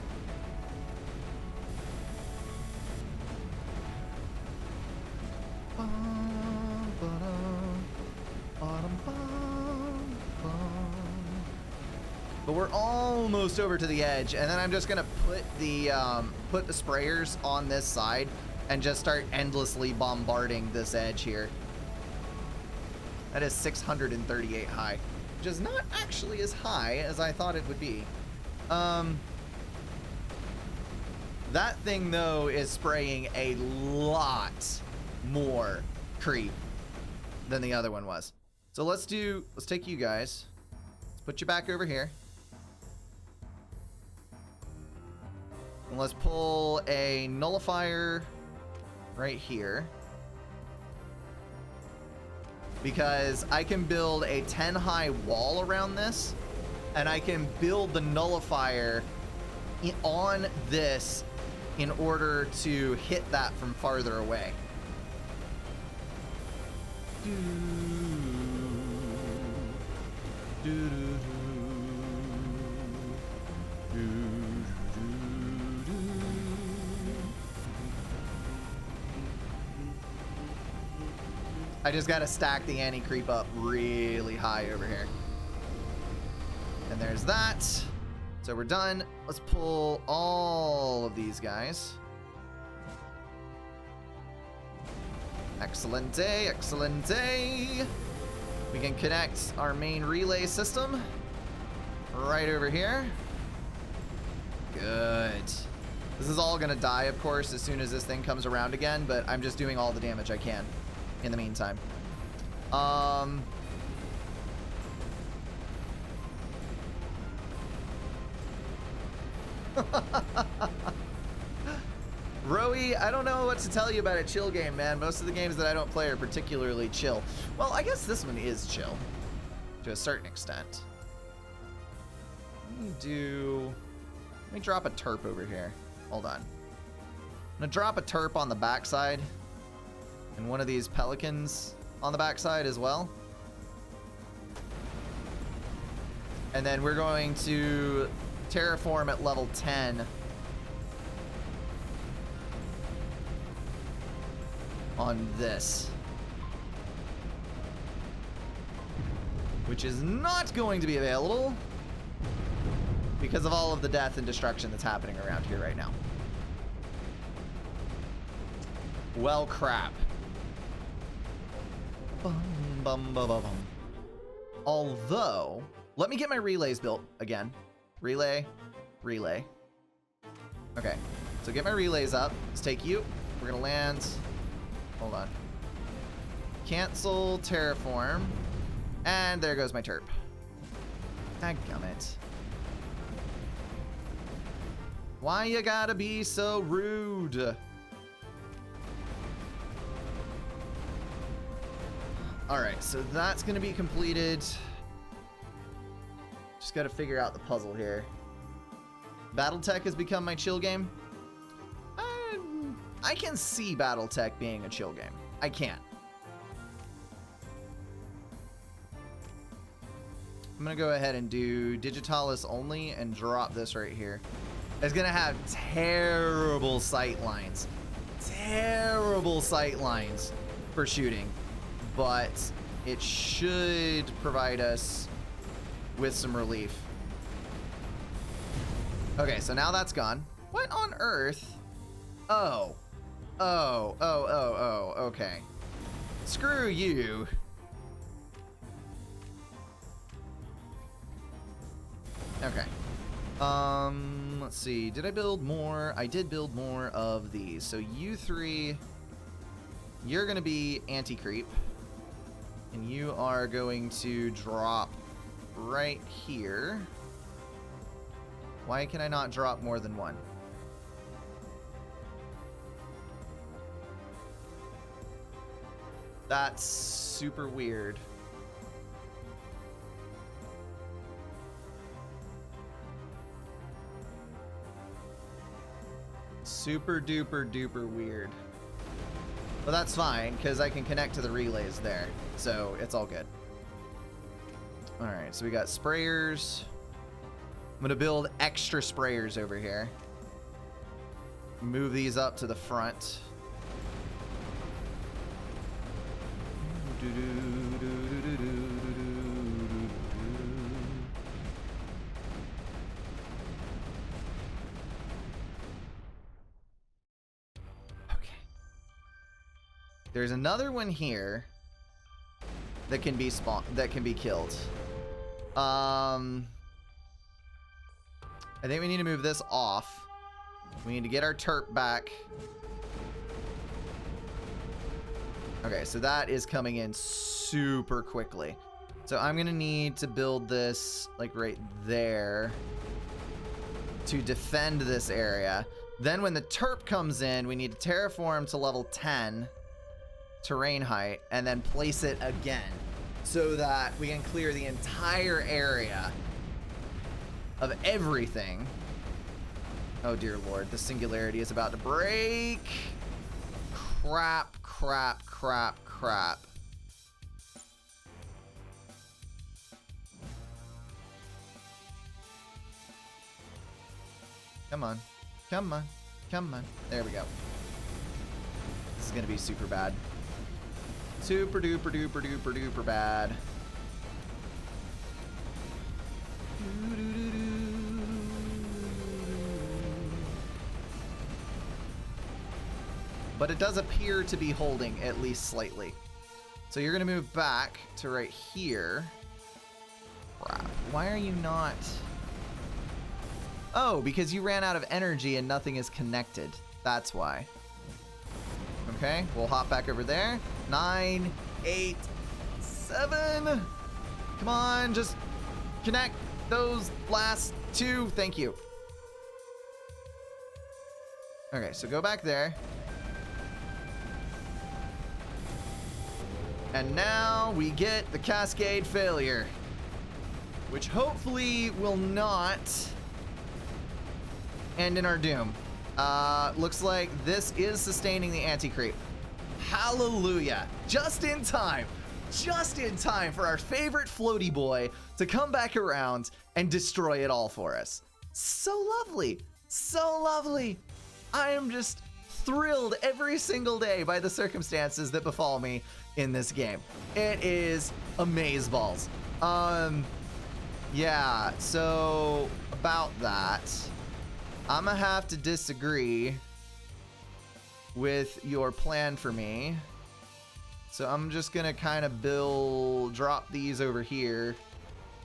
But we're almost over to the edge, and then I'm just gonna put the sprayers on this side and just start endlessly bombarding this edge here. That is 638 high, which is not actually as high as I thought it would be. That thing though is spraying a lot more creep than the other one was. So let's take you guys. Let's put you back over here. And let's pull a nullifier right here. Because I can build a 10 high wall around this, and I can build the nullifier on this in order to hit that from farther away. I just gotta stack the anti-creep up really high over here. And there's that. So we're done. Let's pull all of these guys. Excellent day, excellent day. We can connect our main relay system right over here. Good. This is all gonna die, of course, as soon as this thing comes around again, but I'm just doing all the damage I can in the meantime. Roey, I don't know what to tell you about a chill game, man. Most of the games that I don't play are particularly chill. Well, I guess this one is chill to a certain extent. Let me drop a terp over here. Hold on. I'm gonna drop a terp on the backside and one of these pelicans on the backside as well. And then we're going to terraform at level 10 on this, which is not going to be available because of all of the death and destruction that's happening around here right now. Well, crap. Bum, bum, bum, bum, bum. Although, let me get my relays built again. Relay. Okay, so get my relays up. Let's take you. We're gonna land. Hold on. Cancel terraform. And there goes my terp. Dadgummit. Why you gotta be so rude? Alright, so that's gonna be completed. Just gotta figure out the puzzle here. Battletech has become my chill game. I can see Battletech being a chill game. I can. I'm gonna go ahead and do Digitalis only and drop this right here. It's gonna have terrible sight lines. Terrible sight lines for shooting. But it should provide us with some relief. Okay, so now that's gone. What on earth? Oh, okay. Screw you. Okay. Let's see. Did I build more? I did build more of these. So you three, you're going to be anti-creep. And you are going to drop right here. Why can I not drop more than one? That's super weird. Super duper duper weird. But that's fine, because I can connect to the relays there. So it's all good. Alright, so we got sprayers. I'm going to build extra sprayers over here. Move these up to the front. Okay. There's another one here that can be killed. I think we need to move this off. We need to get our terp back. Okay, so that is coming in super quickly. So I'm gonna need to build this like right there to defend this area. Then when the terp comes in, we need to terraform to level 10 terrain height and then place it again so that we can clear the entire area of everything. Oh dear lord, the singularity is about to break. Crap, crap, crap, crap. Come on, come on, come on. There we go. This is gonna be super bad. Super duper duper duper duper bad. But it does appear to be holding at least slightly. So you're gonna move back to right here. Crap. Why are you not? Oh, because you ran out of energy and nothing is connected. That's why. Okay, we'll hop back over there. 9, 8, 7. Come on, just connect those last two. Thank you. Okay, so go back there. And now we get the cascade failure, which hopefully will not end in our doom. Looks like this is sustaining the anti-creep. Hallelujah. Just in time for our favorite floaty boy to come back around and destroy it all for us. So lovely. So lovely. I am just thrilled every single day by the circumstances that befall me in this game. It is amazeballs. Yeah, so about that, I'm gonna have to disagree with your plan for me. So I'm just gonna kind of drop these over here,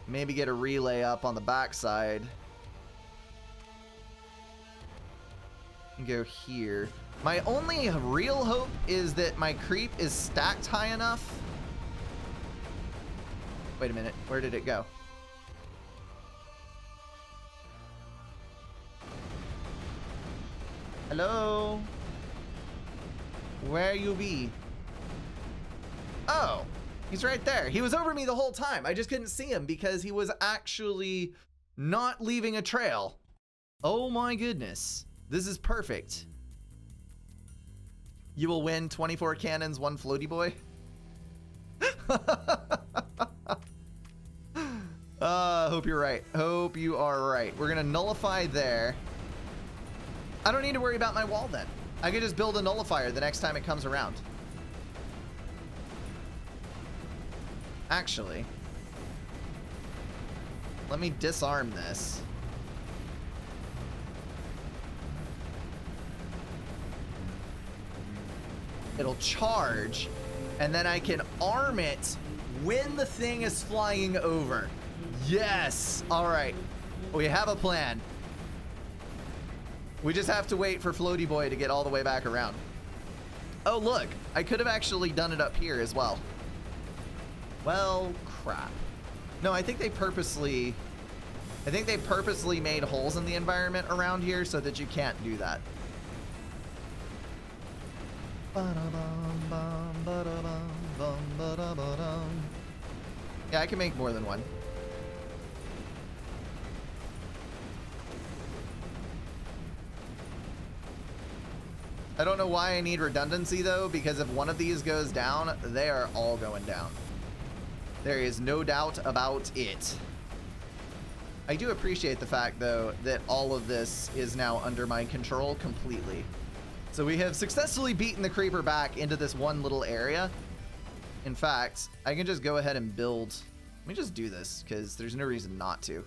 maybe get a relay up on the backside, and go here. My only real hope is that my creep is stacked high enough. Wait a minute, where did it go? Hello? Where you be? Oh, he's right there. He was over me the whole time. I just couldn't see him because he was actually not leaving a trail. Oh my goodness. This is perfect. You will win 24 cannons, 1 floaty boy. Hope you're right. Hope you are right. We're gonna nullify there. I don't need to worry about my wall then. I can just build a nullifier the next time it comes around. Actually, let me disarm this. It'll charge, and then I can arm it when the thing is flying over. Yes. All right. We have a plan. We just have to wait for Floaty Boy to get all the way back around. Oh, look. I could have actually done it up here as well. Well, crap. No, I think they purposely made holes in the environment around here so that you can't do that. Yeah, I can make more than one. I don't know why I need redundancy though, because if one of these goes down, they are all going down. There is no doubt about it. I do appreciate the fact though that all of this is now under my control completely. So we have successfully beaten the creeper back into this one little area. In fact, I can just go ahead and build. Let me just do this because there's no reason not to.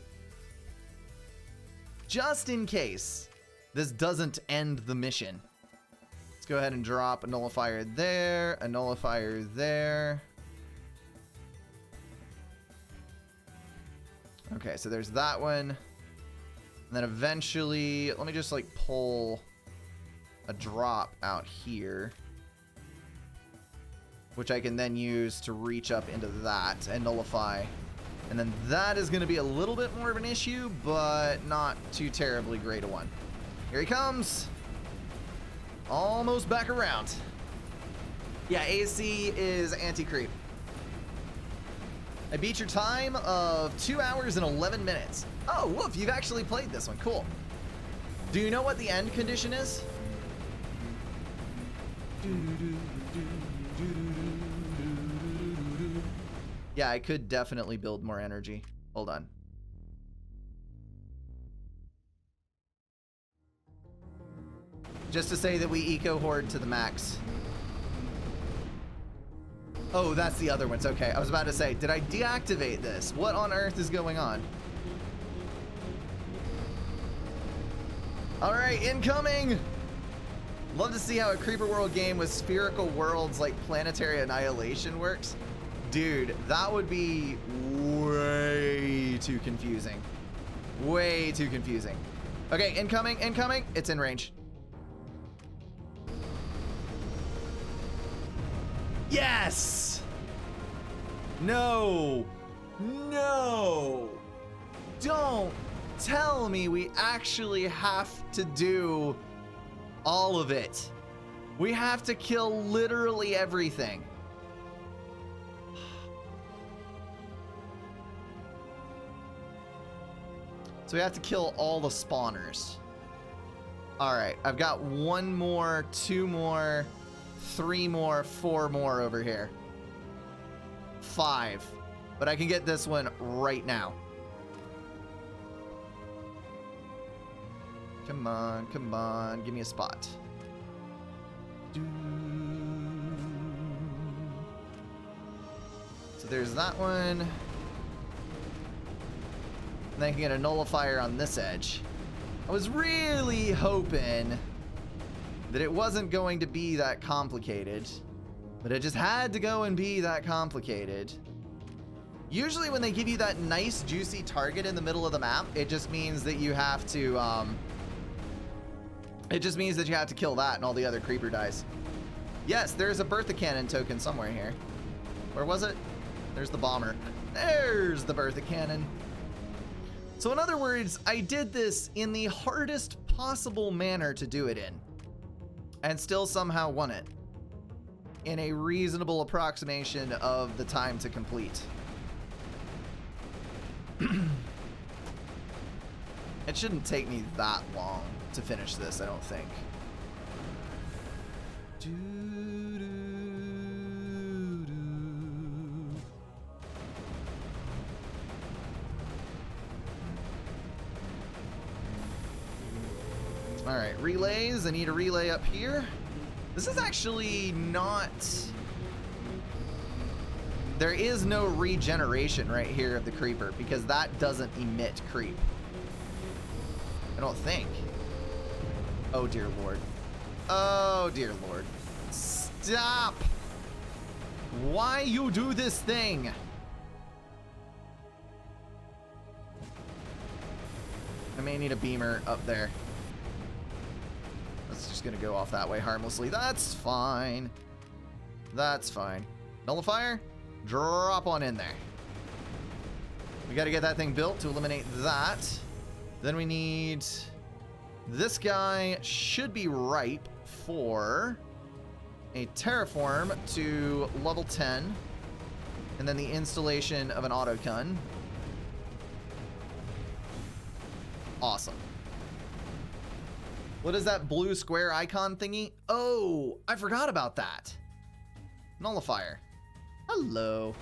Just in case this doesn't end the mission. Let's go ahead and drop a nullifier there, a nullifier there. Okay, so there's that one. And then eventually, let me just like pull a drop out here, which I can then use to reach up into that and nullify. And then that is going to be a little bit more of an issue, but not too terribly great a one. Here he comes. Almost back around. Yeah, AC is anti-creep. I beat your time of 2 hours and 11 minutes. Oh, woof, you've actually played this one. Cool. Do you know what the end condition is? Yeah, I could definitely build more energy. Hold on. Just to say that we eco-hoard to the max. Oh, that's the other ones. Okay, I was about to say, did I deactivate this? What on earth is going on? All right, incoming! Love to see how a Creeper World game with spherical worlds like Planetary Annihilation works. Dude, that would be way too confusing. Way too confusing. Okay, incoming, incoming. It's in range. Yes! No! No! Don't tell me we actually have to do all of it. We have to kill literally everything. So we have to kill all the spawners. All right, I've got 1 more, 2 more, 3 more, 4 more over here. 5. But I can get this one right now. Come on, come on. Give me a spot. So there's that one. And then I can get a nullifier on this edge. I was really hoping that it wasn't going to be that complicated, but it just had to go and be that complicated. Usually when they give you that nice juicy target in the middle of the map, it just means that you have to kill that and all the other creeper dies. Yes, there's a Bertha Cannon token somewhere here. Where was it? There's the bomber. There's the Bertha Cannon. So in other words, I did this in the hardest possible manner to do it in, and still somehow won it in a reasonable approximation of the time to complete. It shouldn't take me that long to finish this, I don't think. All right, relays. I need a relay up here. This is actually not... There is no regeneration right here of the creeper because that doesn't emit creep. I don't think. Oh, dear Lord. Oh, dear Lord. Stop! Why you do this thing? I may need a beamer up there. That's just gonna go off that way harmlessly. That's fine. That's fine. Nullifier, drop on in there. We gotta get that thing built to eliminate that. Then we need... This guy should be ripe for a terraform to level 10. And then the installation of an autocun. Awesome. What is that blue square icon thingy? Oh, I forgot about that. Nullifier. Hello.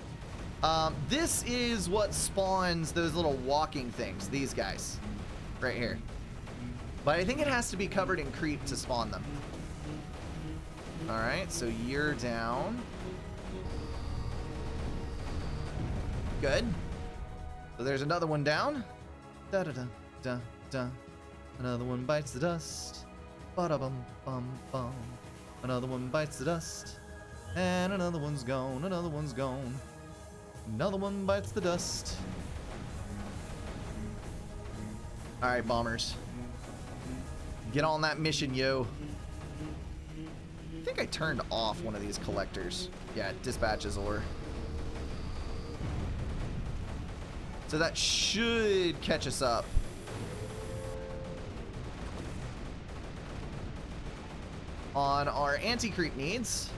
This is what spawns those little walking things, these guys. Right here. But I think it has to be covered in creep to spawn them. Alright, so you're down. Good. So there's another one down. Da da da da da. Another one bites the dust. Ba da bum bum bum. Another one bites the dust. And another one's gone. Another one's gone. Another one bites the dust. Alright, bombers. Get on that mission, yo. I think I turned off one of these collectors. Yeah, it dispatches ore. So that should catch us up. On our anti-creep needs.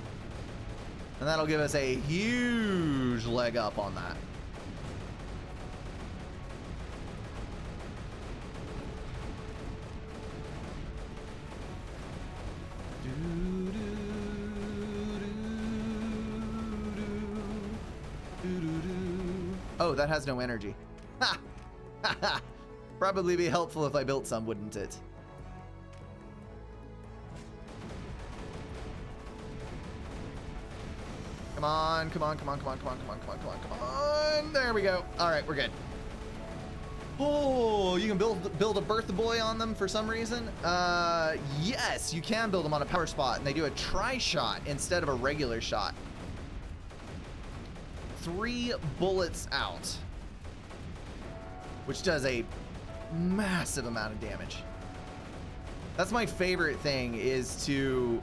And that'll give us a huge leg up on that. Oh, that has no energy. Ha! Ha ha! Probably be helpful if I built some, wouldn't it? Come on, come on, come on, come on, come on, come on, come on, come on, come on. There we go. All right, we're good. Oh, you can build a birth boy on them for some reason? Yes, you can build them on a power spot, and they do a tri-shot instead of a regular shot. 3 bullets out, which does a massive amount of damage. That's my favorite thing, is to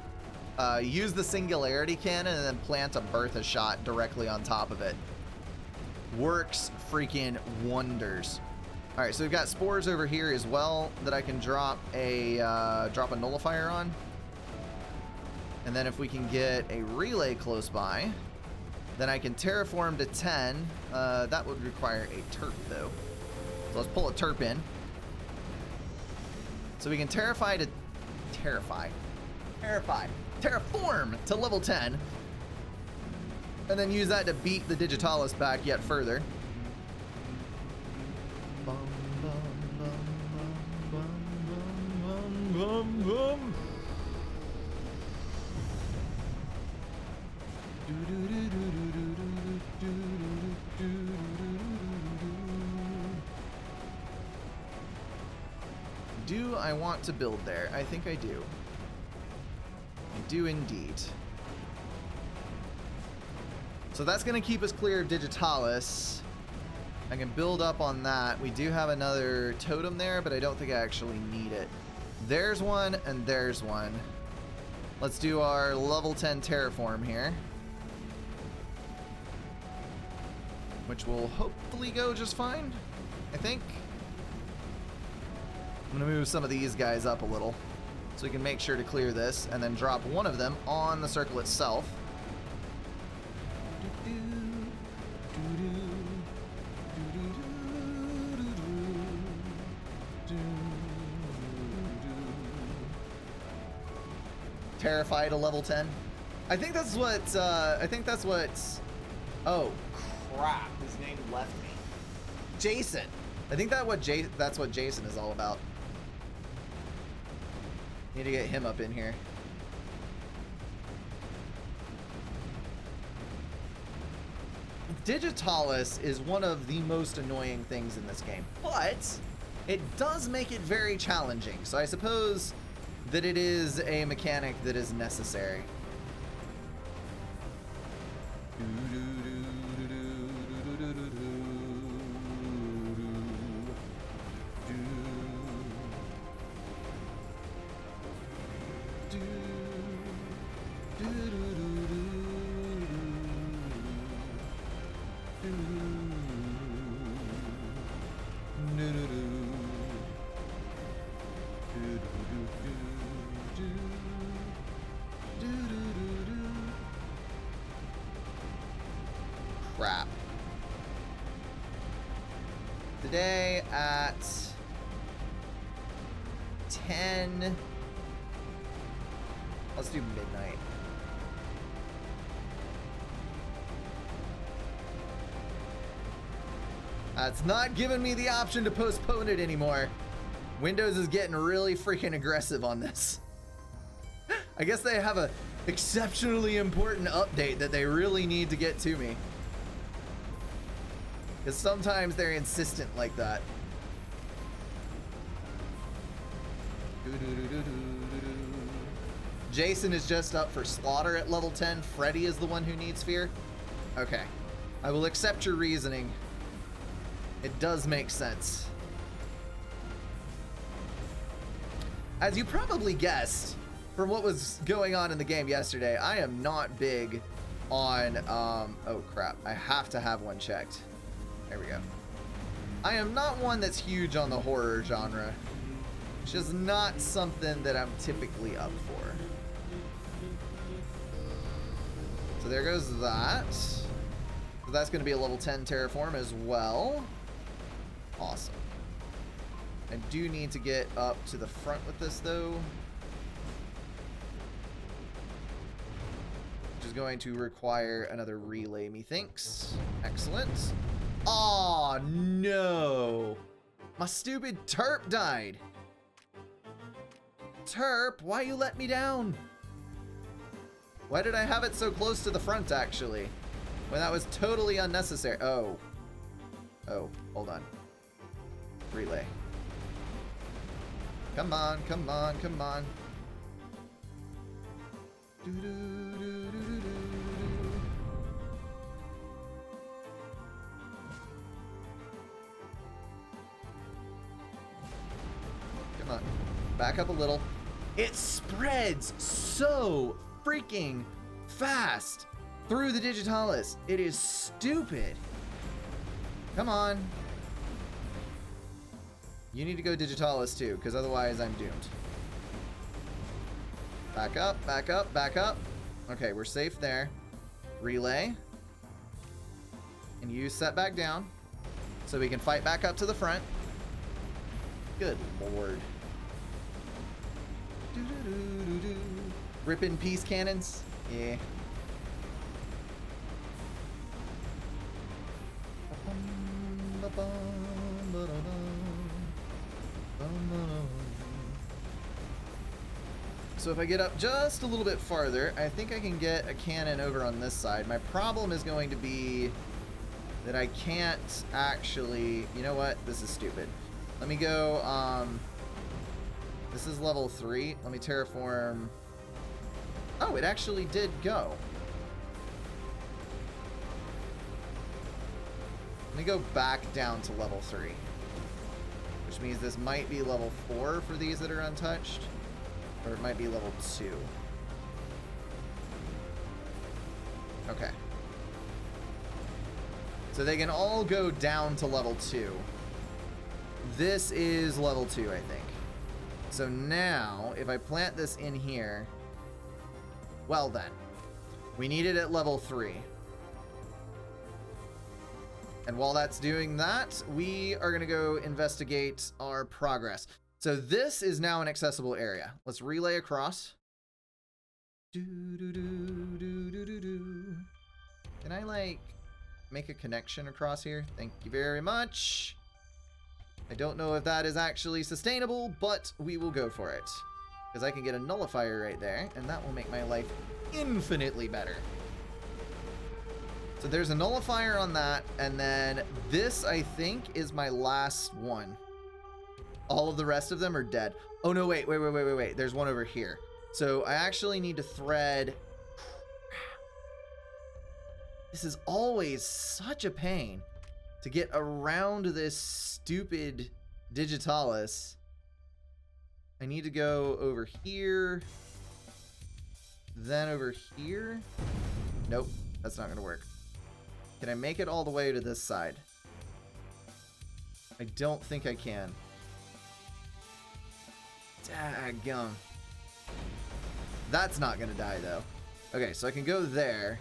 use the singularity cannon and then plant a Bertha shot directly on top of it. Works freaking wonders. All right, so we've got spores over here as well that I can drop a nullifier on. And then if we can get a relay close by, then I can terraform to 10. That would require a terp though. So let's pull a terp in. So we can terraform to level 10. And then use that to beat the Digitalis back yet further. Bum, bum, bum, bum, bum, bum, bum. Do I want to build there? I think I do. I do indeed. So that's going to keep us clear of Digitalis. I can build up on that. We do have another totem there, but I don't think I actually need it. There's one, and there's one. Let's do our level 10 terraform here, which will hopefully go just fine, I think. I'm going to move some of these guys up a little so we can make sure to clear this, and then drop one of them on the circle itself. Terrified to level 10. I think that's what, oh crap, his name left me. Jason. I think that's what Jason is all about. Need to get him up in here. Digitalis is one of the most annoying things in this game, but it does make it very challenging. So I suppose that it is a mechanic that is necessary. Crap. Today at 10. Let's do midnight. It's not giving me the option to postpone it anymore. Windows is getting really freaking aggressive on this. I guess they have a exceptionally important update that they really need to get to me. Because sometimes they're insistent like that. Jason is just up for slaughter at level 10. Freddy is the one who needs fear. Okay. I will accept your reasoning. It does make sense. As you probably guessed from what was going on in the game yesterday, I am not big on, oh crap, I have to have one checked. There we go. I am not one that's huge on the horror genre. It's just not something that I'm typically up for. So there goes that. So that's going to be a level 10 terraform as well. Awesome. I do need to get up to the front with this though, which is going to require another relay, methinks. Excellent. Aw, no. My stupid Terp died. Terp, why you let me down? Why did I have it so close to the front, actually? When that was totally unnecessary. Oh. Oh, hold on. Relay. Come on, come on, come on. Come on. Back up a little. It spreads so freaking fast through the digitalis. It is stupid. Come on. You need to go digitalis too, because otherwise I'm doomed. Back up, back up, back up. Okay, we're safe there. Relay. And you set back down so we can fight back up to the front. Good lord. Rip in peace cannons? Yeah. So if I get up just a little bit farther, I think I can get a cannon over on this side. My problem is going to be that I can't actually... You know what? This is stupid. Let me go... This is level 3. Let me terraform... Oh, it actually did go. Let me go back down to level 3. Which means this might be level 4 for these that are untouched. Or it might be level 2. Okay. So they can all go down to level 2. This is level 2, I think. So now, if I plant this in here... Well then. We need it at level 3. And while that's doing that, we are going to go investigate our progress. So this is now an accessible area. Let's relay across. Can I, like, make a connection across here? Thank you very much. I don't know if that is actually sustainable, but we will go for it. Because I can get a nullifier right there, and that will make my life infinitely better. So there's a nullifier on that, and then this, I think, is my last one. All of the rest of them are dead. Oh, no, wait. There's one over here. So I actually need to thread... This is always such a pain to get around this stupid digitalis. I need to go over here. Then over here. Nope, that's not going to work. Can I make it all the way to this side? I don't think I can. Daggum. That's not gonna die though. Okay, so I can go there.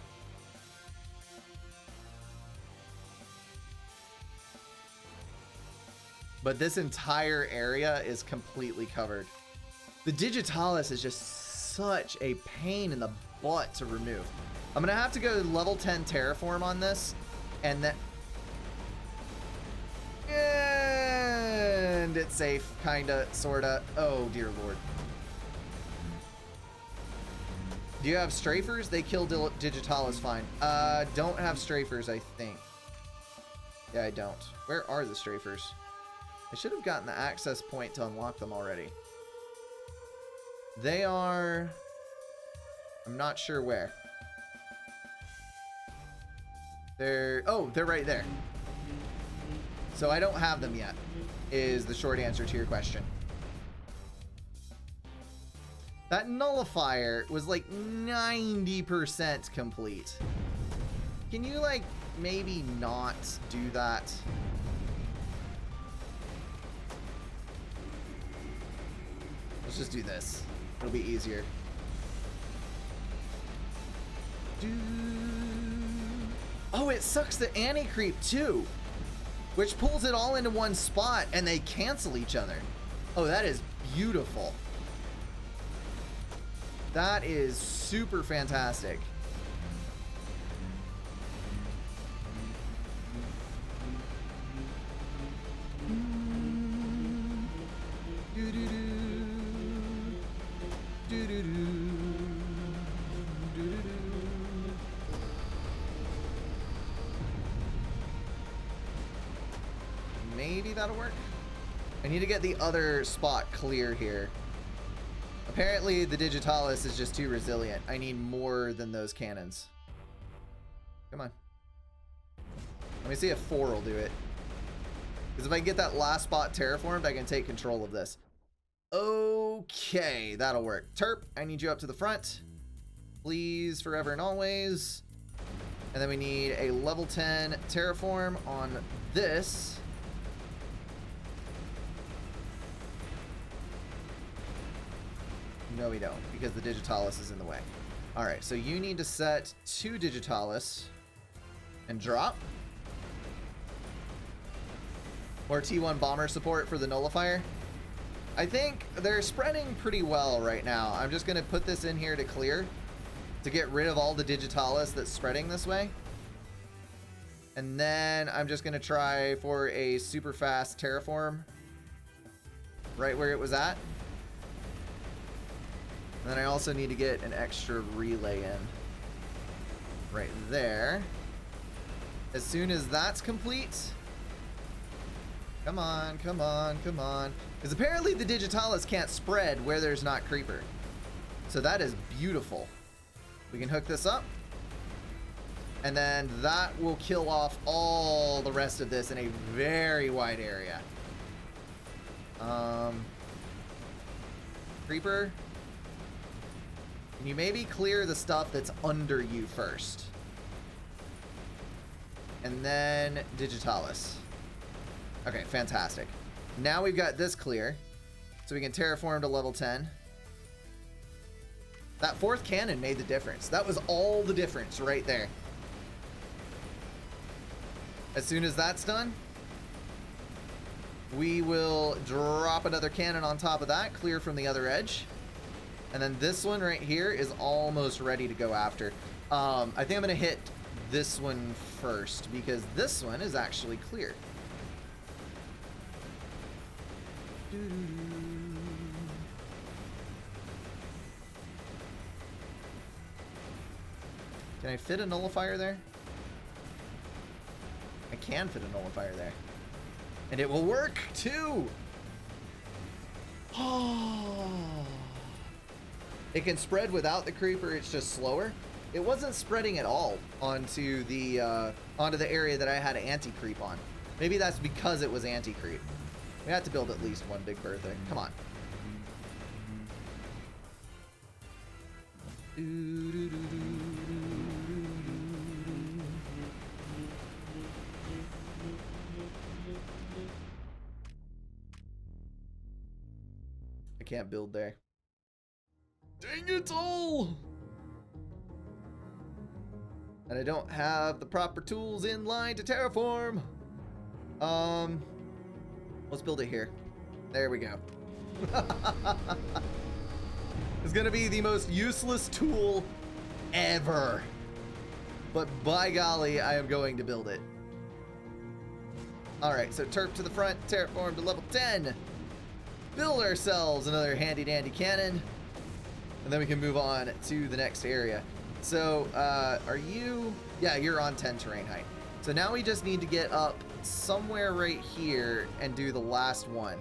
But this entire area is completely covered. The Digitalis is just such a pain in the butt to remove. I'm gonna have to go level 10 terraform on this, and then and it's safe, kinda, sorta. Oh dear lord. Do you have strafers? They kill Digitalis fine. Don't have strafers, I think. Yeah, I don't. Where are the strafers? I should have gotten the access point to unlock them already. They are... I'm not sure where. They're... Oh, they're right there. So I don't have them yet, is the short answer to your question. That nullifier was like 90% complete. Can you, like, maybe not do that? Let's just do this. It'll be easier. Oh, it sucks the anti-creep too, which pulls it all into one spot and they cancel each other. Oh, that is beautiful. That is super fantastic. Maybe that'll work. I need to get the other spot clear here. Apparently the Digitalis is just too resilient. I need more than those cannons. Come on. Let me see if 4 will do it. Because if I get that last spot terraformed, I can take control of this. Okay, that'll work. Terp, I need you up to the front. Please, forever and always. And then we need a level 10 terraform on this. No, we don't, because the Digitalis is in the way. All right, so you need to set 2 Digitalis and drop. Or T1 bomber support for the nullifier. I think they're spreading pretty well right now. I'm just going to put this in here to clear, to get rid of all the Digitalis that's spreading this way. And then I'm just going to try for a super fast terraform right where it was at. And then I also need to get an extra relay in right there. As soon as that's complete, come on, come on, come on. Because apparently the Digitalis can't spread where there's not creeper. So that is beautiful. We can hook this up. And then that will kill off all the rest of this in a very wide area. Creeper. Can you maybe clear the stuff that's under you first? And then Digitalis. Okay, fantastic. Now we've got this clear, so we can terraform to level 10. That 4th cannon made the difference. That was all the difference right there. As soon as that's done, we will drop another cannon on top of that, clear from the other edge. And then this one right here is almost ready to go after. I think I'm going to hit this one first because this one is actually clear. Can I fit a nullifier there? I can fit a nullifier there. And it will work too! Oh. It can spread without the creeper, it's just slower. It wasn't spreading at all onto the area that I had anti-creep on. Maybe that's because it was anti-creep. We had to build at least one big birthday. Come on. I can't build there. Dang it all! And I don't have the proper tools in line to terraform. Let's build it here. There we go. It's gonna be the most useless tool ever. But by golly, I am going to build it. Alright, so turf to the front, terraform to level 10. Build ourselves another handy dandy cannon. And then we can move on to the next area. So, are you... Yeah, you're on 10 terrain height. So now we just need to get up somewhere right here and do the last one.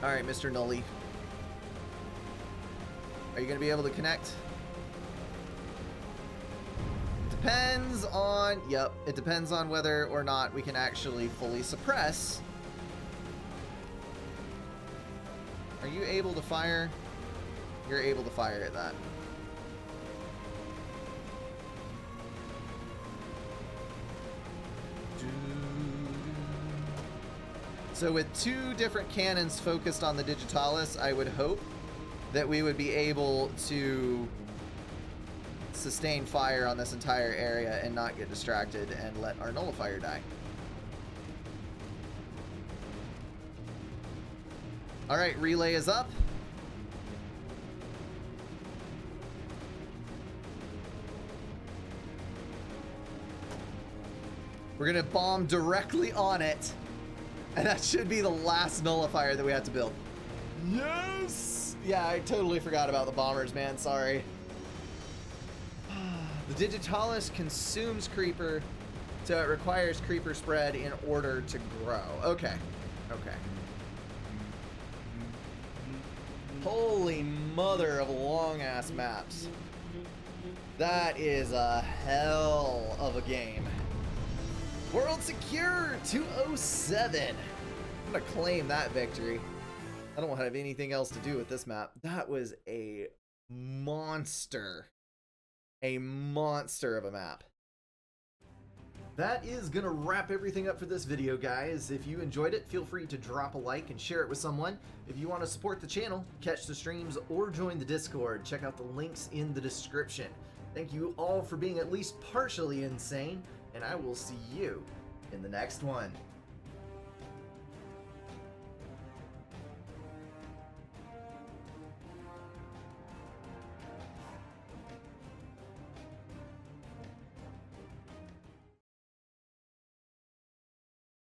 Alright, Mr. Nully. Are you going to be able to connect? Depends on... Yep, it depends on whether or not we can actually fully suppress. Are you able to fire? You're able to fire at that. So with 2 different cannons focused on the Digitalis, I would hope that we would be able to sustain fire on this entire area and not get distracted and let our nullifier die. Alright, relay is up. We're gonna bomb directly on it. And that should be the last nullifier that we have to build. Yes! Yeah, I totally forgot about the bombers, man. Sorry. The Digitalis consumes creeper, so it requires creeper spread in order to grow. Okay. Okay. Holy mother of long-ass maps. That is a hell of a game. World Secure 207. I'm gonna claim that victory. I don't have anything else to do with this map. That was a monster. A monster of a map. That is gonna wrap everything up for this video, guys. If you enjoyed it, feel free to drop a like and share it with someone. If you want to support the channel, catch the streams, or join the Discord, check out the links in the description. Thank you all for being at least partially insane, and I will see you in the next one.